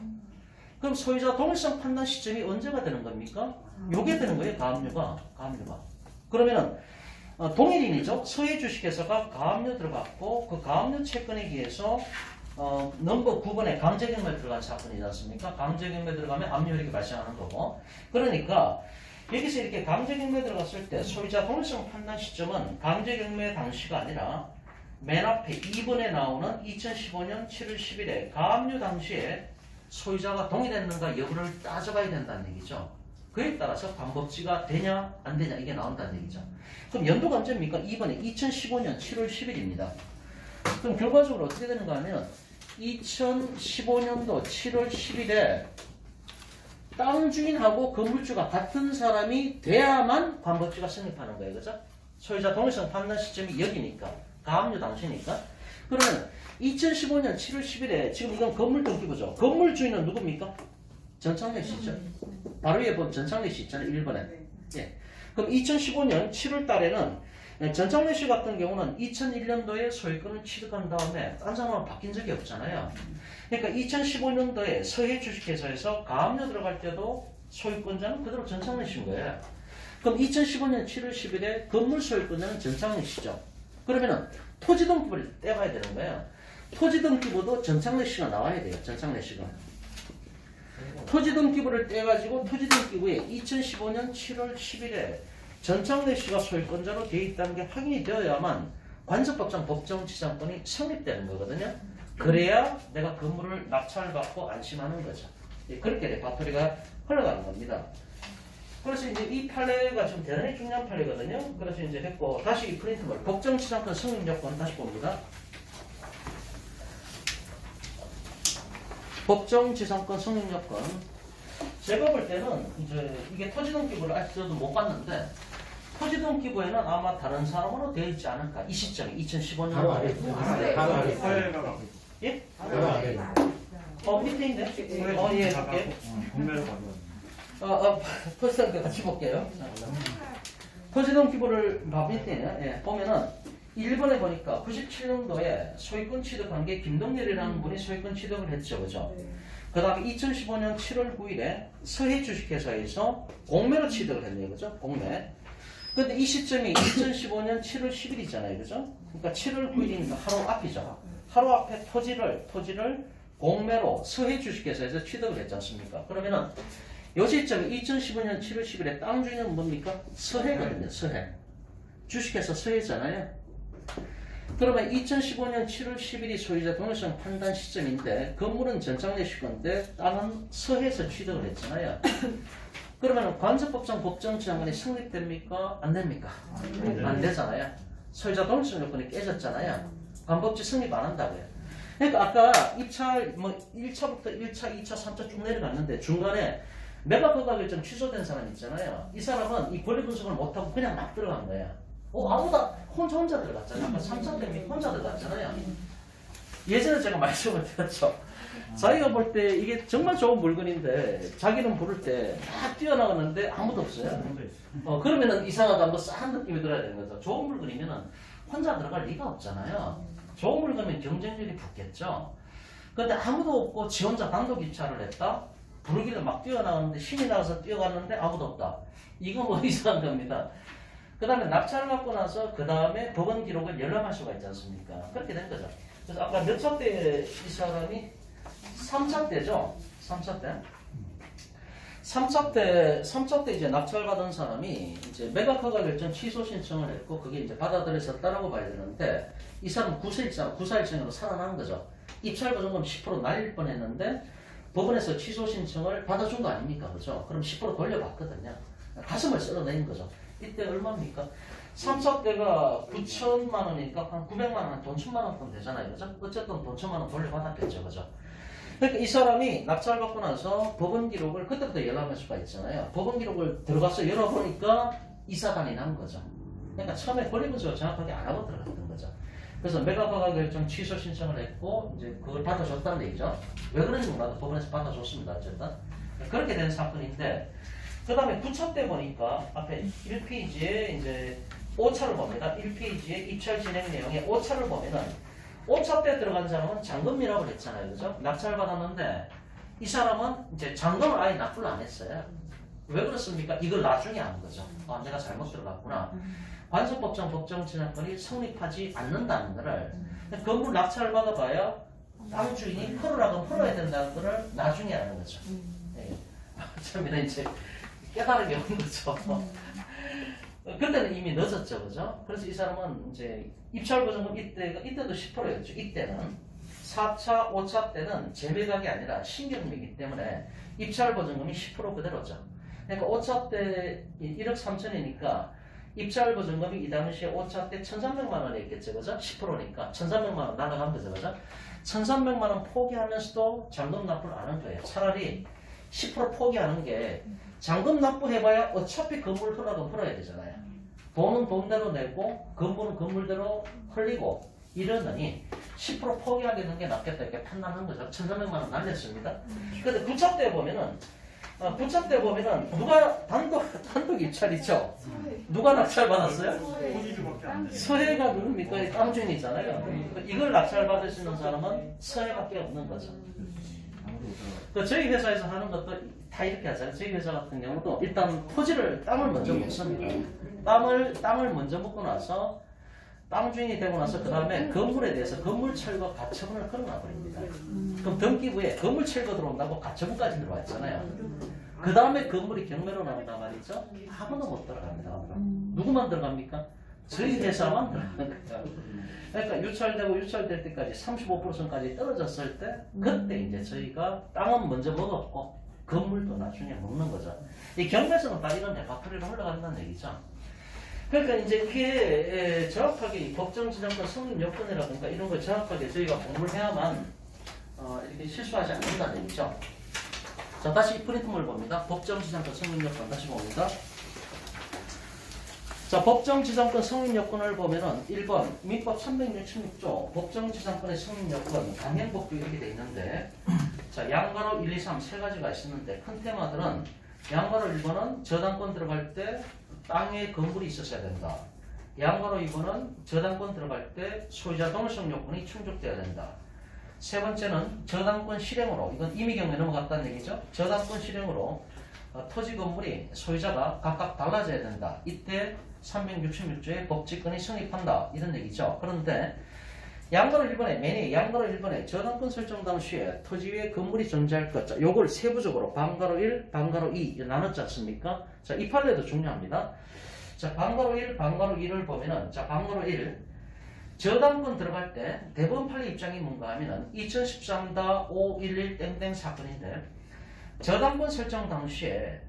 그럼 소유자 동일성 판단 시점이 언제가 되는 겁니까? 요게 되는 거예요. 가압류가. 그러면은 동일인이죠. 서해 주식회사가 가압류 들어갔고 그 가압류 채권에 의해서 넘버 9번에 강제경매 들어간 사건이지 않습니까? 강제경매 들어가면 압류혈액이 발생하는 거고. 그러니까 여기서 이렇게 강제경매 들어갔을 때 소유자 동일성 판단 시점은 강제경매 당시가 아니라 맨 앞에 2번에 나오는 2015년 7월 10일에 가압류 당시에 소유자가 동일했는가 여부를 따져봐야 된다는 얘기죠. 그에 따라서 반법지가 되냐 안 되냐 이게 나온다는 얘기죠. 그럼 연도가 언제입니까? 2번에 2015년 7월 10일입니다. 그럼 결과적으로 어떻게 되는가 하면 2015년도 7월 10일에 땅 주인하고 건물주가 같은 사람이 돼야만 반법지가 성립하는 거예요. 그죠? 소유자 동일성 판단 시점이 여기니까 가압류 당시니까. 그러면 2015년 7월 10일에 지금 이건 건물 등기부죠. 건물 주인은 누굽니까? 전창래 씨죠. 바로 위에 보면 전창래 씨 있잖아요. 1번에. 예. 그럼 2015년 7월 달에는 전창래 씨 같은 경우는 2001년도에 소유권을 취득한 다음에 딴 사람은 바뀐 적이 없잖아요. 그러니까 2015년도에 서해 주식회사에서 가압류 들어갈 때도 소유권자는 그대로 전창래 씨인 거예요. 그럼 2015년 7월 10일에 건물 소유권자는 전창래 씨죠. 그러면은 토지 등기부를 떼봐야 되는 거예요. 토지 등기부도 전창래 씨가 나와야 돼요. 전창래 씨가. 토지 등기부를 떼가지고 토지 등기부에 2015년 7월 10일에 전창래 씨가 소유권자로 되어 있다는 게 확인이 되어야만 관습법상 법정지상권이 성립되는 거거든요. 그래야 내가 건물을 낙찰을 받고 안심하는 거죠. 그렇게 레파토리가 흘러가는 겁니다. 그래서 이제 이 판례가 좀 대단히 중요한 판례거든요. 그래서 이제 했고 다시 이 프린트물 법정지상권 성립 요건 다시 봅니다. 법정지상권 성립 요건. 제가 볼 때는 이제 이게 토지등기부를 아직 저도 못 봤는데 토지등기부에는 아마 다른 사람으로 되어 있지 않을까. 이 시점에 2015년. 바로 아래. 예? 바로 아래. 밑에 있네. 예, 볼게. 공매를 받아. 토지등기부 같이 볼게요. 토지등기부를 밑에 있네요. 예, 보면은 1번에 보니까 97년도에 소유권 취득한 게 김동렬이라는 분이 소유권 취득을 했죠. 그죠? 그 다음에 2015년 7월 9일에 서해 주식회사에서 공매로 취득을 했네요. 그죠? 공매. 근데 이 시점이 2015년 7월 10일이잖아요. 그죠? 그러니까 7월 9일이니까 하루 앞이죠. 하루 앞에 토지를 공매로 서해 주식회사에서 취득을 했지 않습니까? 그러면은 요 시점이 2015년 7월 10일에 땅 주인은 뭡니까? 서해거든요. 서해. 주식회사 서해잖아요. 그러면 2015년 7월 10일이 소유자 동일성 판단 시점인데 건물은 전창래 씨 건데 땅은 서해에서 취득을 했잖아요. 그러면 관습법상 법정지상권이 성립됩니까? 안 됩니까? 안 되잖아요. 소유자 동일성 요건이 깨졌잖아요. 관법지 성립 안 한다고요. 그러니까 아까 입찰 1차부터 1차, 2차, 3차 쭉 내려갔는데 중간에 매각 허가 결정 취소된 사람 있잖아요. 이 사람은 이 권리 분석을 못하고 그냥 막 들어간 거예요. 아무도 혼자 들어갔잖아요. 아까 3차 때문에 혼자 들어갔잖아요. 예전에 제가 말씀을 드렸죠. 자기가 볼 때 이게 정말 좋은 물건인데 자기는 부를 때 막 뛰어나갔는데 아무도 없어요. 그러면은 이상하다 한번 싸한 느낌이 들어야 되는 거죠. 좋은 물건이면은 혼자 들어갈 리가 없잖아요. 좋은 물건이면 경쟁력이 붙겠죠. 근데 아무도 없고 지 혼자 단독 입찰을 했다. 부르기를 막 뛰어나갔는데 신이 나가서 뛰어갔는데 아무도 없다. 이건 뭐 이상한 겁니다. 그 다음에 낙찰을 받고 나서 그 다음에 법원 기록을 열람할 수가 있지 않습니까? 그렇게 된 거죠. 그래서 아까 몇 차 때 이 사람이 3차 때죠? 3차 때. 3차 때 이제 낙찰받은 사람이 이제 매각허가 결정 취소 신청을 했고 그게 이제 받아들여졌다라고 봐야 되는데 이 사람은 구사일정으로 살아난 거죠. 입찰 보증금 10% 날릴 뻔 했는데 법원에서 취소 신청을 받아준 거 아닙니까? 그죠? 그럼 10% 돌려받거든요. 가슴을 썰어낸 거죠. 이때 얼마입니까? 3차 때가 9천만 원이니까 한 900만 원, 돈 1천만 원 정도 되잖아요. 그죠? 어쨌든 돈 1천만 원 돌려받았겠죠. 그죠? 그러니까 이 사람이 낙찰 받고 나서 법원 기록을 그때부터 열람할 수가 있잖아요. 법원 기록을 들어가서 열어보니까 이사단이 난 거죠. 그러니까 처음에 권리 분석을 정확하게 안 하고 들어갔던 거죠. 그래서 매각허가 결정 취소 신청을 했고 이제 그걸 받아줬다는 얘기죠. 왜 그런지 몰라도 법원에서 받아줬습니다. 어쨌든 그렇게 된 사건인데 그 다음에 9차 때 보니까 앞에 1페이지에 이제 5차를 봅니다. 1페이지에 입찰 진행 내용에 5차를 보면은 5차 때 들어간 사람은 잔금 미납을 했잖아요. 그죠? 낙찰 받았는데 이 사람은 이제 잔금을 아예 납부를 안 했어요. 왜 그렇습니까? 이걸 나중에 한 거죠. 아, 내가 잘못 들어갔구나. 관세법정 법정지상권이 성립하지 않는다는 거를 건물 낙찰을 받아봐야 땅 주인이 풀으라고 풀어야 된다는 거를 나중에 하는 거죠. 예. 처음에는 이제 깨달은 게 없는 거죠. 그때는 이미 늦었죠, 그죠? 그래서 이 사람은 이제 입찰보증금 이때도 10%였죠. 이때는 4차, 5차 때는 재매각이 아니라 신경매이기 때문에 입찰보증금이 10% 그대로죠. 그러니까 5차 때 1억 3천이니까 입찰보증금이 이 당시에 5차 때 1,300만 원이었겠죠, 그죠? 10%니까 1,300만 원 날아간 거죠, 그죠? 1,300만 원 포기하면서도 잔금 납부를 안 한 거예요. 차라리 10% 포기하는 게 잔금 납부해봐야 어차피 건물 흘러가면 풀어야 되잖아요. 돈은 돈대로 내고 건물은 건물대로 흘리고 이러느니 10% 포기하게 되는 게 낫겠다 이렇게 판단한 거죠. 1,300만 원 날렸습니다. 근데 구차 때 보면은 누가 단독 입찰이죠. 누가 낙찰 받았어요? 서해가 누굽니까? 땅주인이잖아요. 이걸 낙찰 받을 수 있는 사람은 서해밖에 없는 거죠. 저희 회사에서 하는 것도 다 이렇게 하잖아요. 저희 회사 같은 경우도 일단 땅을 먼저 묻습니다. 땅을 먼저 묻고 나서 땅 주인이 되고 나서 그 다음에 건물에 대해서 건물 철거 가처분을 걸어놔 버립니다. 그럼 등기부에 건물 철거 들어온다고 가처분까지 들어와 있잖아요. 그 다음에 건물이 경매로 나온단 말이죠. 아무도 못 들어갑니다. 누구만 들어갑니까? 저희 회사만 들어가는 거예요. 그러니까 유찰될 때까지 35%까지 떨어졌을 때 그때 이제 저희가 땅은 먼저 먹었고 건물도 나중에 먹는 거죠. 이 경매에서는 다 이런 대파토리로 흘러간다는 얘기죠. 그러니까 이제 이게 정확하게 법정지상권 성립 요건이라든가 이런 걸 정확하게 저희가 공부를 해야만 이렇게 실수하지 않는다는 얘기죠. 자, 다시 이 프린트물 봅니다. 법정지상권 성립 요건 다시 봅니다. 자, 법정지상권 성립요건을 보면은 1번 민법 366조 법정지상권의 성립요건 강행법규 이렇게 돼 있는데 자, 양가로 1, 2, 3 세 가지가 있었는데 큰 테마들은 양가로 1번은 저당권 들어갈 때 땅에 건물이 있었어야 된다. 양가로 2번은 저당권 들어갈 때 소유자 동일성 요건이 충족돼야 된다. 세 번째는 저당권 실행으로 이건 임의경우에 넘어갔다는 얘기죠. 저당권 실행으로 토지 건물이 소유자가 각각 달라져야 된다. 이때 366조의 법칙권이 성립한다. 이런 얘기죠. 그런데 양가로 1번에 매니 양가로 1번에 저당권 설정 당시에 토지 위에 건물이 존재할 것. 자, 요걸 세부적으로 방가로 1, 방가로 2 나눴지 않습니까? 자, 이 판례도 중요합니다. 자, 방가로 1, 방가로 2를 보면은 자, 방가로 1 저당권 들어갈 때 대법원 판례 입장이 뭔가 하면은 2013-511 땡땡 사건인데 저당권 설정 당시에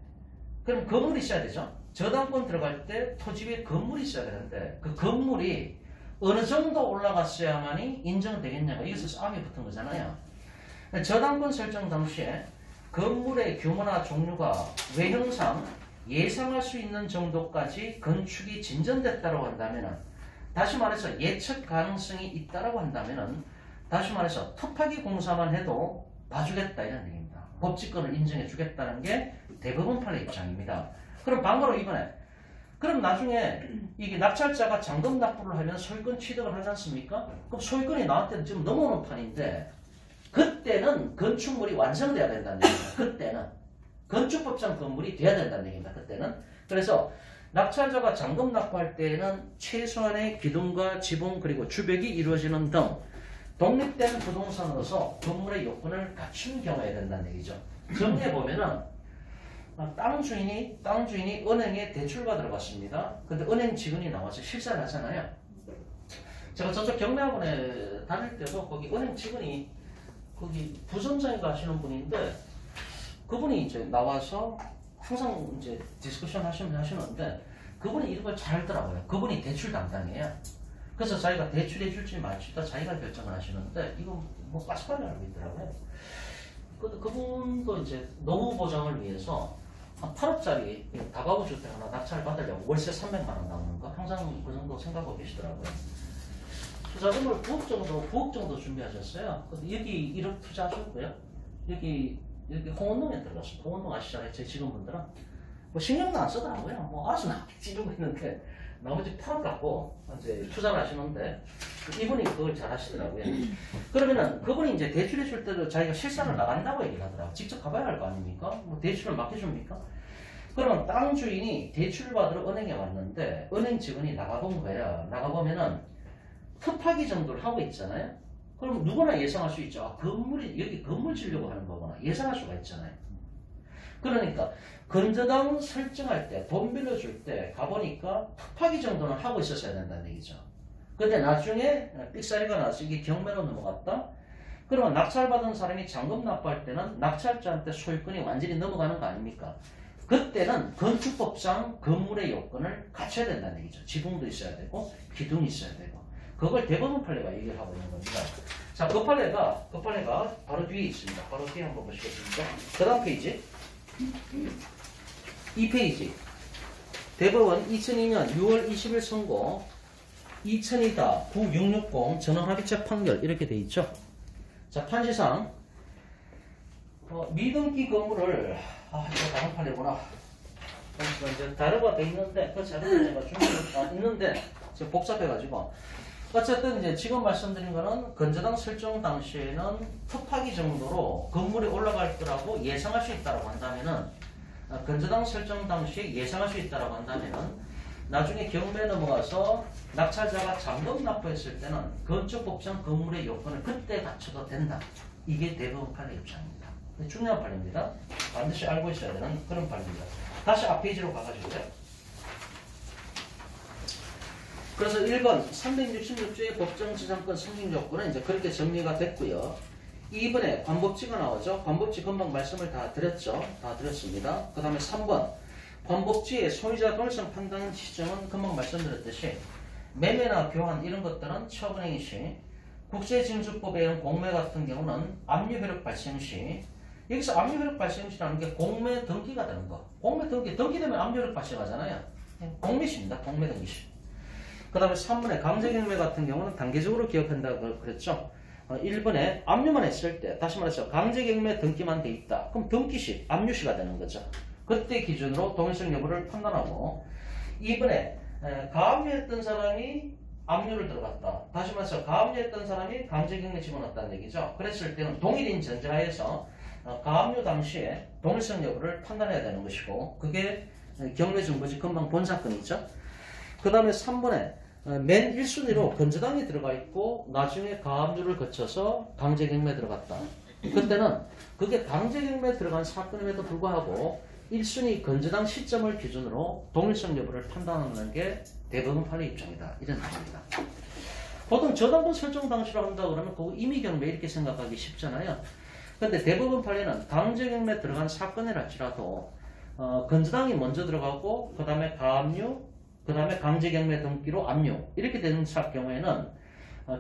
그럼 건물이 있어야 되죠. 저당권 들어갈 때 토지 위에 건물이 있어야 되는데 그 건물이 어느 정도 올라갔어야만이 인정되겠냐고 이것을 싸움이 붙은 거잖아요. 저당권 설정 당시에 건물의 규모나 종류가 외형상 예상할 수 있는 정도까지 건축이 진전됐다고 한다면은 다시 말해서 예측 가능성이 있다라고 한다면은 다시 말해서 투파기 공사만 해도 봐주겠다 이런 얘기입니다. 법칙권을 인정해 주겠다는 게 대법원 판례 입장입니다. 그럼 방가로 이번에 그럼 나중에 이게 낙찰자가 잔금 납부를 하면 소유권 취득을 하지 않습니까? 그럼 소유권이 나한테 지금 넘어오는 판인데 그때는 건축물이 완성돼야 된다는 얘기입니다. 그때는 건축법상 건물이 돼야 된다는 얘기입니다. 그때는 그래서 낙찰자가 잔금 납부할 때에는 최소한의 기둥과 지붕 그리고 주벽이 이루어지는 등 독립된 부동산으로서 건물의 요건을 갖춘 경우에 된다는 얘기죠. 정리해 보면은 땅 주인이 은행에 대출받으러 갔습니다. 근데 은행 직원이 나와서 실사를 하잖아요. 제가 저쪽 경매학원에 다닐 때도 거기 은행 직원이 거기 부점장인가 하시는 분인데 그분이 이제 나와서 항상 이제 디스커션 하시는데 그분이 이런 걸 잘 알더라고요. 그분이 대출 담당이에요. 그래서 자기가 대출해 줄지 말지 다 자기가 결정을 하시는데 이거 뭐 빠삭하게 알고 있더라고요. 그분도 이제 노후 보장을 위해서 한 8억짜리 다가구 주택 하나 낙찰 받으려고 월세 300만 원 나오는 거 항상 그 정도 생각하고 계시더라고요. 투자금을 9억 정도 준비하셨어요. 근데 여기 1억 투자하셨고요. 여기 홍원동에 들어갔어요. 홍원동 아시잖아요. 제 직원분들은 뭐 신경도 안 쓰더라고요. 뭐 알아서 나게 찌르고 있는데 나머지 8억 갖고 이제 투자를 하시는데 이분이 그걸 잘 하시더라고요. 그러면은 그분이 이제 대출해 줄 때도 자기가 실산을 나간다고 얘기를 하더라고요. 직접 가봐야 할 거 아닙니까? 뭐 대출을 맡겨줍니까? 그러면 땅 주인이 대출 받으러 은행에 왔는데 은행 직원이 나가본 거야. 나가보면은 특파기 정도를 하고 있잖아요. 그럼 누구나 예상할 수 있죠. 아, 건물이 여기 건물 지려고 하는 거구나. 예상할 수가 있잖아요. 그러니까 건저당 설정할 때 돈 빌려줄 때 가보니까 특파기 정도는 하고 있었어야 된다는 얘기죠. 근데 나중에 삑사리가 나서 이게 경매로 넘어갔다. 그러면 낙찰받은 사람이 잔금 납부할 때는 낙찰자한테 소유권이 완전히 넘어가는 거 아닙니까? 그때는 건축법상 건물의 요건을 갖춰야 된다는 얘기죠. 지붕도 있어야 되고 기둥이 있어야 되고 그걸 대법원 판례가 얘기를 하고 있는 겁니다. 자, 그 판례가 바로 뒤에 있습니다. 바로 뒤에 한번 보시겠습니까? 그 다음 페이지 2페이지 대법원 2002년 6월 20일 선고 2002-9660 전원합의체 판결 이렇게 돼 있죠. 자, 판시상 미등기 건물을 이거 다른 판례구나. 잠시만 이제 다르가 돼 있는데 그 자료가 제가 준비가 있는데 지금 복잡해가지고 어쨌든 이제 지금 말씀드린 거는 건저당 설정 당시에는 특파기 정도로 건물이 올라갈 거라고 예상할 수 있다고 한다면은 건저당 설정 당시에 예상할 수 있다고 한다면은 나중에 경매에 넘어가서 낙찰자가 잔금 납부했을 때는 건축법상 건물의 요건을 그때 갖춰도 된다. 이게 대법원 판례 입장입니다. 중요한 판례입니다. 반드시 알고 있어야 되는 그런 판례입니다. 다시 앞 페이지로 가가지고요. 그래서 1번 366조의 법정지상권 승진 조건은 이제 그렇게 정리가 됐고요. 2번에 관법지가 나오죠. 관법지 금방 말씀을 다 드렸죠. 다 드렸습니다. 그 다음에 3번 관법지의 소유자 돌성 판단 시점은 금방 말씀드렸듯이 매매나 교환 이런 것들은 처분행위 시 국제징수법에 의한 공매 같은 경우는 압류효력 발생 시 여기서 압류효력 발생 시라는 게 공매 등기가 되는 거. 공매 등기되면 압류효력 발생하잖아요. 공매시입니다. 공매 등기시. 그 다음에 3번에 강제경매 같은 경우는 단계적으로 기억한다고 그랬죠. 1번에 압류만 했을 때 다시 말해서 강제경매 등기만 돼 있다. 그럼 등기시, 압류시가 되는 거죠. 그때 기준으로 동일성 여부를 판단하고 2번에 가압류했던 사람이 압류를 들어갔다. 다시 말해서 가압류했던 사람이 강제경매 집어넣었다는 얘기죠. 그랬을 때는 동일인 전제하에서 가압류 당시에 동일성 여부를 판단해야 되는 것이고 그게 경매증거지 금방 본 사건이죠. 그 다음에 3번에 맨 1순위로 건저당이 들어가 있고 나중에 가압류를 거쳐서 강제경매에 들어갔다. 그때는 그게 강제경매에 들어간 사건임에도 불구하고 1순위 건저당 시점을 기준으로 동일성 여부를 판단하는 게 대법원 판례 입장이다. 이런 말입니다. 보통 저당권 설정 당시로 한다 그러면 그거 임의경매 이렇게 생각하기 쉽잖아요. 근데 대법원 판례는 강제경매에 들어간 사건이랄지라도 건저당이 먼저 들어가고 그 다음에 가압류 그 다음에 강제경매 등기로 압류 이렇게 되는 경우에는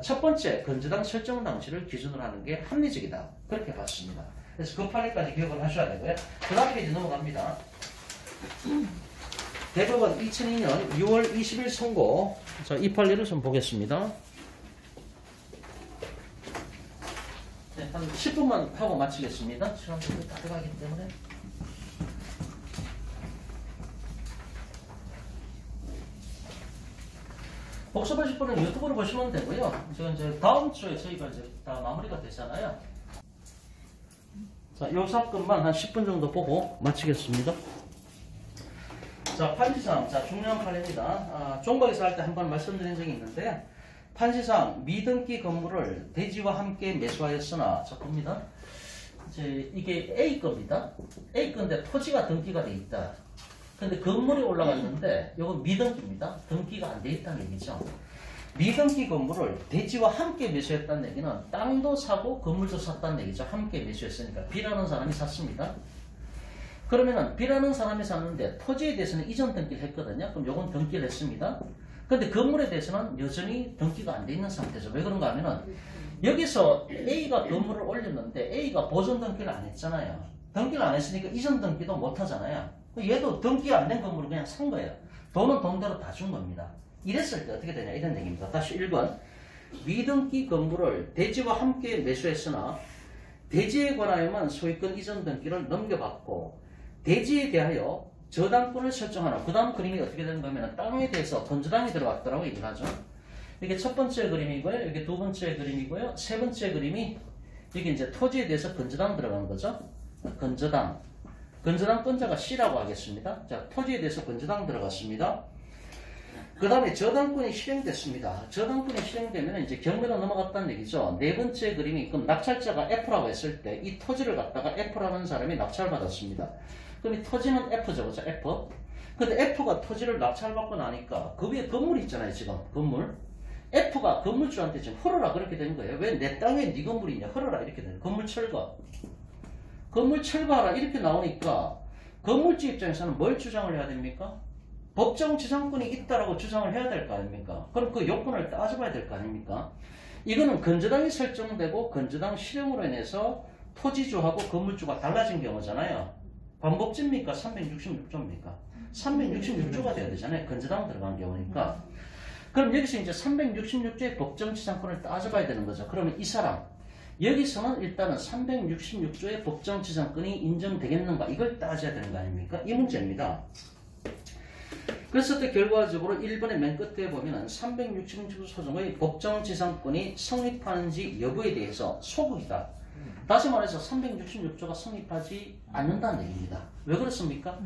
첫 번째 건저당 설정 당시를 기준으로 하는 게 합리적이다. 그렇게 봤습니다. 그래서 그 판례까지 기억을 하셔야 되고요. 그 다음 페이지 넘어갑니다. 대법원 2002년 6월 20일 선고. 자, 이 판례를 좀 보겠습니다. 네, 한 10분만 하고 마치겠습니다. 시간이 다 들어가기 때문에. 복습하실 분은 유튜브로 보시면 되고요. 제가 이제 다음 주에 저희가 이제 다 마무리가 되잖아요. 자, 요 사건만 한 10분 정도 보고 마치겠습니다. 자, 판시상. 자, 중요한 판례입니다. 종박에서 할 때 한 번 말씀드린 적이 있는데, 판시상 미등기 건물을 대지와 함께 매수하였으나, 자, 봅니다. 이제 이게 A 겁니다. A 건데 토지가 등기가 돼 있다. 근데 건물이 올라갔는데 이건 미등기입니다. 등기가 안 돼 있다는 얘기죠. 미등기 건물을 대지와 함께 매수했다는 얘기는 땅도 사고 건물도 샀다는 얘기죠. 함께 매수했으니까 B라는 사람이 샀습니다. 그러면은 B라는 사람이 샀는데 토지에 대해서는 이전 등기를 했거든요. 그럼 요건 등기를 했습니다. 근데 건물에 대해서는 여전히 등기가 안 돼 있는 상태죠. 왜 그런가 하면은 여기서 A가 건물을 올렸는데 A가 보존 등기를 안 했잖아요. 등기를 안 했으니까 이전 등기도 못 하잖아요. 얘도 등기 안 된 건물을 그냥 산 거예요. 돈은 돈대로 다 준 겁니다. 이랬을 때 어떻게 되냐 이런 얘기입니다. 다시 1번 미등기 건물을 대지와 함께 매수했으나 대지에 관하여만 소유권 이전 등기를 넘겨받고 대지에 대하여 저당권을 설정하는 그 다음 그림이 어떻게 되는가 하면 땅에 대해서 건저당이 들어갔더라고 얘기를 하죠. 이게 첫 번째 그림이고요. 이게 두 번째 그림이고요. 세 번째 그림이 이게 이제 토지에 대해서 건저당 들어간 거죠. 건저당. 건저당 건자가 C라고 하겠습니다. 자, 토지에 대해서 건저당 들어갔습니다. 그 다음에 저당권이 실행됐습니다. 저당권이 실행되면 이제 경매로 넘어갔다는 얘기죠. 네 번째 그림이 그럼 낙찰자가 F라고 했을 때 이 토지를 갖다가 F라는 사람이 낙찰받았습니다. 그럼 이 토지는 F죠. 그죠? F. 근데 F가 토지를 낙찰받고 나니까 그 위에 건물이 있잖아요. 지금 건물. F가 건물주한테 지금 헐어라 그렇게 된 거예요. 왜 내 땅에 네 건물이 있냐 헐어라 이렇게 되는 거예요. 건물 철거. 건물 철거하라 이렇게 나오니까 건물주 입장에서는 뭘 주장을 해야 됩니까? 법정 지상권이 있다라고 주장을 해야 될 거 아닙니까? 그럼 그 요건을 따져봐야 될 거 아닙니까? 이거는 건저당이 설정되고 건저당 실행으로 인해서 토지주하고 건물주가 달라진 경우잖아요. 반복집니까? 366조입니까? 366조가 돼야 되잖아요. 건저당 들어간 경우니까. 그럼 여기서 이제 366조의 법정 지상권을 따져봐야 되는 거죠. 그러면 이 사람 여기서는 일단은 366조의 법정 지상권이 인정되겠는가 이걸 따져야 되는 거 아닙니까? 이 문제입니다. 그래서 또 결과적으로 1번의 맨 끝에 보면은 366조 소정의 법정 지상권이 성립하는지 여부에 대해서 소극이다. 다시 말해서 366조가 성립하지 않는다는 얘기입니다. 왜 그렇습니까?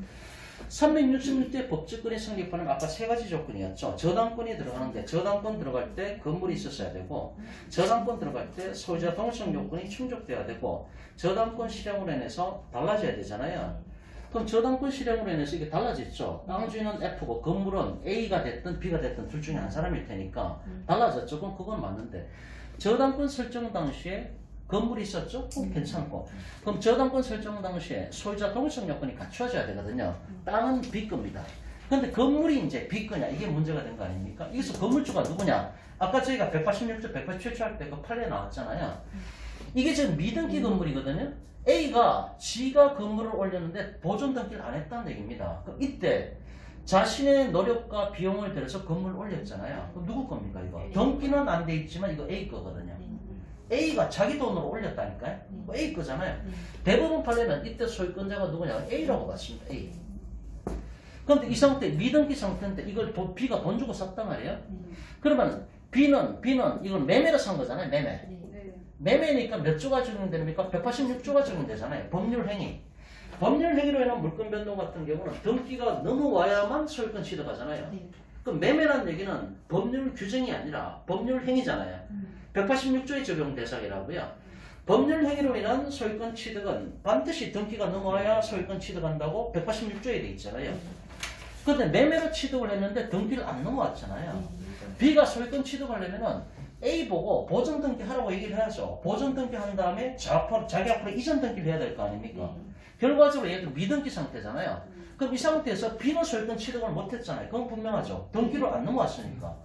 366조의 법적권이 성립하는 아까 세 가지 조건이었죠. 저당권이 들어가는데 저당권 들어갈 때 건물이 있었어야 되고 저당권 들어갈 때 소유자 동의성 요건이 충족돼야 되고 저당권 실행으로 인해서 달라져야 되잖아요. 그럼 저당권 실행으로 인해서 이게 달라졌죠. 땅 주인은 F고 건물은 A가 됐든 B가 됐든 둘 중에 한 사람일 테니까 달라졌죠. 그럼 그건 맞는데 저당권 설정 당시에 건물이 있었죠? 괜찮고. 그럼 저당권 설정 당시에 소유자 동의성 요건이 갖춰져야 되거든요. 땅은 B급입니다. 근데 건물이 이제 B급냐 이게 문제가 된 거 아닙니까? 여기서 건물주가 누구냐? 아까 저희가 186조, 187조 할 때 그 판례 나왔잖아요. 이게 지금 미등기 건물이거든요. A가 지가 건물을 올렸는데 보존 등기를 안 했다는 얘기입니다. 그럼 이때 자신의 노력과 비용을 들여서 건물을 올렸잖아요. 그럼 누구 겁니까 이거? 등기는 안 돼 있지만 이거 A 거거든요. A가 자기 돈으로 올렸다니까요. A 거잖아요. 대부분 판례는 이때 소유권자가 누구냐? A라고 봤습니다. A. 그런데 이 상태 미등기 상태인데 이걸 B가 돈 주고 샀단 말이에요. 그러면 B는 이건 매매로 산 거잖아요. 매매. 매매니까 몇 조가 적용됩니까? 186조가 적용되잖아요. 법률 행위. 법률 행위로 인한 물권 변동 같은 경우는 등기가 넘어와야만 소유권 취득하잖아요. 그럼 매매란 얘기는 법률 규정이 아니라 법률 행위잖아요. 186조의 적용 대상이라고요. 법률 행위로 인한 소유권 취득은 반드시 등기가 넘어와야 소유권 취득한다고 186조에 돼 있잖아요. 그런데 매매로 취득을 했는데 등기를 안 넘어왔잖아요. B가 소유권 취득하려면은 A 보고 보존 등기 하라고 얘기를 해야죠. 보존 등기 한 다음에 자기 앞으로 이전 등기를 해야 될 거 아닙니까? 결과적으로 얘도 미등기 상태잖아요. 그럼 이 상태에서 B는 소유권 취득을 못했잖아요. 그건 분명하죠. 등기로 안 넘어왔으니까.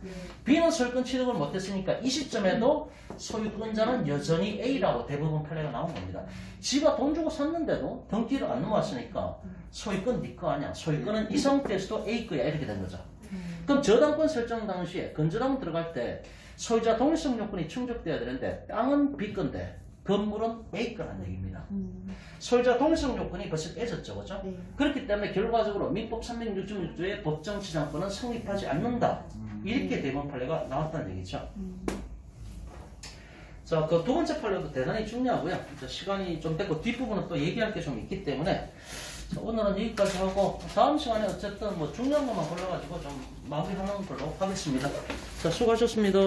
B는 소유권 취득을 못했으니까 이 시점에도 소유권자는 여전히 A라고 대부분 판례가 나온 겁니다. 지가 돈 주고 샀는데도 등기를 안 넘어왔으니까 소유권 네 거 아니야. 소유권은 이 상태에서도 A 거야. 이렇게 된 거죠. 그럼 저당권 설정 당시에 건저당 들어갈 때 소유자 동의성 요건이 충족돼야 되는데 땅은 B 건데 건물은 A 거란 얘기입니다. 소유자 동의성 요건이 벌써 깨졌죠. 그죠? 그렇기 때문에 결과적으로 민법 366조의 법정 지상권은 성립하지 않는다. 이렇게 대법원 판례가 나왔다는 얘기죠. 자, 그 두 번째 판례도 대단히 중요하고요. 시간이 좀 됐고 뒷부분은 또 얘기할 게 좀 있기 때문에 자, 오늘은 여기까지 하고 다음 시간에 어쨌든 뭐 중요한 것만 골라가지고 좀 마무리하는 걸로 하겠습니다. 자, 수고하셨습니다.